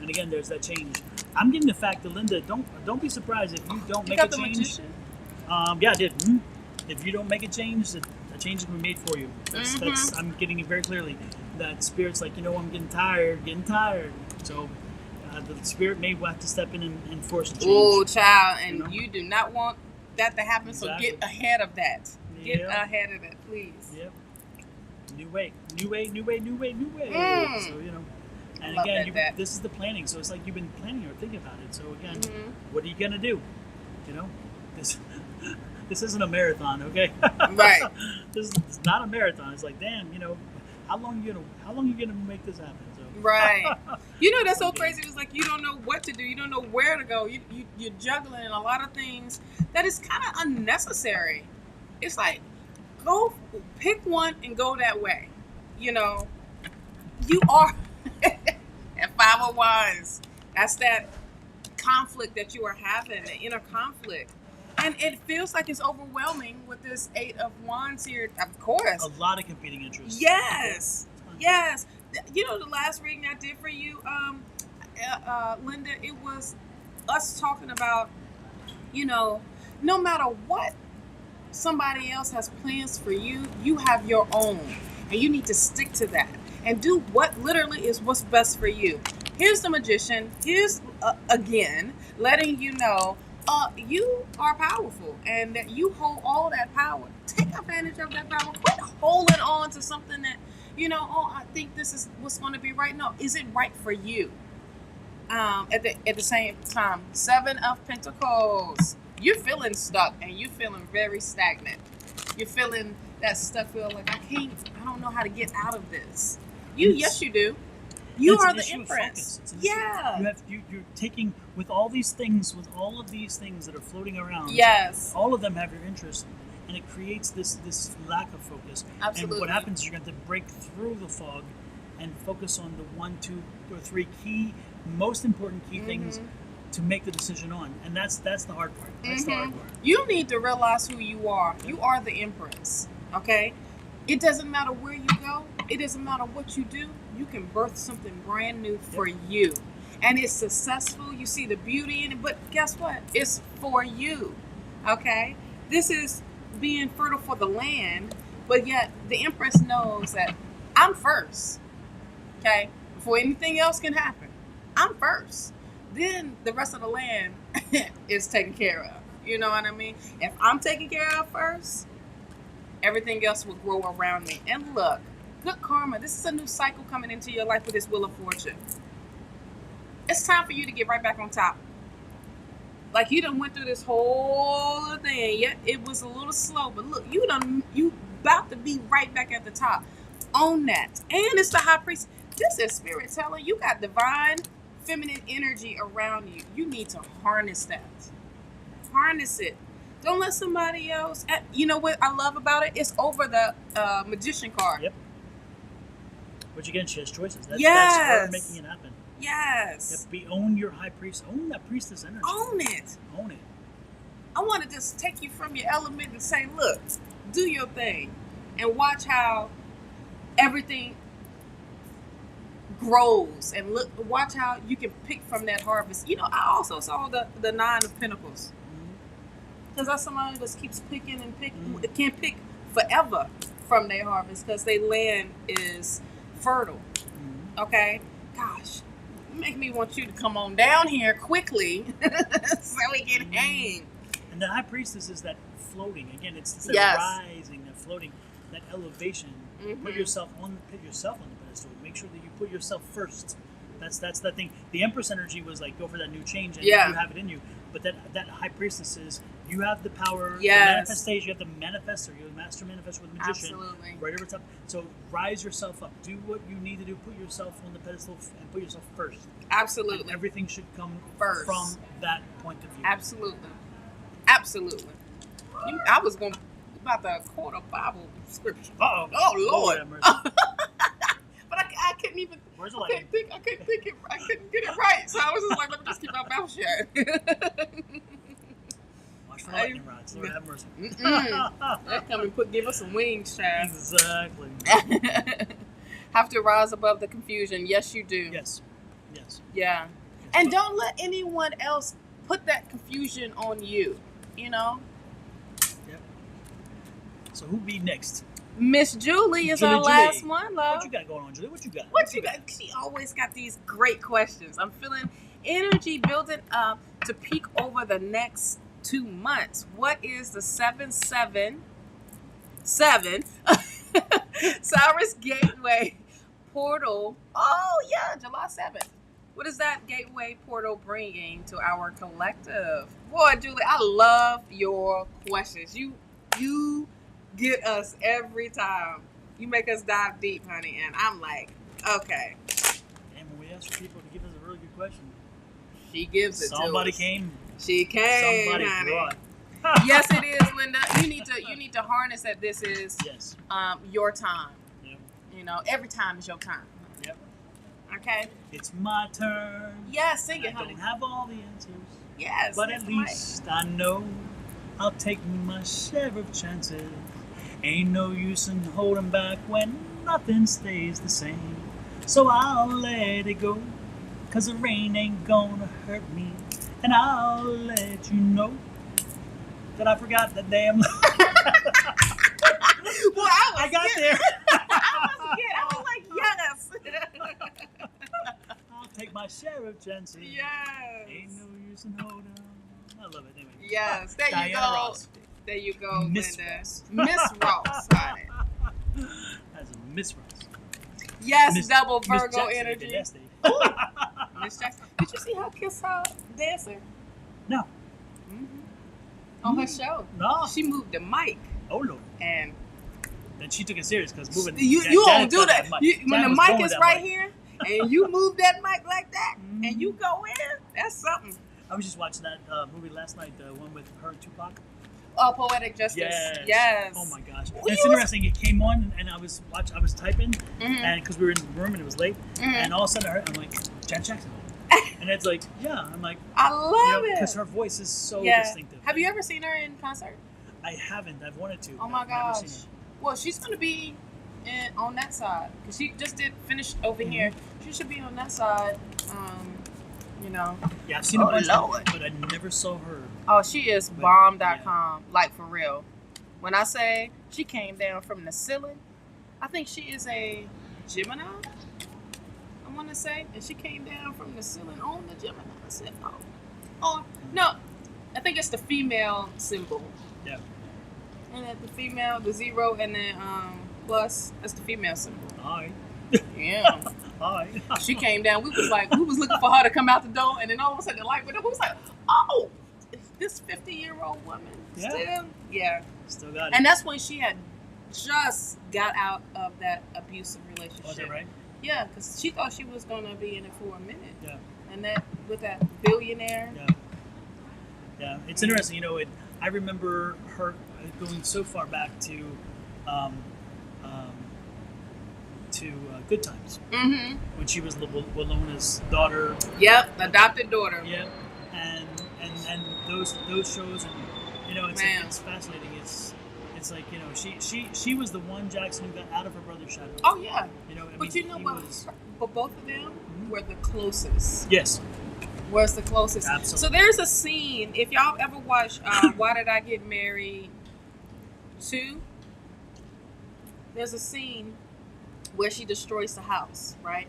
And again, there's that change. I'm getting the fact that, Linda, don't be surprised if you don't make a change. Magician? Yeah, I did. If you don't make a change, a change is going to be made for you. That's I'm getting it very clearly. That Spirit's like, I'm getting tired. So the Spirit may have to step in and force a change. Oh, child. And you do not want that to happen, so get ahead of that. Get ahead of it, please. Yep. New way. So, and again, this is the planning. So it's like you've been planning or thinking about it. So again, what are you going to do? This isn't a marathon, okay? Right. This is not a marathon. It's like, damn, how long you gonna make this happen? So. Right. That's so crazy. It's like you don't know what to do. You don't know where to go. You're juggling a lot of things that is kind of unnecessary. It's like, go pick one and go that way. You are at 5 of Wands. That's that conflict that you are having, the inner conflict. And it feels like it's overwhelming with this 8 of Wands here. Of course. A lot of competing interests. Yes. Yes. You know, the last reading I did for you, Linda, it was us talking about, you know, no matter what somebody else has plans for you, you have your own. And you need to stick to that. And do what literally is what's best for you. Here's the Magician. Here's, again, letting you know you are powerful and that you hold all that power. Take advantage of that power. Quit holding on to something that, you know, I think this is what's going to be right. No, is it right for you? At the same time, 7 of Pentacles. You're feeling stuck and you're feeling very stagnant. You're feeling that stuck, feel like I don't know how to get out of this. Yes, you do. You are the Empress. Yeah. You're taking with all of these things that are floating around. Yes. All of them have your interest, and it creates this lack of focus. Absolutely. And what happens is you're going to have to break through the fog and focus on the 1, 2, or 3 most important key things to make the decision on. And that's the hard part. That's the hard part. You need to realize who you are. You are the Empress. Okay? It doesn't matter where you go. It doesn't matter what you do. You can birth something brand new for you. And it's successful. You see the beauty in it. But guess what? It's for you. Okay? This is being fertile for the land. But yet the Empress knows that I'm first. Okay? Before anything else can happen. I'm first. Then the rest of the land is taken care of. You know what I mean? If I'm taken care of first, everything else will grow around me. And look, good karma. This is a new cycle coming into your life with this Wheel of Fortune. It's time for you to get right back on top. Like you done went through this whole thing. Yeah, it was a little slow, but look, you about to be right back at the top. Own that. And it's the High Priest. This is Spirit telling you got divine feminine energy around you. You need to harness that. Harness it. Don't let somebody else. You know what I love about it? It's over the Magician card. Yep. Which again, she has choices. That's her making it happen. Yes. Own your High Priest. Own that priestess energy. Own it. Own it. I want to just take you from your element and say, look, do your thing, and watch how everything grows, and watch how you can pick from that harvest. You know, I also saw the 9 of Pentacles. Because that's somebody that keeps picking and picking. It can't pick forever from their harvest because their land is fertile. Okay? Gosh, you make me want you to come on down here quickly so we can hang. And the High Priestess is that floating. Again, it's that rising, that floating, that elevation. Put yourself on the pedestal. Make sure that you put yourself first. That's the thing. The Empress energy was like, go for that new change, and you have it in you. But that High Priestess is, you have the power, the manifestation, you have the manifestor, you're the master manifestor with the Magician. Absolutely. Right over top. So rise yourself up. Do what you need to do. Put yourself on the pedestal and put yourself first. Absolutely. And everything should come first from that point of view. Absolutely. Absolutely. I was going about to quote a Bible scripture. Uh-oh. Oh, Lord. But I couldn't even. Where's the I light? couldn't get it right. So I was just like, let me just keep my mouth shut. Watch for lightning rods. Lord have mercy. They come and give us some wings, child. Exactly. Have to rise above the confusion. Yes, you do. Yes. Yeah. And don't let anyone else put that confusion on you. You know? Yep. So who be next? Miss Julie is our last one, love. What you got going on, Julie? What you got? What you got? She always got these great questions. I'm feeling energy building up to peak over the next 2 months. What is the 777 Cyrus Gateway Portal? Oh, yeah, July 7th. What is that gateway portal bringing to our collective? Boy, Julie, I love your questions. You get us every time. You make us dive deep, honey. And I'm like, okay. And when we ask for people to give us a really good question, she gives it somebody to us. came. She came, Somebody honey. brought. Yes, it is, Linda. You need to harness that this is your time. Yep. You know, every time is your time. Yep. Okay. It's my turn. Yes, sing it, I honey. don't have all the answers. Yes. But at least I know I'll take my share of chances. Ain't no use in holding back when nothing stays the same. So I'll let it go, 'cause the rain ain't gonna hurt me. And I'll let you know that I forgot the damn. Well, I got there. I was like, yes. I'll take my share of chances. Yes. Ain't no use in holding on. I love it. Anyway. Yes. There Diana you go. Ross. There you go, Miss Linda. Ross. Miss Ross, honey. That's a Miss Ross. Yes, Miss, double Miss Virgo Jackson energy. did that stage. Miss Jackson. Did you see her kiss her dancer? No. On her show. No. She moved the mic. Oh, Lord. And Then she took it serious because moving. you don't do that. When Janet the was mic blowing is that right mic. here and you move that mic like that and you go in, that's something. I was just watching that movie last night, the one with her and Tupac. Oh, Poetic Justice. Yes. Oh my gosh. Well, It's interesting. It came on and I was typing, and because we were in the room and it was late, and all of a sudden I'm like, Janet Jackson. And it's like, yeah, I'm like, I love it. because her voice is so distinctive. Have you ever seen her in concert? I haven't. I've wanted to. Oh my I've never gosh. seen her. Well, she's going to be on that side because she just did finish over here. She should be on that side. You know. Yeah, I've seen a bunch, Lord. but I never saw her. Oh, she is bomb.com. Like, for real. When I say she came down from the ceiling, I think she is a Gemini, I want to say. And she came down from the ceiling on the Gemini. I said, oh, no. I think it's the female symbol. Yeah. And then the female, the 0, and then plus, that's the female symbol. Hi. Yeah. Hi. She came down. We was looking for her to come out the door, and then all of a sudden the light went up. We was like, oh, this 50-year-old woman Still got it. And that's when she had just got out of that abusive relationship. Was that right? Yeah, because she thought she was gonna be in it for a minute. Yeah. And that with that billionaire. Yeah. Yeah. It's interesting. I remember her going so far back to Good Times, when she was Walona's daughter. Yep, adopted daughter. Yeah, and those shows, and it's fascinating. It's like she was the one Jackson who got out of her brother's shadow. Oh yeah. But both of them were the closest. Yes. Was the closest. Absolutely. So there's a scene. If y'all ever watch Why Did I Get Married 2? There's a scene where she destroys the house, right?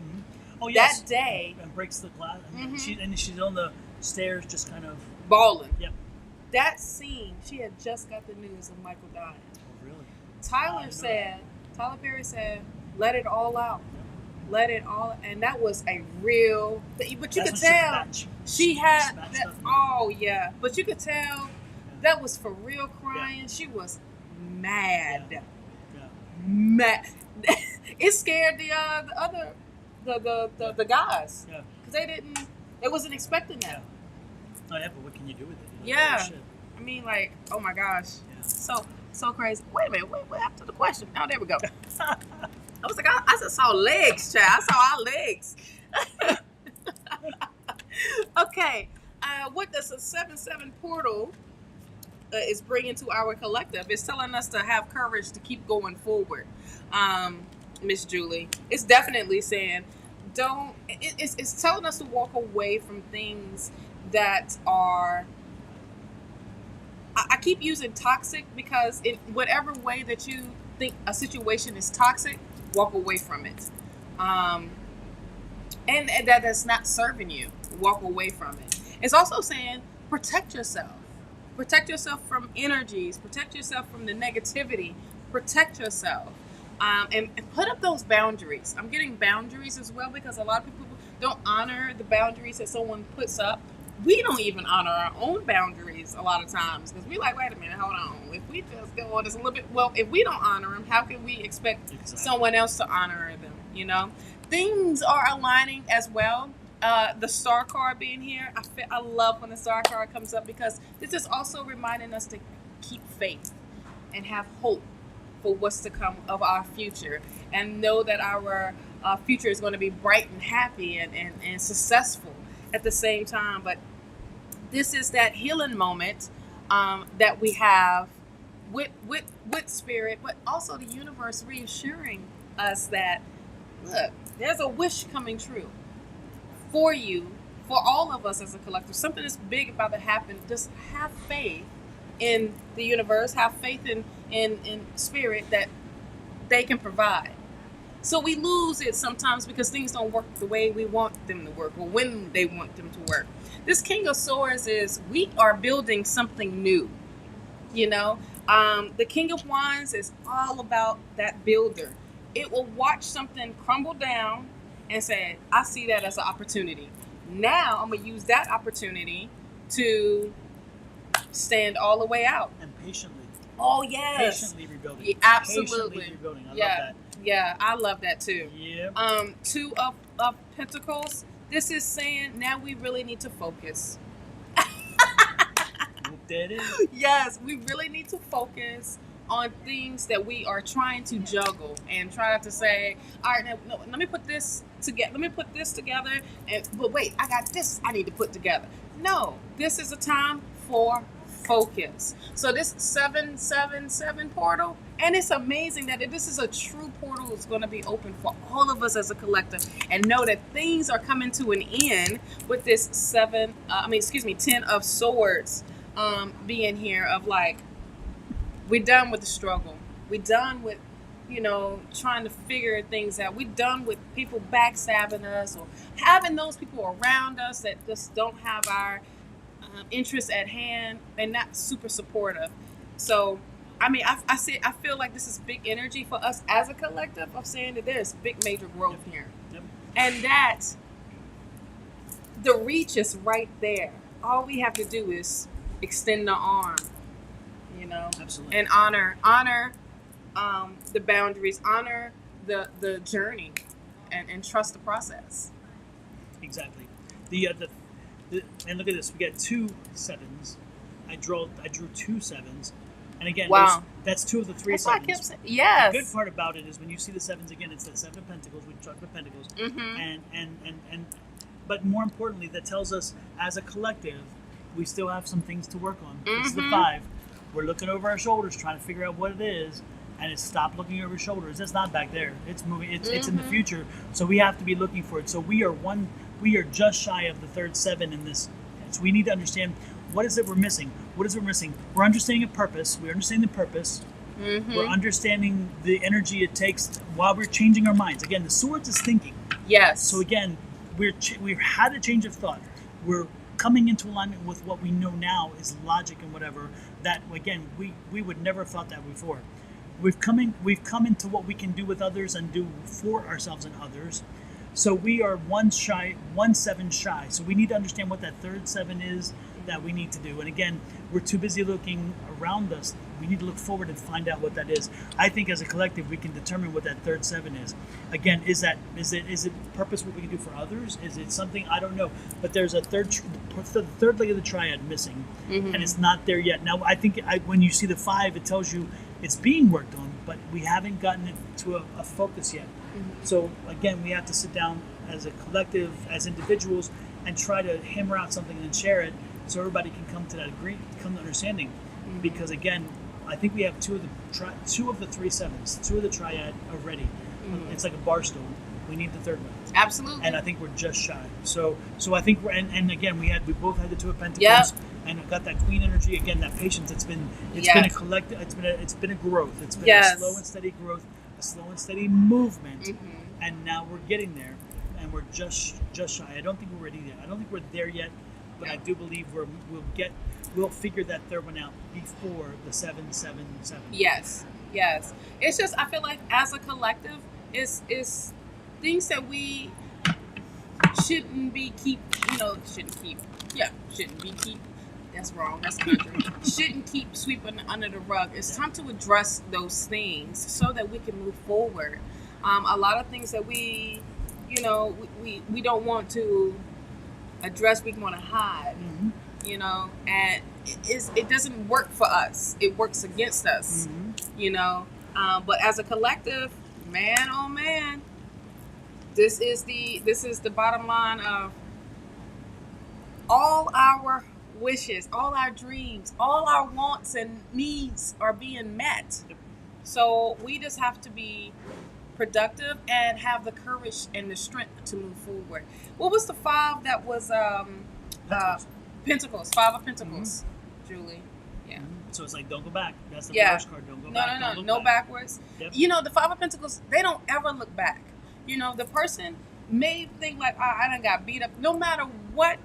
Oh yes. That day. And breaks the glass. And she's on the stairs, just kind of bawling. Yep. That scene, she had just got the news of Michael dying. Oh really? Tyler Perry said, "Let it all out." Let it all, and that was a real. But you could tell she had that. Oh yeah, but you could tell that was for real crying. Yeah. She was mad. Yeah. Mad. It scared the other the guys. Yeah. Because they wasn't expecting that. Yeah. Oh yeah, but what can you do with it? Yeah. I mean, like, oh my gosh. Yeah. So crazy. Wait a minute. What happened to the question? Oh, there we go. I was like, I just saw legs, child. I saw our legs. Okay. What does a 7/7 portal is bringing to our collective? It's telling us to have courage to keep going forward, Miss Julie. It's definitely saying it's telling us to walk away from things that are, I keep using toxic because in whatever way that you think a situation is toxic, walk away from it. And that's not serving you. Walk away from it. It's also saying protect yourself. Protect yourself from energies. Protect yourself from the negativity. Protect yourself. And put up those boundaries. I'm getting boundaries as well because a lot of people don't honor the boundaries that someone puts up. We don't even honor our own boundaries a lot of times because we're like, wait a minute, hold on. If we just go on this a little bit, well, if we don't honor them, how can we expect someone else to honor them? Things are aligning as well. The star card being here, I love when the star card comes up because this is also reminding us to keep faith and have hope for what's to come of our future, and know that our future is going to be bright and happy and successful at the same time. But this is that healing moment that we have with spirit, but also the universe reassuring us that, look, there's a wish coming true for you, for all of us as a collective. Something is big about to happen. Just have faith in the universe, have faith in spirit that they can provide. So we lose it sometimes because things don't work the way we want them to work, or when they want them to work. This King of Swords is, we are building something new. You know, the King of Wands is all about that builder. It will watch something crumble down and say, I see that as an opportunity. Now I'm going to use that opportunity to stand all the way out. And patiently. Oh, yes. Patiently rebuilding. Yeah, absolutely. Patiently rebuilding. I love that. Yeah, I love that too. Yeah. Two of Pentacles. This is saying now we really need to focus. Yes, we really need to focus on things that we are trying to juggle and try to say, all right, now, no, let me put this together. Let me put this together. But wait, I got this I need to put together. No, this is a time for focus. So this 777 portal, and it's amazing that this is a true portal that's going to be open for all of us as a collective, and know that things are coming to an end with this 10 of Swords being here, of like, we're done with the struggle. We're done with, trying to figure things out. We're done with people backstabbing us, or having those people around us that just don't have our interests at hand and not super supportive. So, I feel like this is big energy for us as a collective, of saying that there's big major growth here. Yep. And that the reach is right there. All we have to do is extend the arm, Absolutely. and honor the boundaries, honor the journey, and trust the process. Exactly. And look at this. We got 2 sevens. I drew 2 sevens, and again, wow, that's 2 of the 3 that's sevens. What I kept saying. Yes. The good part about it is when you see the sevens again, it's the 7 of Pentacles. We talked about Pentacles, and but more importantly, that tells us as a collective, we still have some things to work on. This is the 5. We're looking over our shoulders, trying to figure out what it is, and it's stop looking over your shoulders. It's not back there. It's moving. It's in the future. So we have to be looking for it. So we are just shy of the third 7 in this. So we need to understand, what is it we're missing? What is it we're missing? We're understanding a purpose. We understand the purpose. We're understanding the energy it takes while we're changing our minds. Again, the Swords is thinking. Yes. So again, we've had a change of thought. We're coming into alignment with what we know now is logic and whatever. That again, we would never have thought that before. We've come into what we can do with others and do for ourselves and others. So we are 1 7 shy. So we need to understand what that third 7 is that we need to do. And again, we're too busy looking around us. We need to look forward and find out what that is. I think as a collective, we can determine what that third 7 is. Again, is it purpose, what we can do for others? Is it something? I don't know. But there's the third leg of the triad missing, and it's not there yet. Now, I think when you see the 5, it tells you it's being worked on, but we haven't gotten it to a focus yet. So again, we have to sit down as a collective, as individuals, and try to hammer out something and share it, so everybody can come to understanding. Because again, I think we have 2 of the 3 sevens, 2 of the triad already. It's like a bar stool. We need the third one. Absolutely. And I think we're just shy. So I think and again, we both had the 2 of Pentacles. Yep. And got that Queen energy again. That patience. It's been a collective. It's been a growth. It's been a slow and steady growth, a slow and steady movement. And now we're getting there, and we're just shy. I don't think we're ready yet. I don't think we're there yet, but I do believe we'll figure that third one out before the 777. Yes. It's just, I feel like as a collective, is things that we shouldn't be keep. That's wrong. That's country. Shouldn't keep sweeping under the rug. It's time to address those things so that we can move forward. A lot of things that we don't want to address, we want to hide. And it doesn't work for us. It works against us. But as a collective, man, oh man, this is the bottom line of all our wishes, all our dreams, all our wants and needs are being met. So we just have to be productive and have the courage and the strength to move forward. What was the 5 that was Pentacles? 5 of Pentacles, Julie. Yeah. So it's like, don't go back. That's the first card. Don't go back. No backwards. Yep. You know, the 5 of Pentacles, they don't ever look back. You know, the person may think like, I done got beat up. No matter what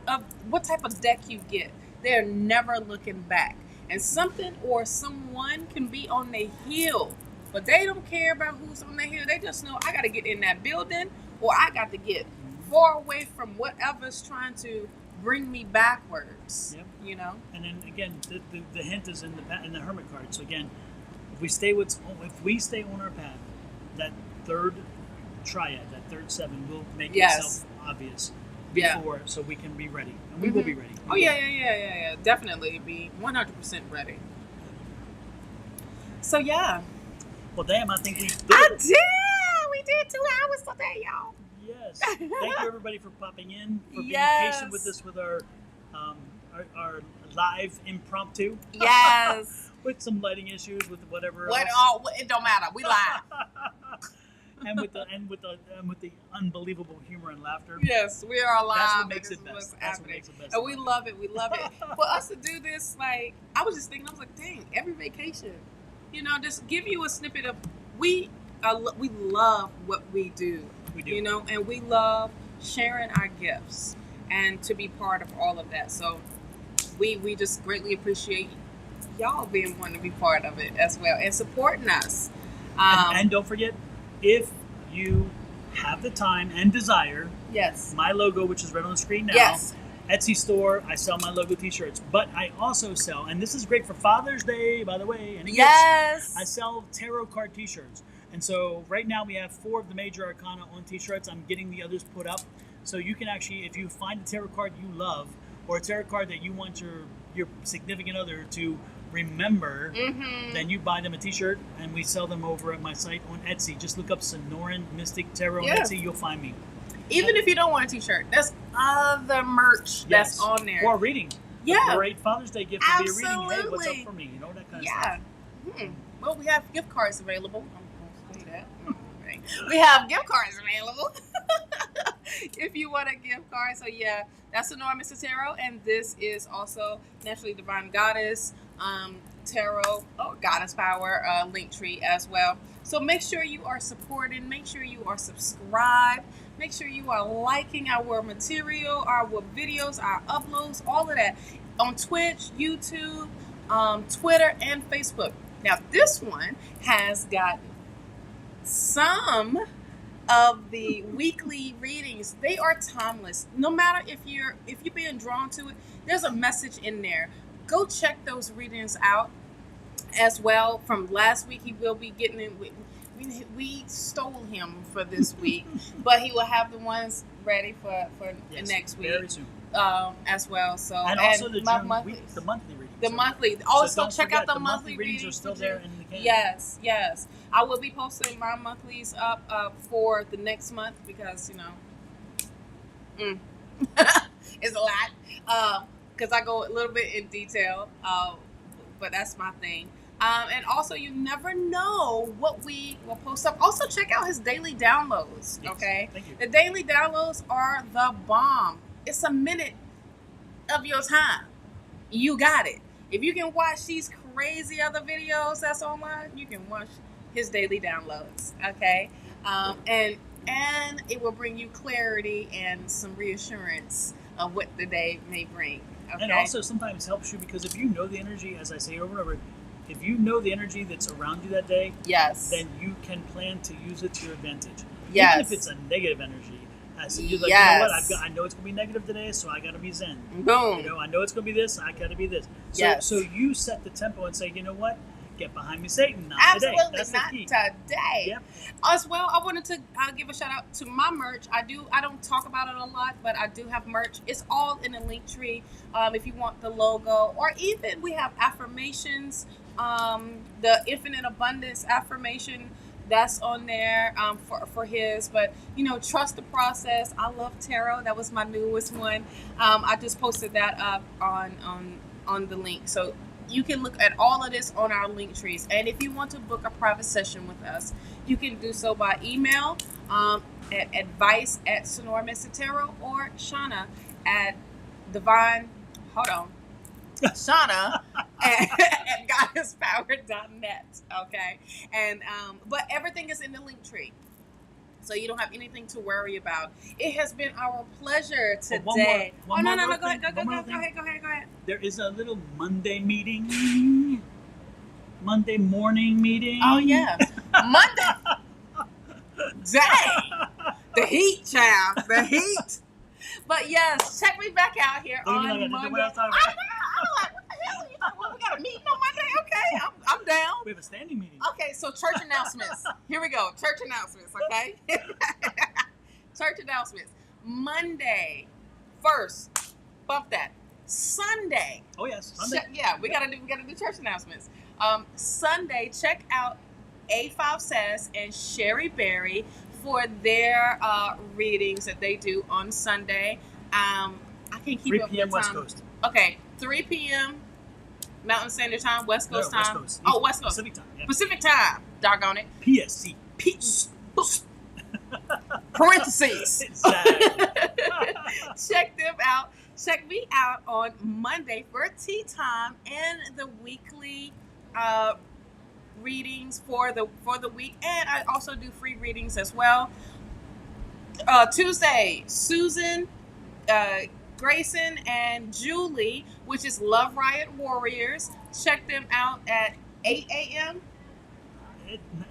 type of deck you get, they're never looking back. And something or someone can be on their heel, but they don't care about who's on their heel. They just know, I got to get in that building, or I got to get far away from whatever's trying to bring me backwards. Yep. You know. And then again, the hint is in the Hermit card. So again, if we stay on our path, that third triad, that third 7 will make itself obvious before, so we can be ready, and we will be ready. Yeah. Definitely be 100% ready. So yeah. Well, damn, I think we did. We did 2 hours today, y'all. Yes. Thank you, everybody, for popping in, for being patient with us with our live impromptu. Yes. With some lighting issues, with whatever. It don't matter. We live. and with the unbelievable humor and laughter. Yes, we are alive. That's what makes it best. That's what makes it best. And we love it. We love it. For us to do this, like, I was just thinking, I was like, dang, every vacation, you know, just give you a snippet of we love what we do. We do. You know, and we love sharing our gifts and to be part of all of that. So we just greatly appreciate y'all being one to be part of it as well and supporting us. And don't forget, if you have the time and desire, my logo, which is right on the screen now, Etsy store, I sell my logo t-shirts, but I also sell, and this is great for Father's Day, by the way, and I sell tarot card t-shirts. And so right now we have 4 of the major arcana on t-shirts. I'm getting the others put up. So you can actually, if you find a tarot card you love, or a tarot card that you want your significant other to remember, then you buy them a t-shirt, and we sell them over at my site on Etsy. Just look up Sonoran Mystic Tarot on Etsy, you'll find me. Even if you don't want a t-shirt, there's other merch that's on there. Or a reading. Yeah. A great Father's Day gift to be a reading. Hey, what's up for me? You know, that kind of stuff. Well, we have gift cards available. I'm going to say that. Okay. We have gift cards available if you want a gift card. So yeah, that's Sonoran Mystic Tarot, and this is also Naturally Divine Goddess Tarot, Goddess Power Linktree as well. So make sure you are supporting, make sure you are subscribed, make sure you are liking our material, our videos, our uploads, all of that on Twitch, YouTube, Twitter, and Facebook. Now this one has got some of the weekly readings. They are timeless. No matter if you're being drawn to it, there's a message in there. Go check those readings out as well. From last week, he will be getting in. We stole him for this week, but he will have the ones ready for next week very soon as well. So and also the monthly readings. The monthly. Also, so check out the monthly readings are still there in the can. Yes. I will be posting my monthlies up for the next month because, you know, it's a lot. Because I go a little bit in detail, but that's my thing. And also, you never know what we will post up. Also, check out his daily downloads, okay? Thank you. The daily downloads are the bomb. It's a minute of your time. You got it. If you can watch these crazy other videos that's online, you can watch his daily downloads, okay? And it will bring you clarity and some reassurance of what the day may bring. Okay? And also sometimes helps you because if you know the energy, as I say over and over, if you know the energy that's around you that day, then you can plan to use it to your advantage. Even if it's a negative energy. You're like, you know what? I know it's going to be negative today, so I got to be zen. Boom. You know, I know it's going to be this, I got to be this. So you set the tempo and say, you know what? Get behind me, Satan. Not today. That's not the key. Today. Yep. As well, I wanted to give a shout out to my merch. I don't talk about it a lot, but I do have merch. It's all in the link tree. If you want the logo, or even we have affirmations The Infinite Abundance affirmation, that's on there for his. But trust the process. I love tarot. That was my newest one. I just posted that up on the link, so you can look at all of this on our link trees. And if you want to book a private session with us, you can do so by email at advice@Sonoran Mystic Tarot, or Shawna at Divine. Hold on. Shawna at goddesspower.net. Okay. And but everything is in the link tree, so you don't have anything to worry about. It has been our pleasure today. No, go ahead. There is a little Monday meeting. Monday morning meeting. Oh yeah. Monday. Dang. The heat, child. The heat. But yes, check me back out here on Monday. I'm like, what the hell are you talking about? We got a meeting on Monday? Okay, I'm down. We have a standing meeting. Okay, so church announcements. Here we go. Church announcements, okay? Church announcements. Monday, first. Bump that. Sunday. Oh yes, Sunday. We gotta do church announcements. Sunday, check out A5 Says and Sherry Berry for their readings that they do on Sunday. I can't keep 3 up p.m. with West time. Coast. Okay, 3 p.m. Mountain Standard Time, West Coast time. West Coast. Oh, West Coast. Pacific time. Yeah. Pacific time. Doggone it. PSC. Parentheses. Exactly. Check them out. Check me out on Monday for tea time and the weekly readings for the week, and I also do free readings as well. Tuesday, Susan, Grayson, and Julie, which is Love Riot Warriors. Check them out at 8 a.m.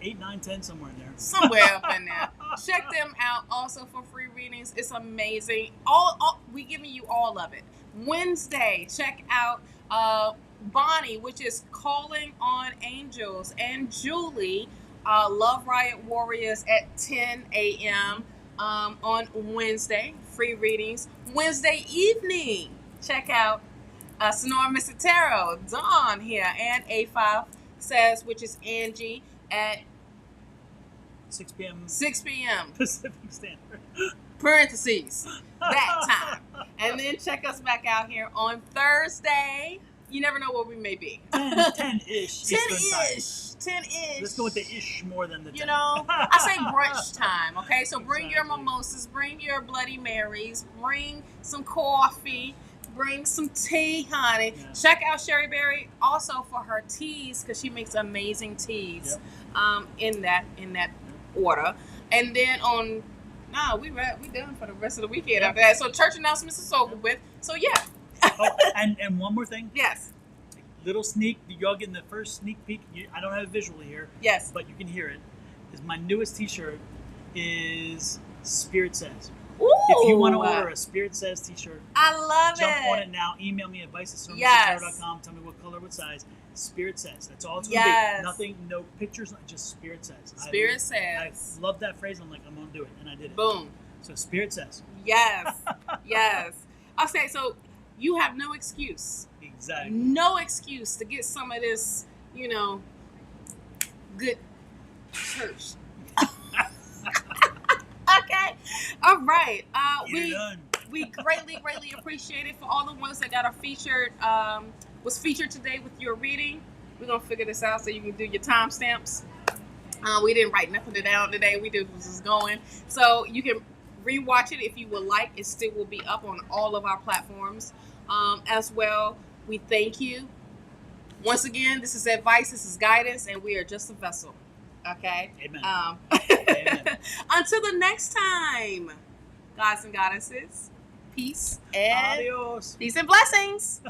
8, 9, 10, somewhere in there. Somewhere up in there. Check them out also for free readings. It's amazing. We giving you all of it. Wednesday, check out Bonnie, which is Calling on Angels, and Julie, Love Riot Warriors at 10 a.m. On Wednesday. Free readings. Wednesday evening, check out Sonoran Mystic Tarot, Dawn here, and A5 Says, which is Angie, at 6 p.m. Pacific Standard. Parentheses. That time. And then check us back out here on Thursday. You never know where we may be. 10-ish. 10-ish. Let's go with the ish more than the 10. I say brunch time, okay? So bring your mimosas, bring your Bloody Marys, bring some coffee, bring some tea, honey. Yeah. Check out Sherry Berry also for her teas, because she makes amazing teas. Yep. In that order. And then we done for the rest of the weekend after that. So church announcements is over with. So yeah. And one more thing. Yes. Little sneak. Y'all getting the first sneak peek. I don't have it visually here. Yes. But you can hear it. Is my newest T-shirt is Spirit Says. Ooh. If you want to order a Spirit Says T-shirt, I love jump on it now. Email me at advice@sonoranmystictarot.com. Tell me what color, what size. Spirit Says. That's all it's going to be. Nothing, no pictures, just Spirit Says. Spirit Says. I love that phrase. I'm like, I'm going to do it. And I did it. Boom. So Spirit Says. Yes. Yes. Okay, so you have no excuse. Exactly. No excuse to get some of this, good church. Okay. All right. We greatly appreciate it for all the ones that got was featured today with your reading. We're gonna figure this out so you can do your timestamps. We didn't write nothing down today. We was just going. So you can rewatch it if you would like. It still will be up on all of our platforms as well. We thank you. Once again, this is advice, this is guidance, and we are just a vessel. Okay? Amen. Amen. Until the next time, gods and goddesses, peace and adios. Peace and blessings.